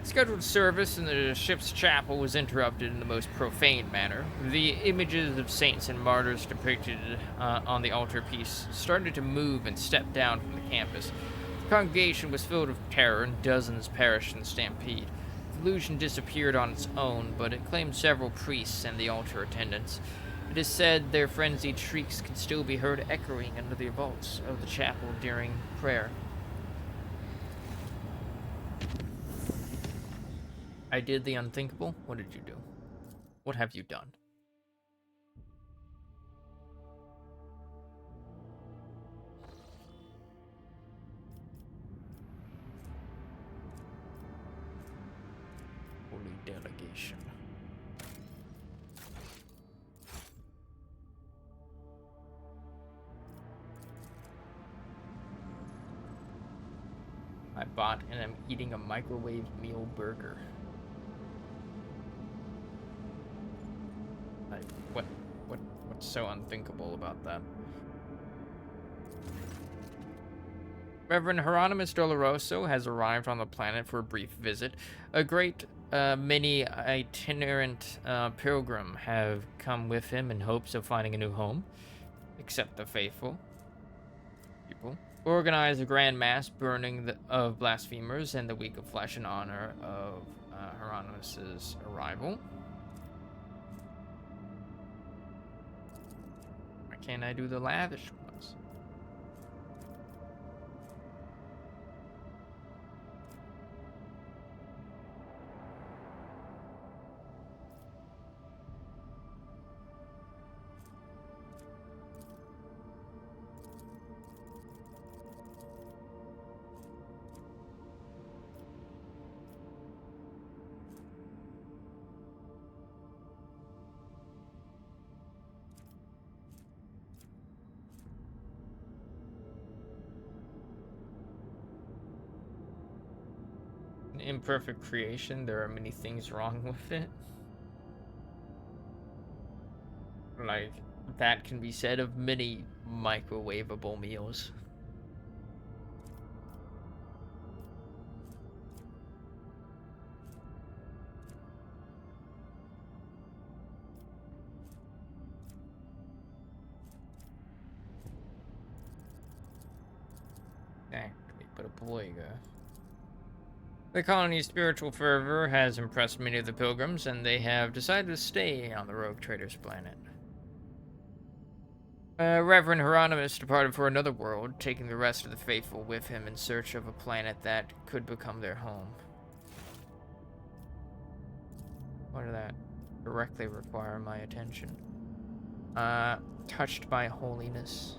Scheduled service in the ship's chapel was interrupted in the most profane manner. The images of saints and martyrs depicted on the altarpiece started to move and step down from the campus. The congregation was filled with terror, and dozens perished in the stampede. The illusion disappeared on its own, but it claimed several priests and the altar attendants. It is said their frenzied shrieks can still be heard echoing under the vaults of the chapel during prayer. I did the unthinkable. What did you do? What have you done? Holy delegation. I bought and am eating a microwave meal burger. What's so unthinkable about that? Reverend Hieronymus Doloroso has arrived on the planet for a brief visit. A great many itinerant pilgrim have come with him in hopes of finding a new home, except the faithful people. Organize a grand mass burning of blasphemers in the week of flesh in honor of Hieronymus's arrival. Why can't I do the lavish ones? An imperfect creation, there are many things wrong with it. Like, that can be said of many microwavable meals. Exactly, but a boy, the colony's spiritual fervor has impressed many of the pilgrims, and they have decided to stay on the rogue trader's planet. Reverend Hieronymus departed for another world, taking the rest of the faithful with him in search of a planet that could become their home. What did that directly require my attention? Touched by holiness.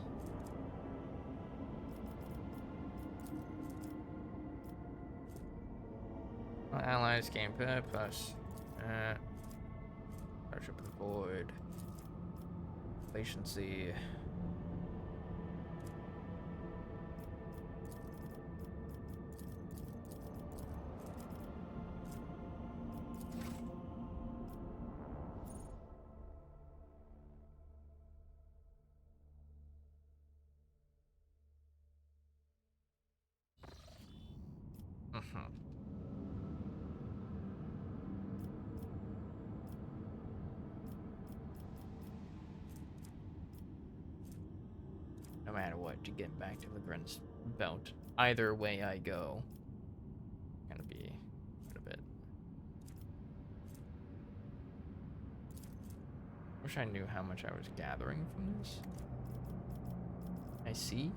Allies gain plus Worship of the Void. Latency. No matter what, to get back to the Grun's belt, either way I go, gonna be quite a bit. Wish I knew how much I was gathering from this. I see.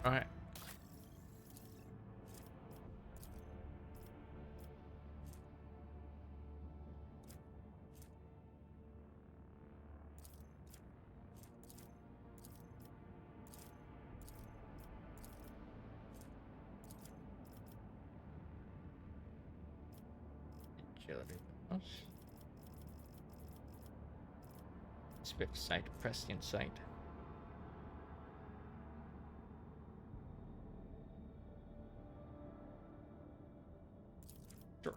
Alright. Agility. Swift sight, prescient sight. Sure.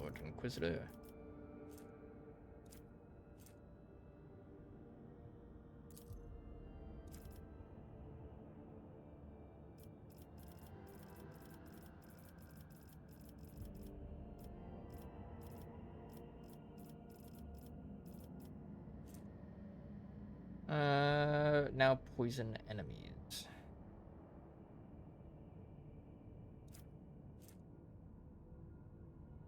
Lord Inquisitor. Now poison enemies.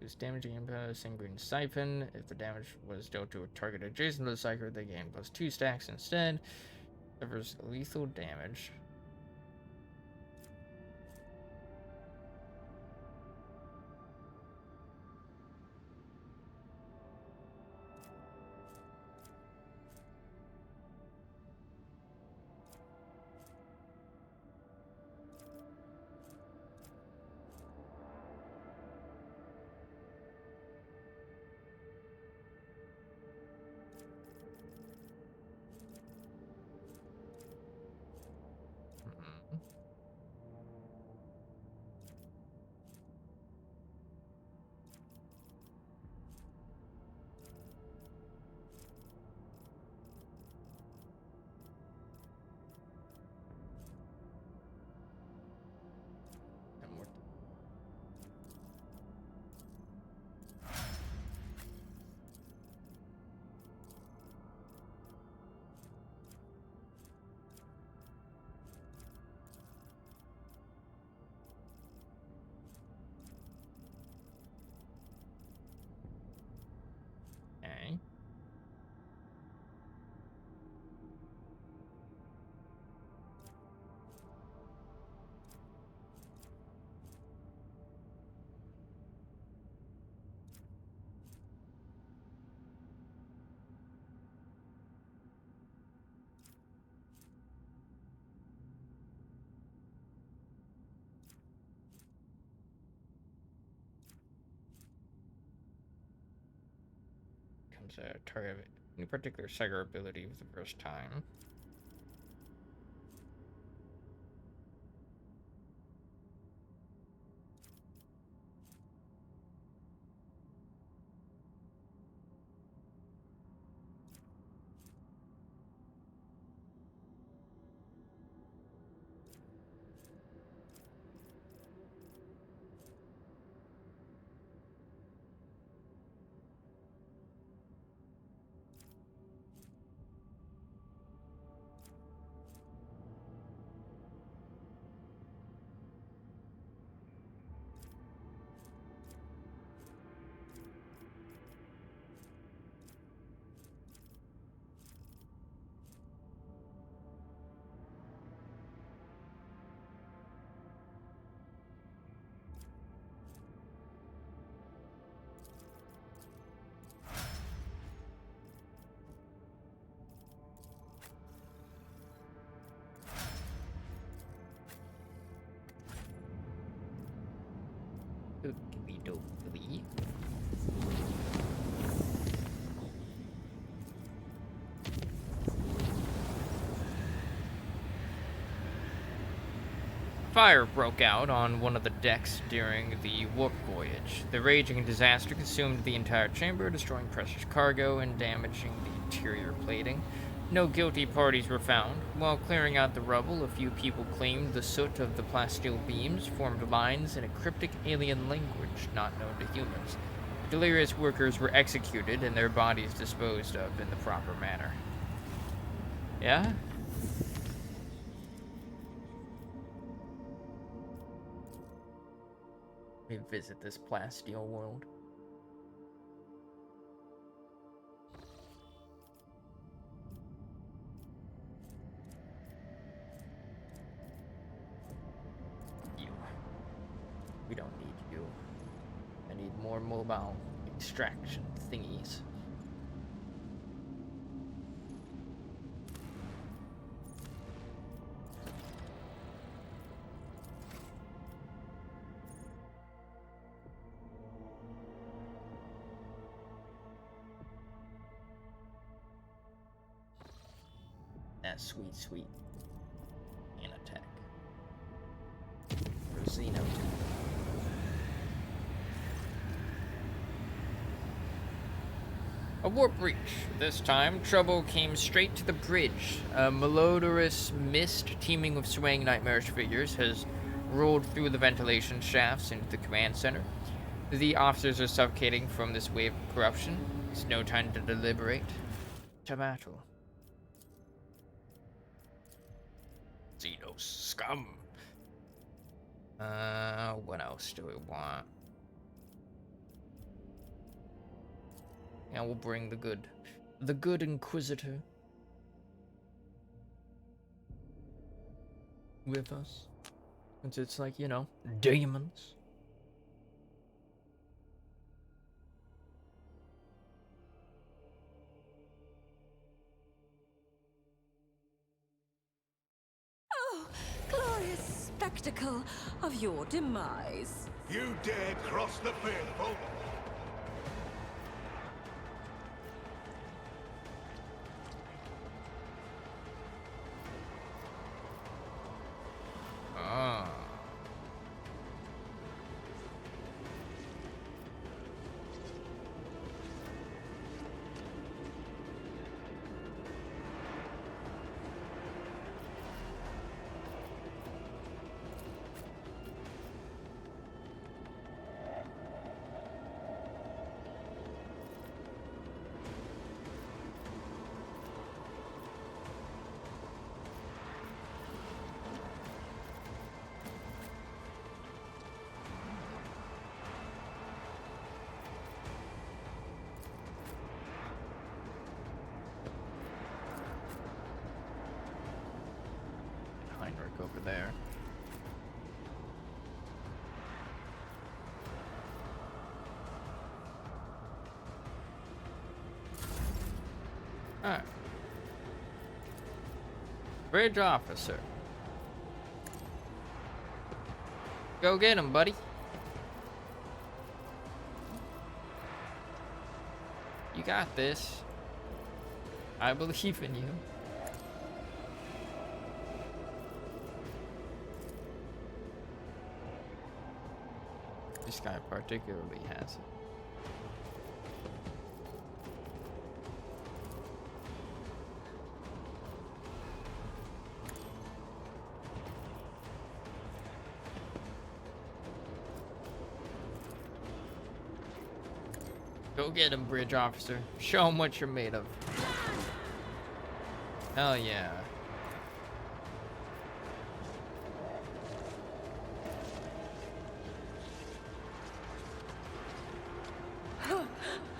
Use damaging impact, sanguine siphon. If the damage was dealt to a target adjacent to the cycle, they gain +2 stacks instead. Suffers lethal damage. rounds. Target any particular Sager ability for the first time. Okie-dokie. Fire broke out on one of the decks during the warp voyage. The raging disaster consumed the entire chamber, destroying precious cargo and damaging the interior plating. No guilty parties were found. While clearing out the rubble, a few people claimed the soot of the plasteel beams formed lines in a cryptic alien language not known to humans. Delirious workers were executed and their bodies disposed of in the proper manner. Yeah? Let me visit this plasteel world. You. We don't need you. I need more mobile extraction thingies. That sweet, sweet attack. Or Xenotech. A warp breach. This time, trouble came straight to the bridge. A malodorous mist teeming with swaying nightmarish figures has rolled through the ventilation shafts into the command center. The officers are suffocating from this wave of corruption. It's no time to deliberate. To battle. Xenos scum. What else do we want? Yeah, we'll bring the good Inquisitor with us. Since it's like, you know, demons. Oh, glorious spectacle of your demise. You dare cross the fearful? Ah. Heinrich over there. Alright. Bridge officer. Go get him, buddy. You got this. I believe in you. This guy particularly has it. Go get him, bridge officer. Show him what you're made of. Hell yeah.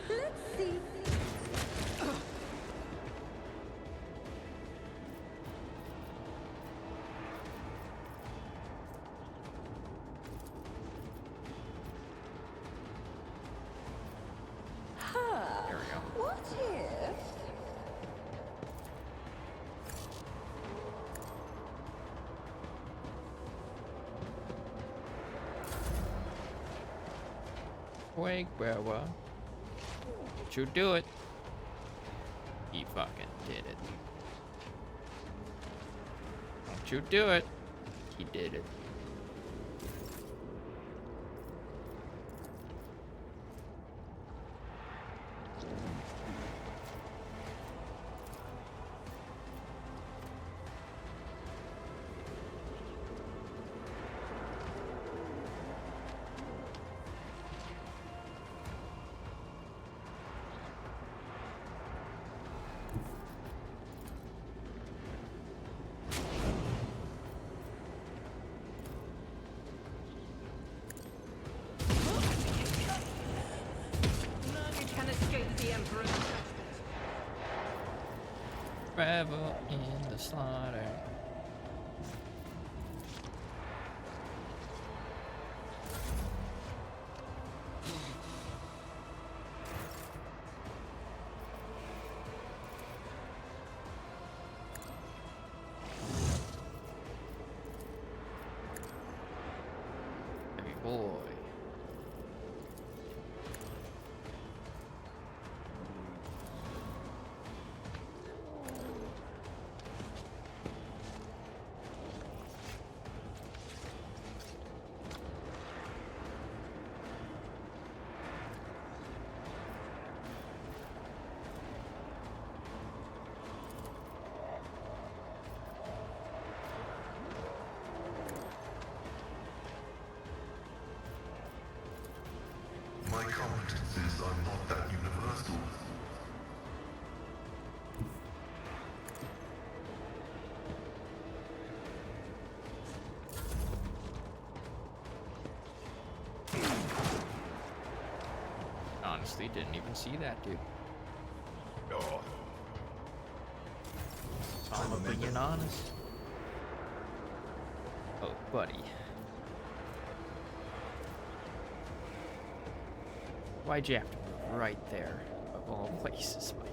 Let's see. There we go. What if? Wake Bearer. Don't you do it. He fucking did it. Don't you do it. He did it. None can escape the Emperor's justice. Revel in the slaughter. Hey boy. My competences are not that universal. Honestly, didn't even see that, dude. Oh, I'm being honest. Oh, buddy. Why'd you have to move right there, of all places, Mike?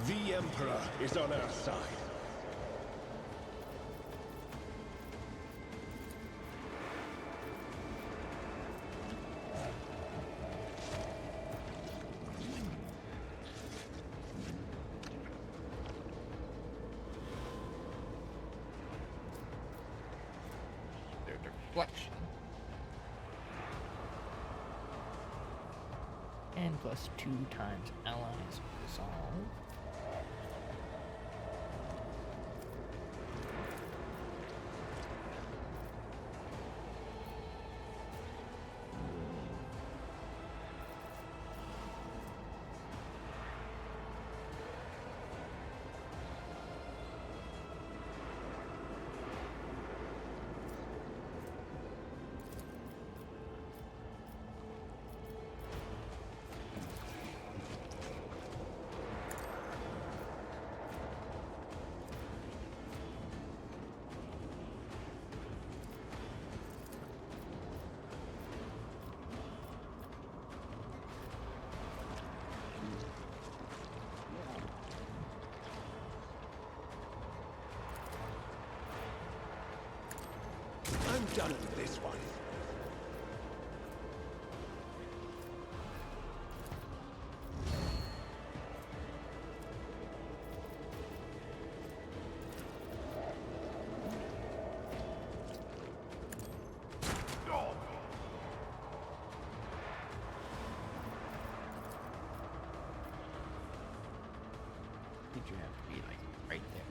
The Emperor is on our side. Their deflection. And plus 2 times allies resolve. I'm done with this one. Did you have to be like right there?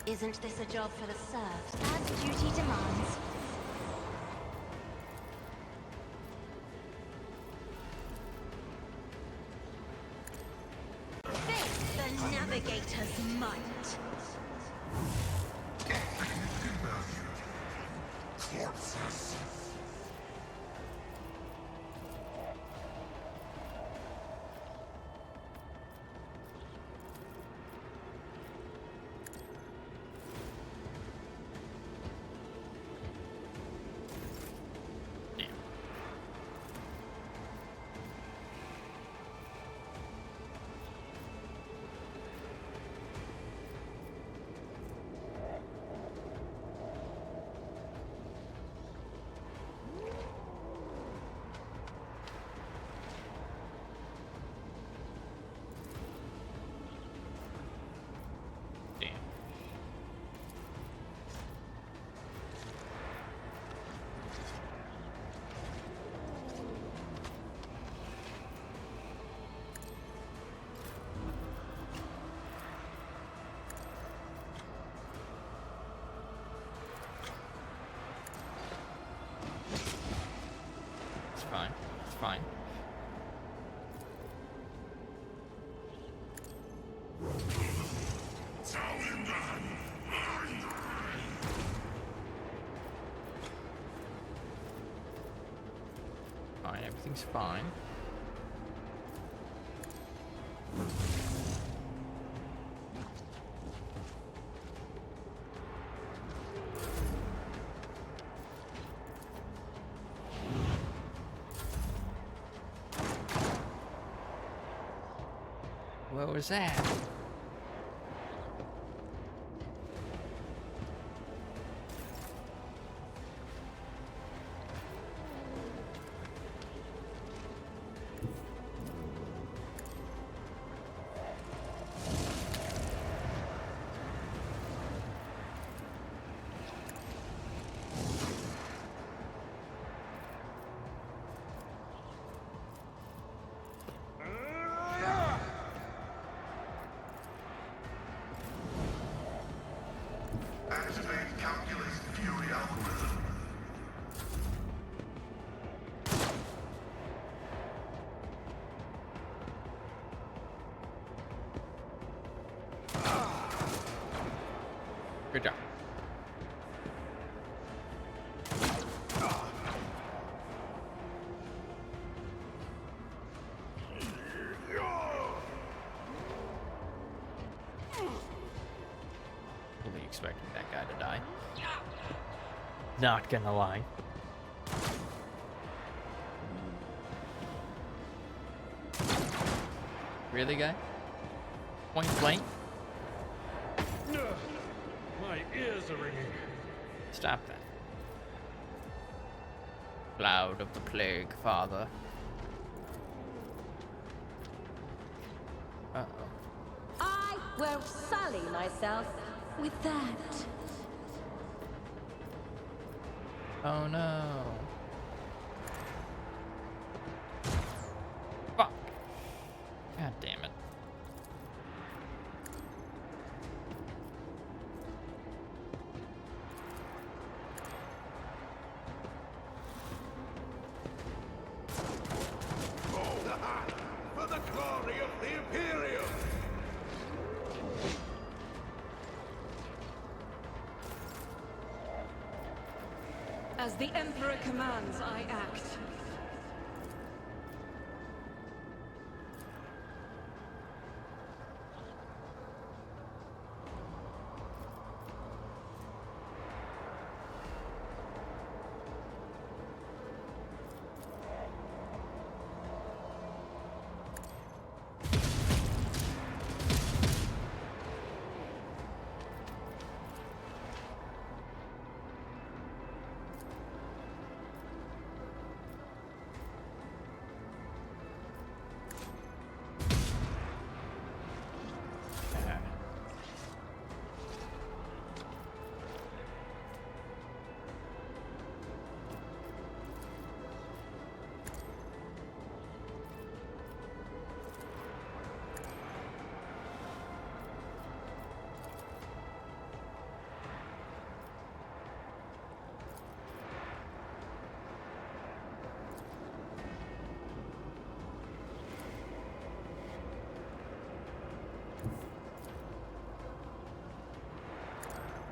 Isn't this a job for the serfs, as duty demands? Face the navigator's might. Corpses. Fine. It's fine. Fine, everything's fine. What was that? Activate calculus fury algorithm. Good job. expecting that guy to die. Not gonna lie. Really, guy? Point blank? My ears are ringing. Stop that. Cloud of the plague, father. Uh-oh. I won't sully myself with that. Oh no. Fuck. God damn it. For the glory of the Imperium! As the Emperor commands, I act.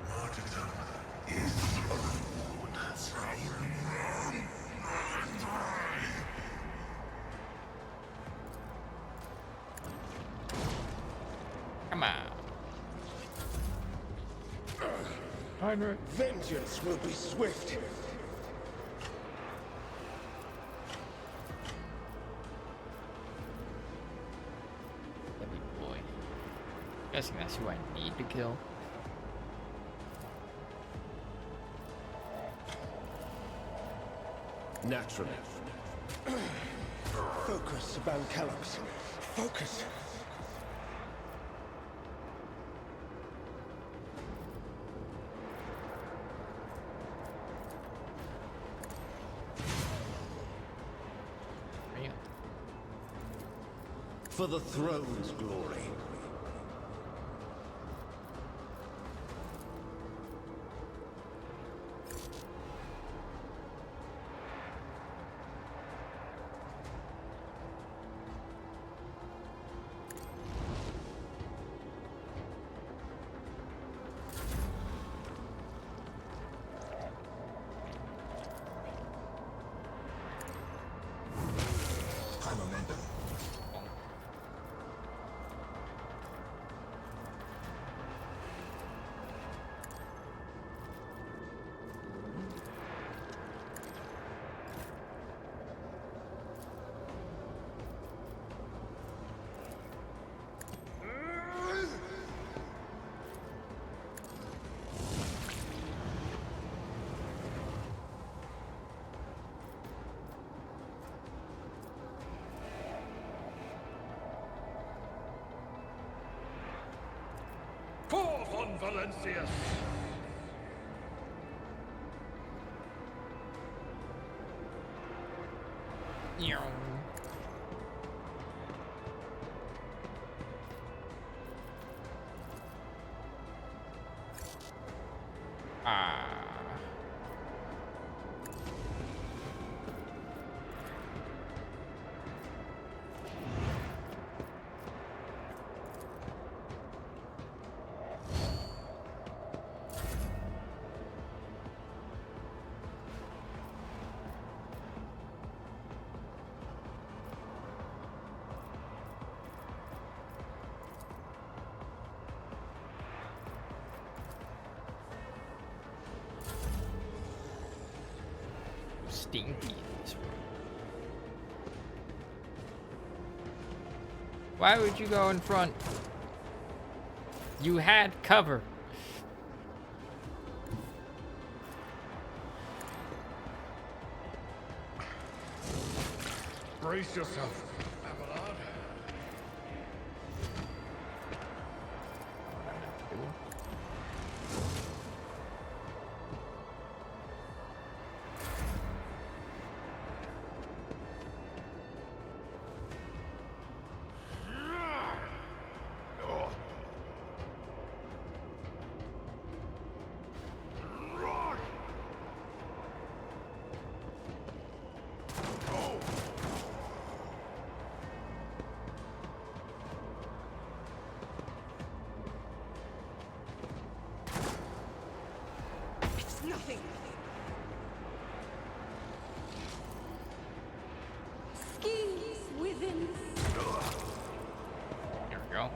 Martyrdom is a reward from Come on. Heinrich. Vengeance will be swift. Heavy boy. Guessing that's who I need to kill. Naturally. Focus, Bancalos. Focus. Bring it. For the throne's glory. High momentum. Forth on Valencius! Meow. Ah. stinky in this room. Why would you go in front? You had cover. Brace yourself, Abelard. Nothing. Schemes within. Here we go.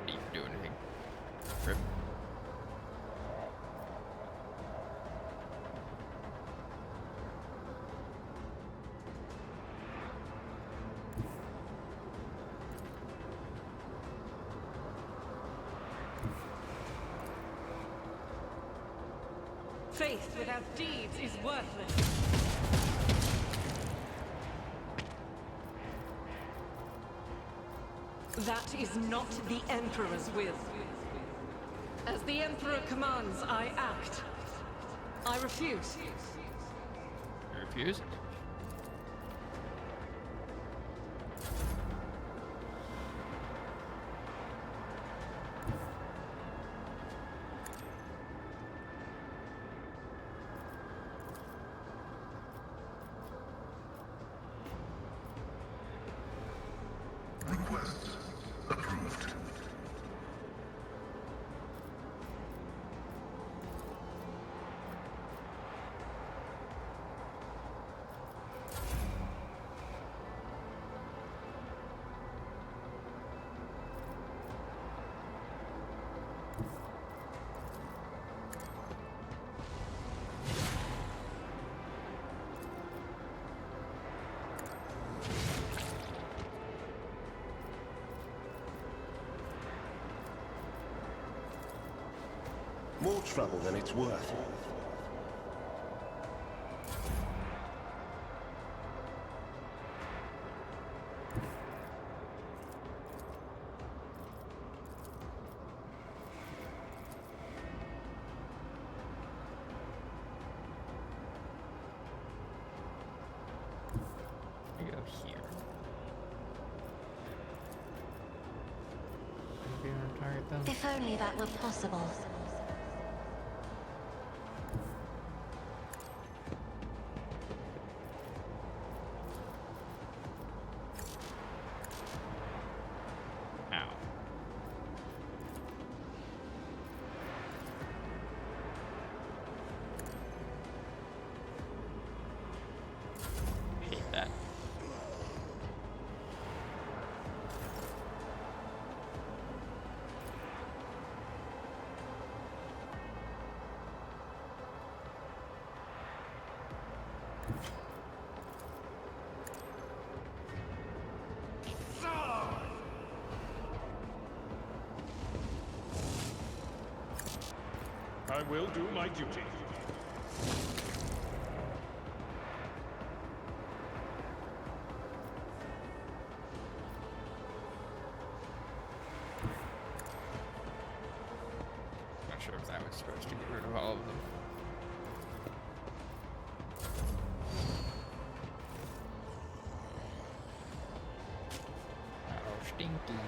Didn't even do anything. Rip. Faith without deeds is worthless. That is not the Emperor's will. As the Emperor commands, I act. I refuse. You refuse? Request approved. More trouble than it's worth. I go here. Maybe I wanna target them. If only that were possible. Ow. Hate that. I will do my duty. Not sure if that was supposed to get rid of all of them. Oh, stinky.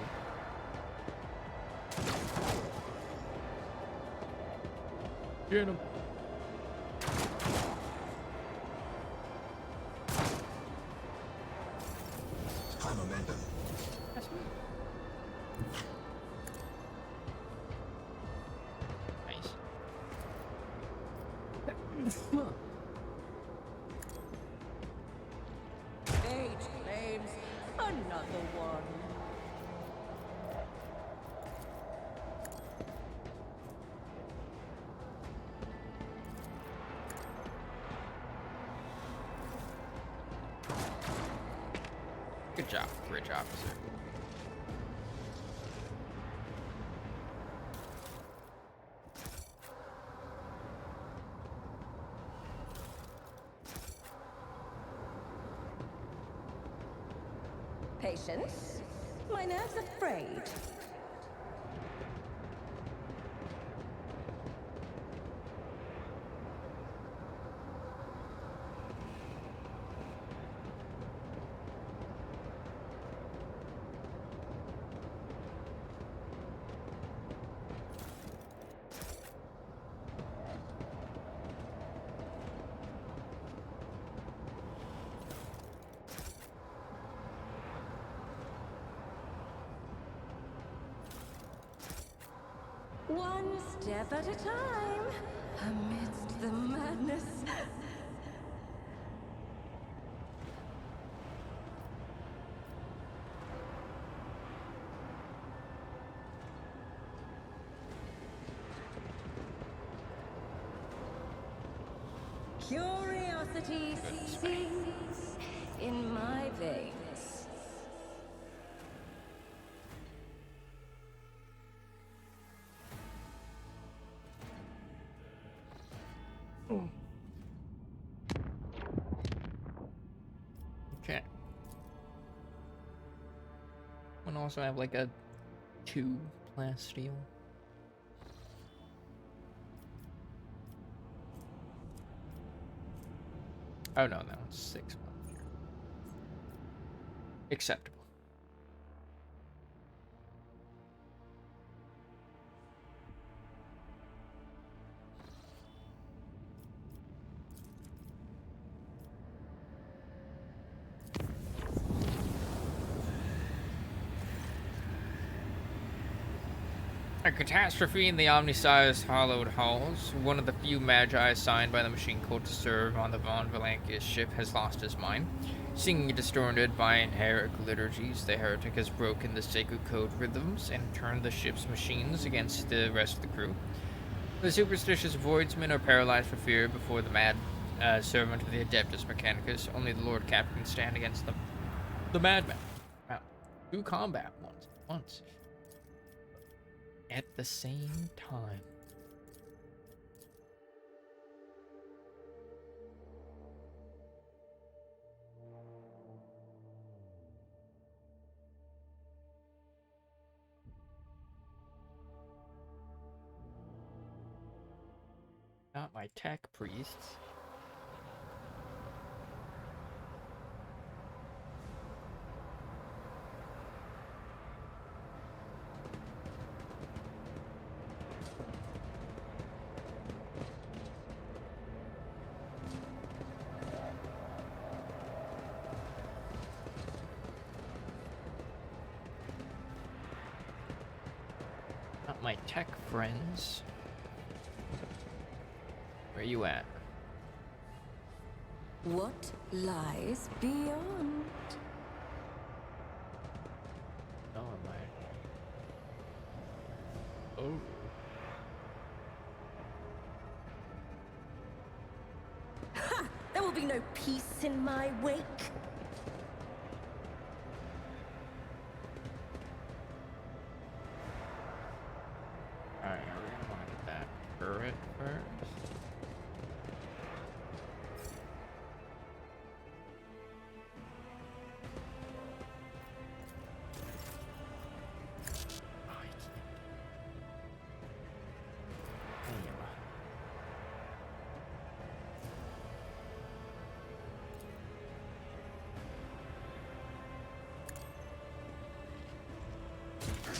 Get him. High momentum. That's me. Nice. Fate claims another one. Good job, bridge officer. Patience. My nerves are frayed. One step at a time, amidst the madness. Curiosity sings in my veins. Okay. And also have like a 2 plasteel. Oh no, that one's 6. Acceptable. A catastrophe in the Omniscience hallowed halls. One of the few magi assigned by the machine code to serve on the von Valankius ship has lost his mind. Singing distorted by inherent liturgies, the heretic has broken the sacred code rhythms and turned the ship's machines against the rest of the crew. The superstitious voidsmen are paralyzed for fear before the mad servant of the Adeptus Mechanicus. Only the Lord Captain can stand against them. The madman. Wow. 2 combat ones at once. At the same time. Not my tech priests. Not my tech friends. Where you at? What lies beyond? Oh, am I? Oh. Ha! There will be no peace in my wake. Alright, are we gonna want to get that turret first? Oh, I can't. Anyway.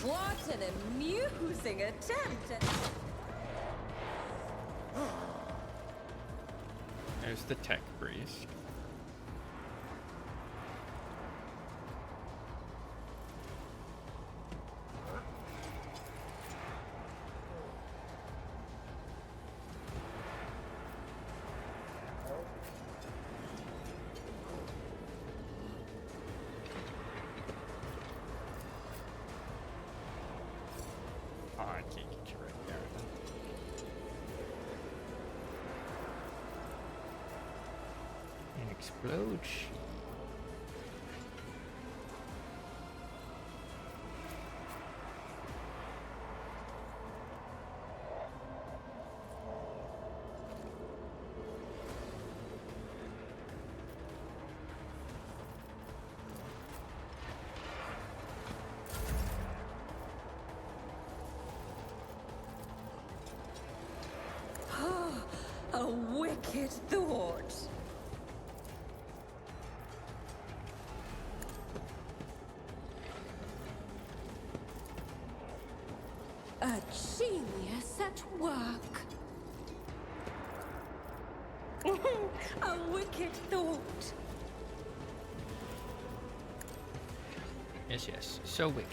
What an amusing attempt at... There's the tech priest. I can't get you right there. And explode. A wicked thought. A genius at work. A wicked thought. Yes, yes. So wicked.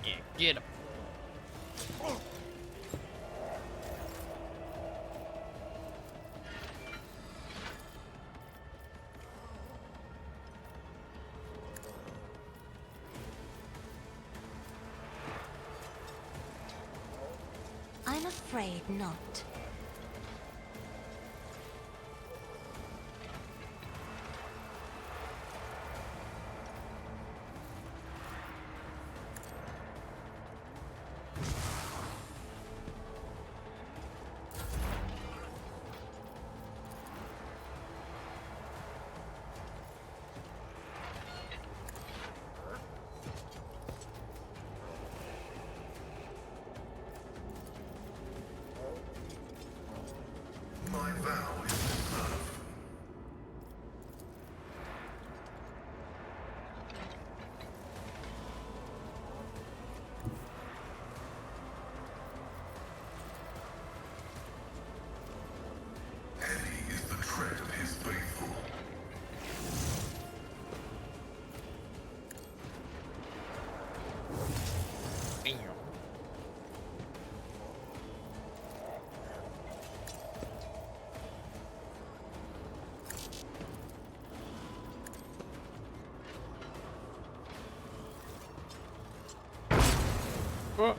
Yeah, get him. I'm afraid not. My vow is to serve. Heavy is the tread of his faithful. Bam. Oh.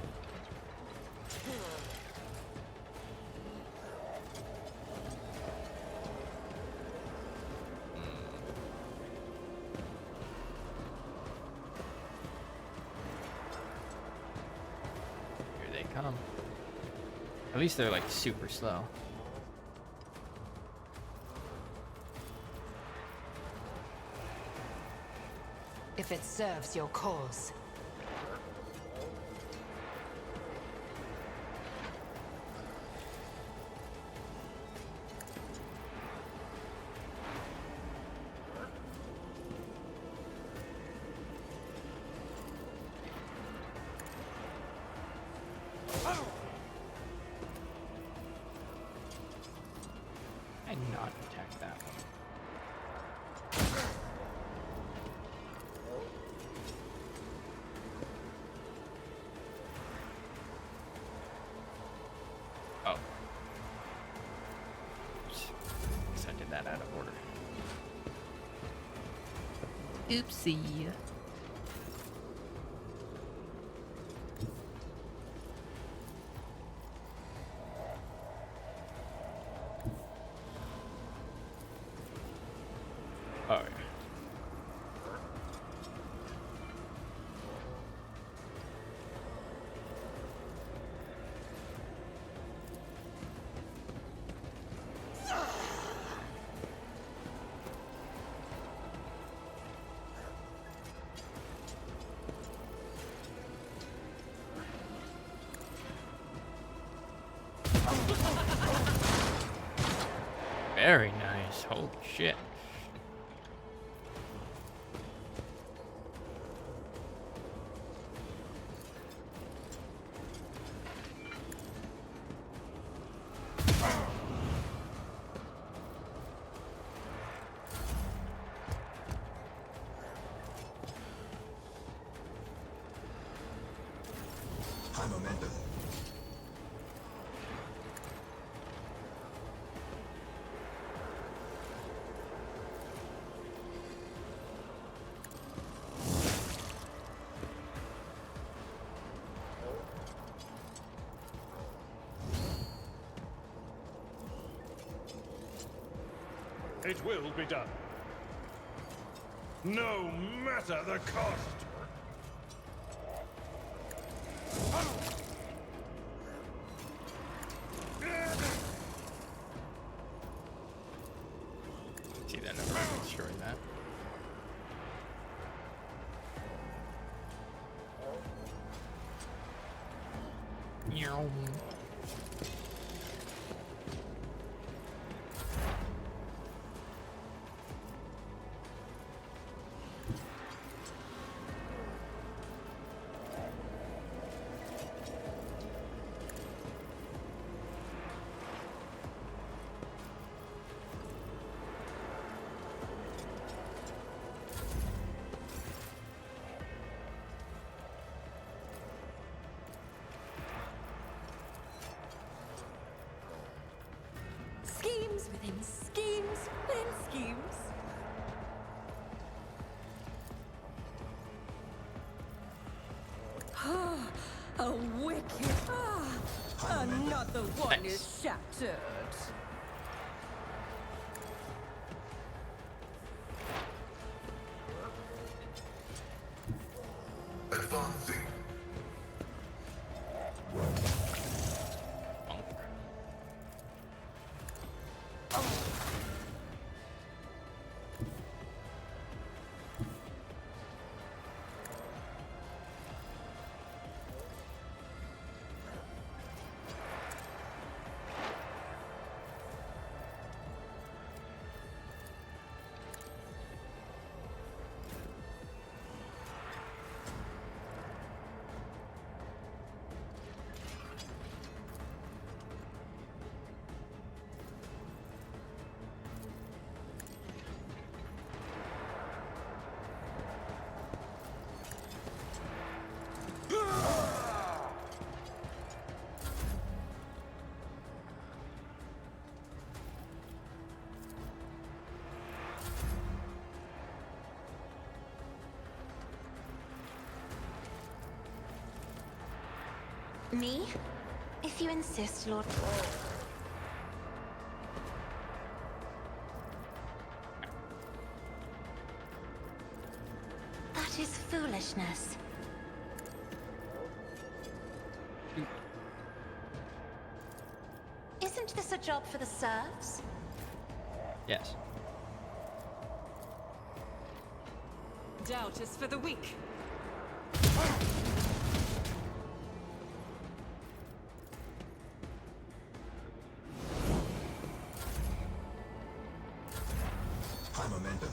Here they come. At least they're like super slow. If it serves your cause. And not attack that one. Oh. Oops. Guess I did that out of order. Oopsie. Very nice. Holy shit. High momentum. It will be done. No matter the cost. See that? Never destroyed that. Meow. Schemes within schemes within schemes. A wicked. Another one Nice. is shattered. Advancing. Me? If you insist, Lord. That is foolishness. Isn't this a job for the serfs? Yes. Doubt is for the weak. High momentum.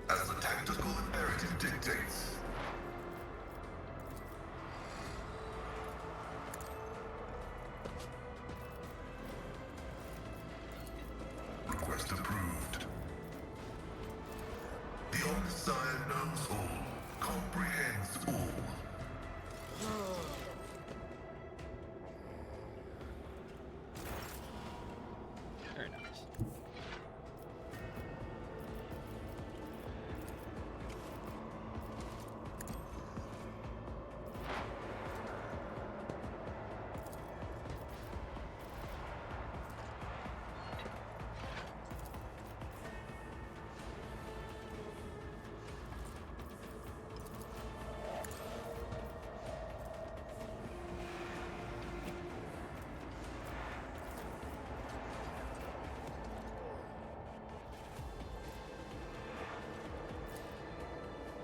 As the tactical imperative dictates. Request approved. The Omnissiah knows all, comprehends all. Very nice.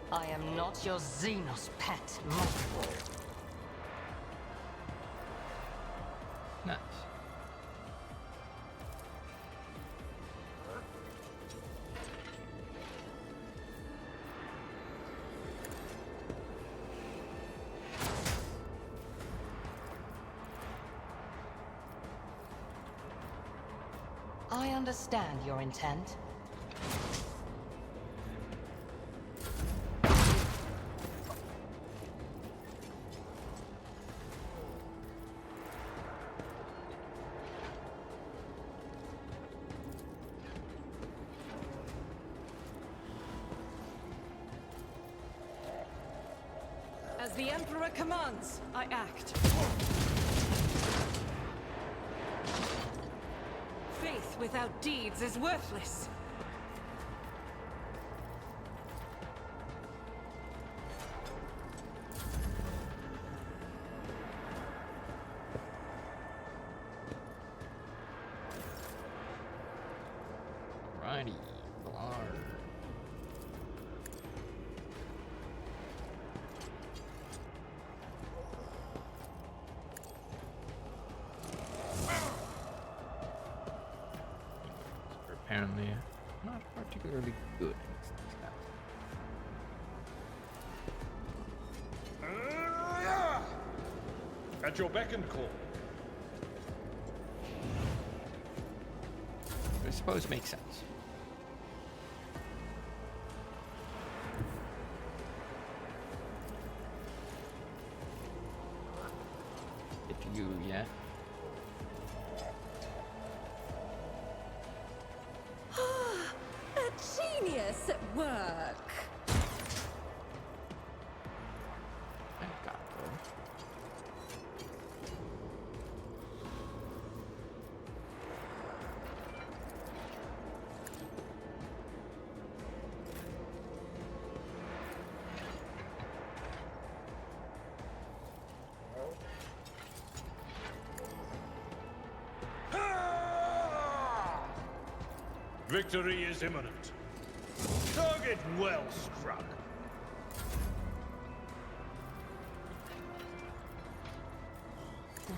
I am not your Xenos pet. I understand your intent. As the Emperor commands, I act. Faith without deeds is worthless. Righty, blar. Apparently not particularly good against these guys. At your beck and call. I suppose it makes sense. If you yet. A genius at work. Thank God, bro. Victory is imminent. Target well struck.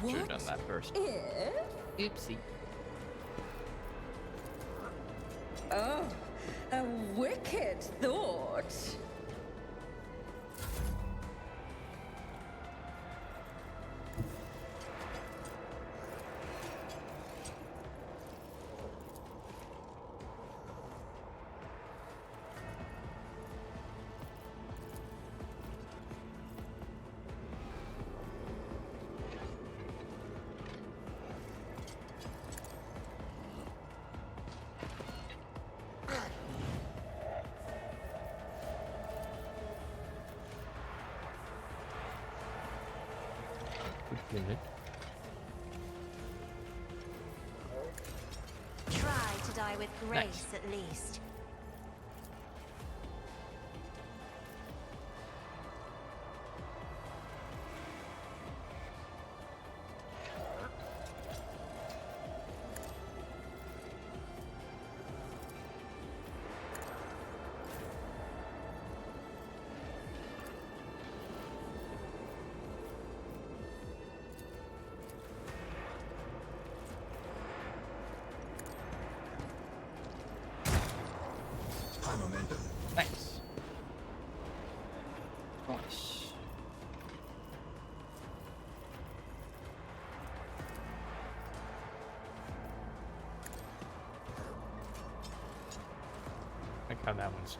Should have done that first. Oopsie. Oh, a wicked thought. Good. Try to die with grace, Nice. at least. High momentum. Nice. Nice. Like how that one's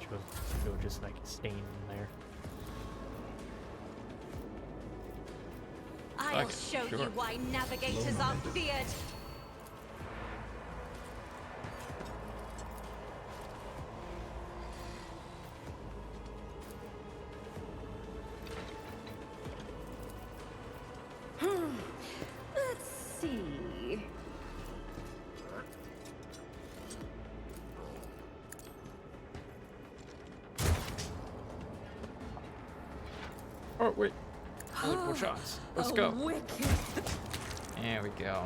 just like staying in there. I'll Okay, show sure. you why navigators are feared. Let's see. Oh wait. Multiple shots. Let's A go. wicked. There we go.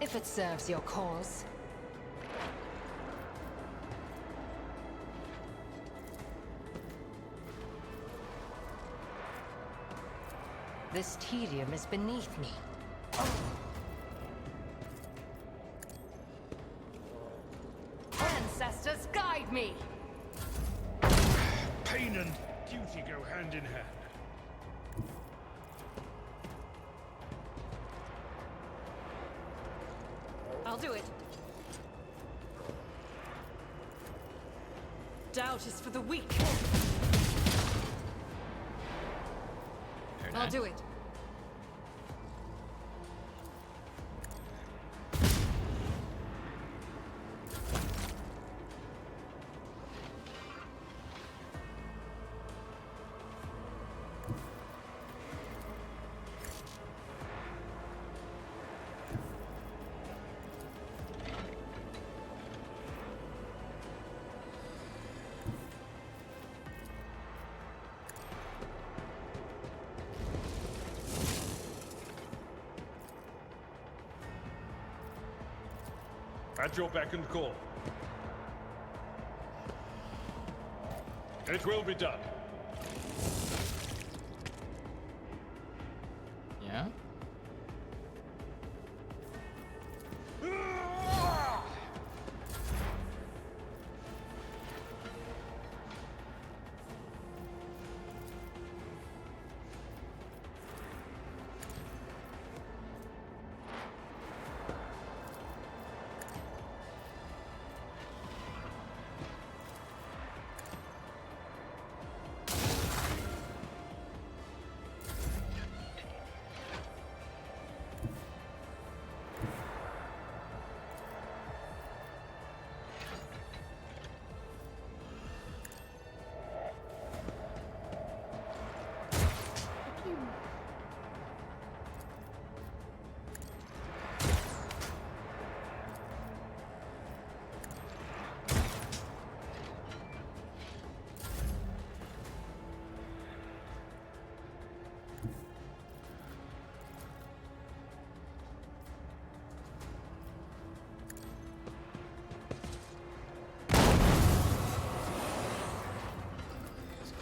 If it serves your cause. This tedium is beneath me. Ancestors, guide me! Pain and duty go hand in hand. I'll do it. Doubt is for the weak. I'll do it. At your beck and call. It will be done. Yeah.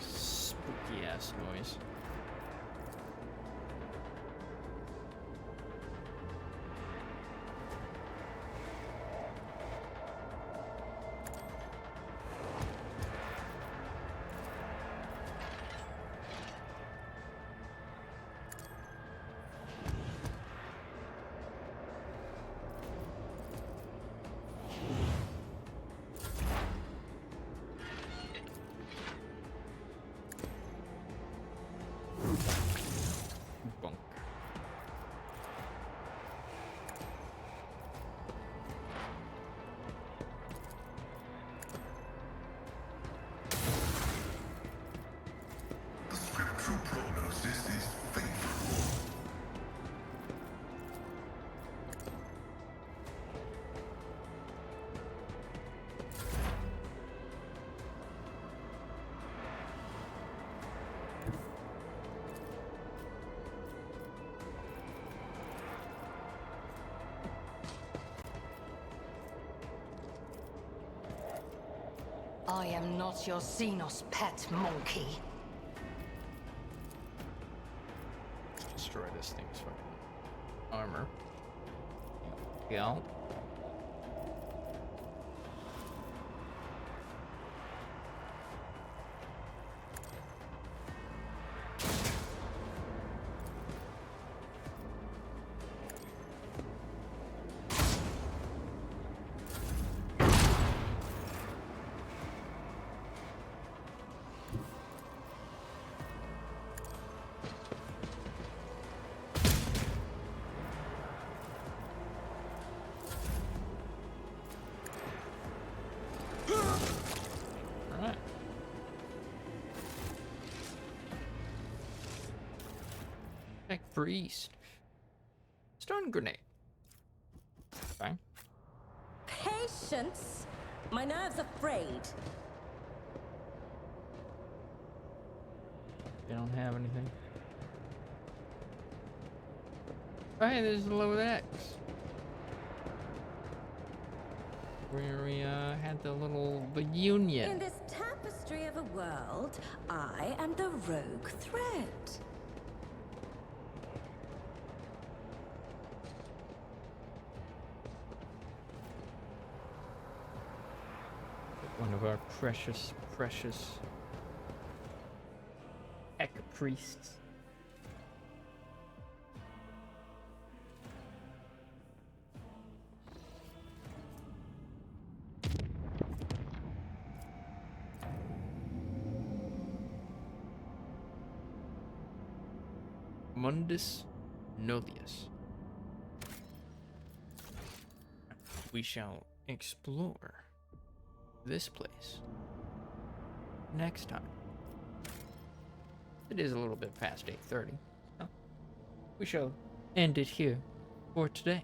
Spooky ass noise. Bonk. The scriptural prognosis is favorable. I am not your Xenos pet monkey. Let's destroy this thing's fucking armor. Yeah. Alright. Check for east. Stun grenade. Fine. Patience? My nerves are frayed. They don't have anything. Oh, hey, there's the low X. where we had the little union. In this tapestry of a world, I am the rogue thread. One of our precious Ek priests. Mundus Nullius. We shall explore this place next time. It is a little bit past 8:30. So we shall end it here for today.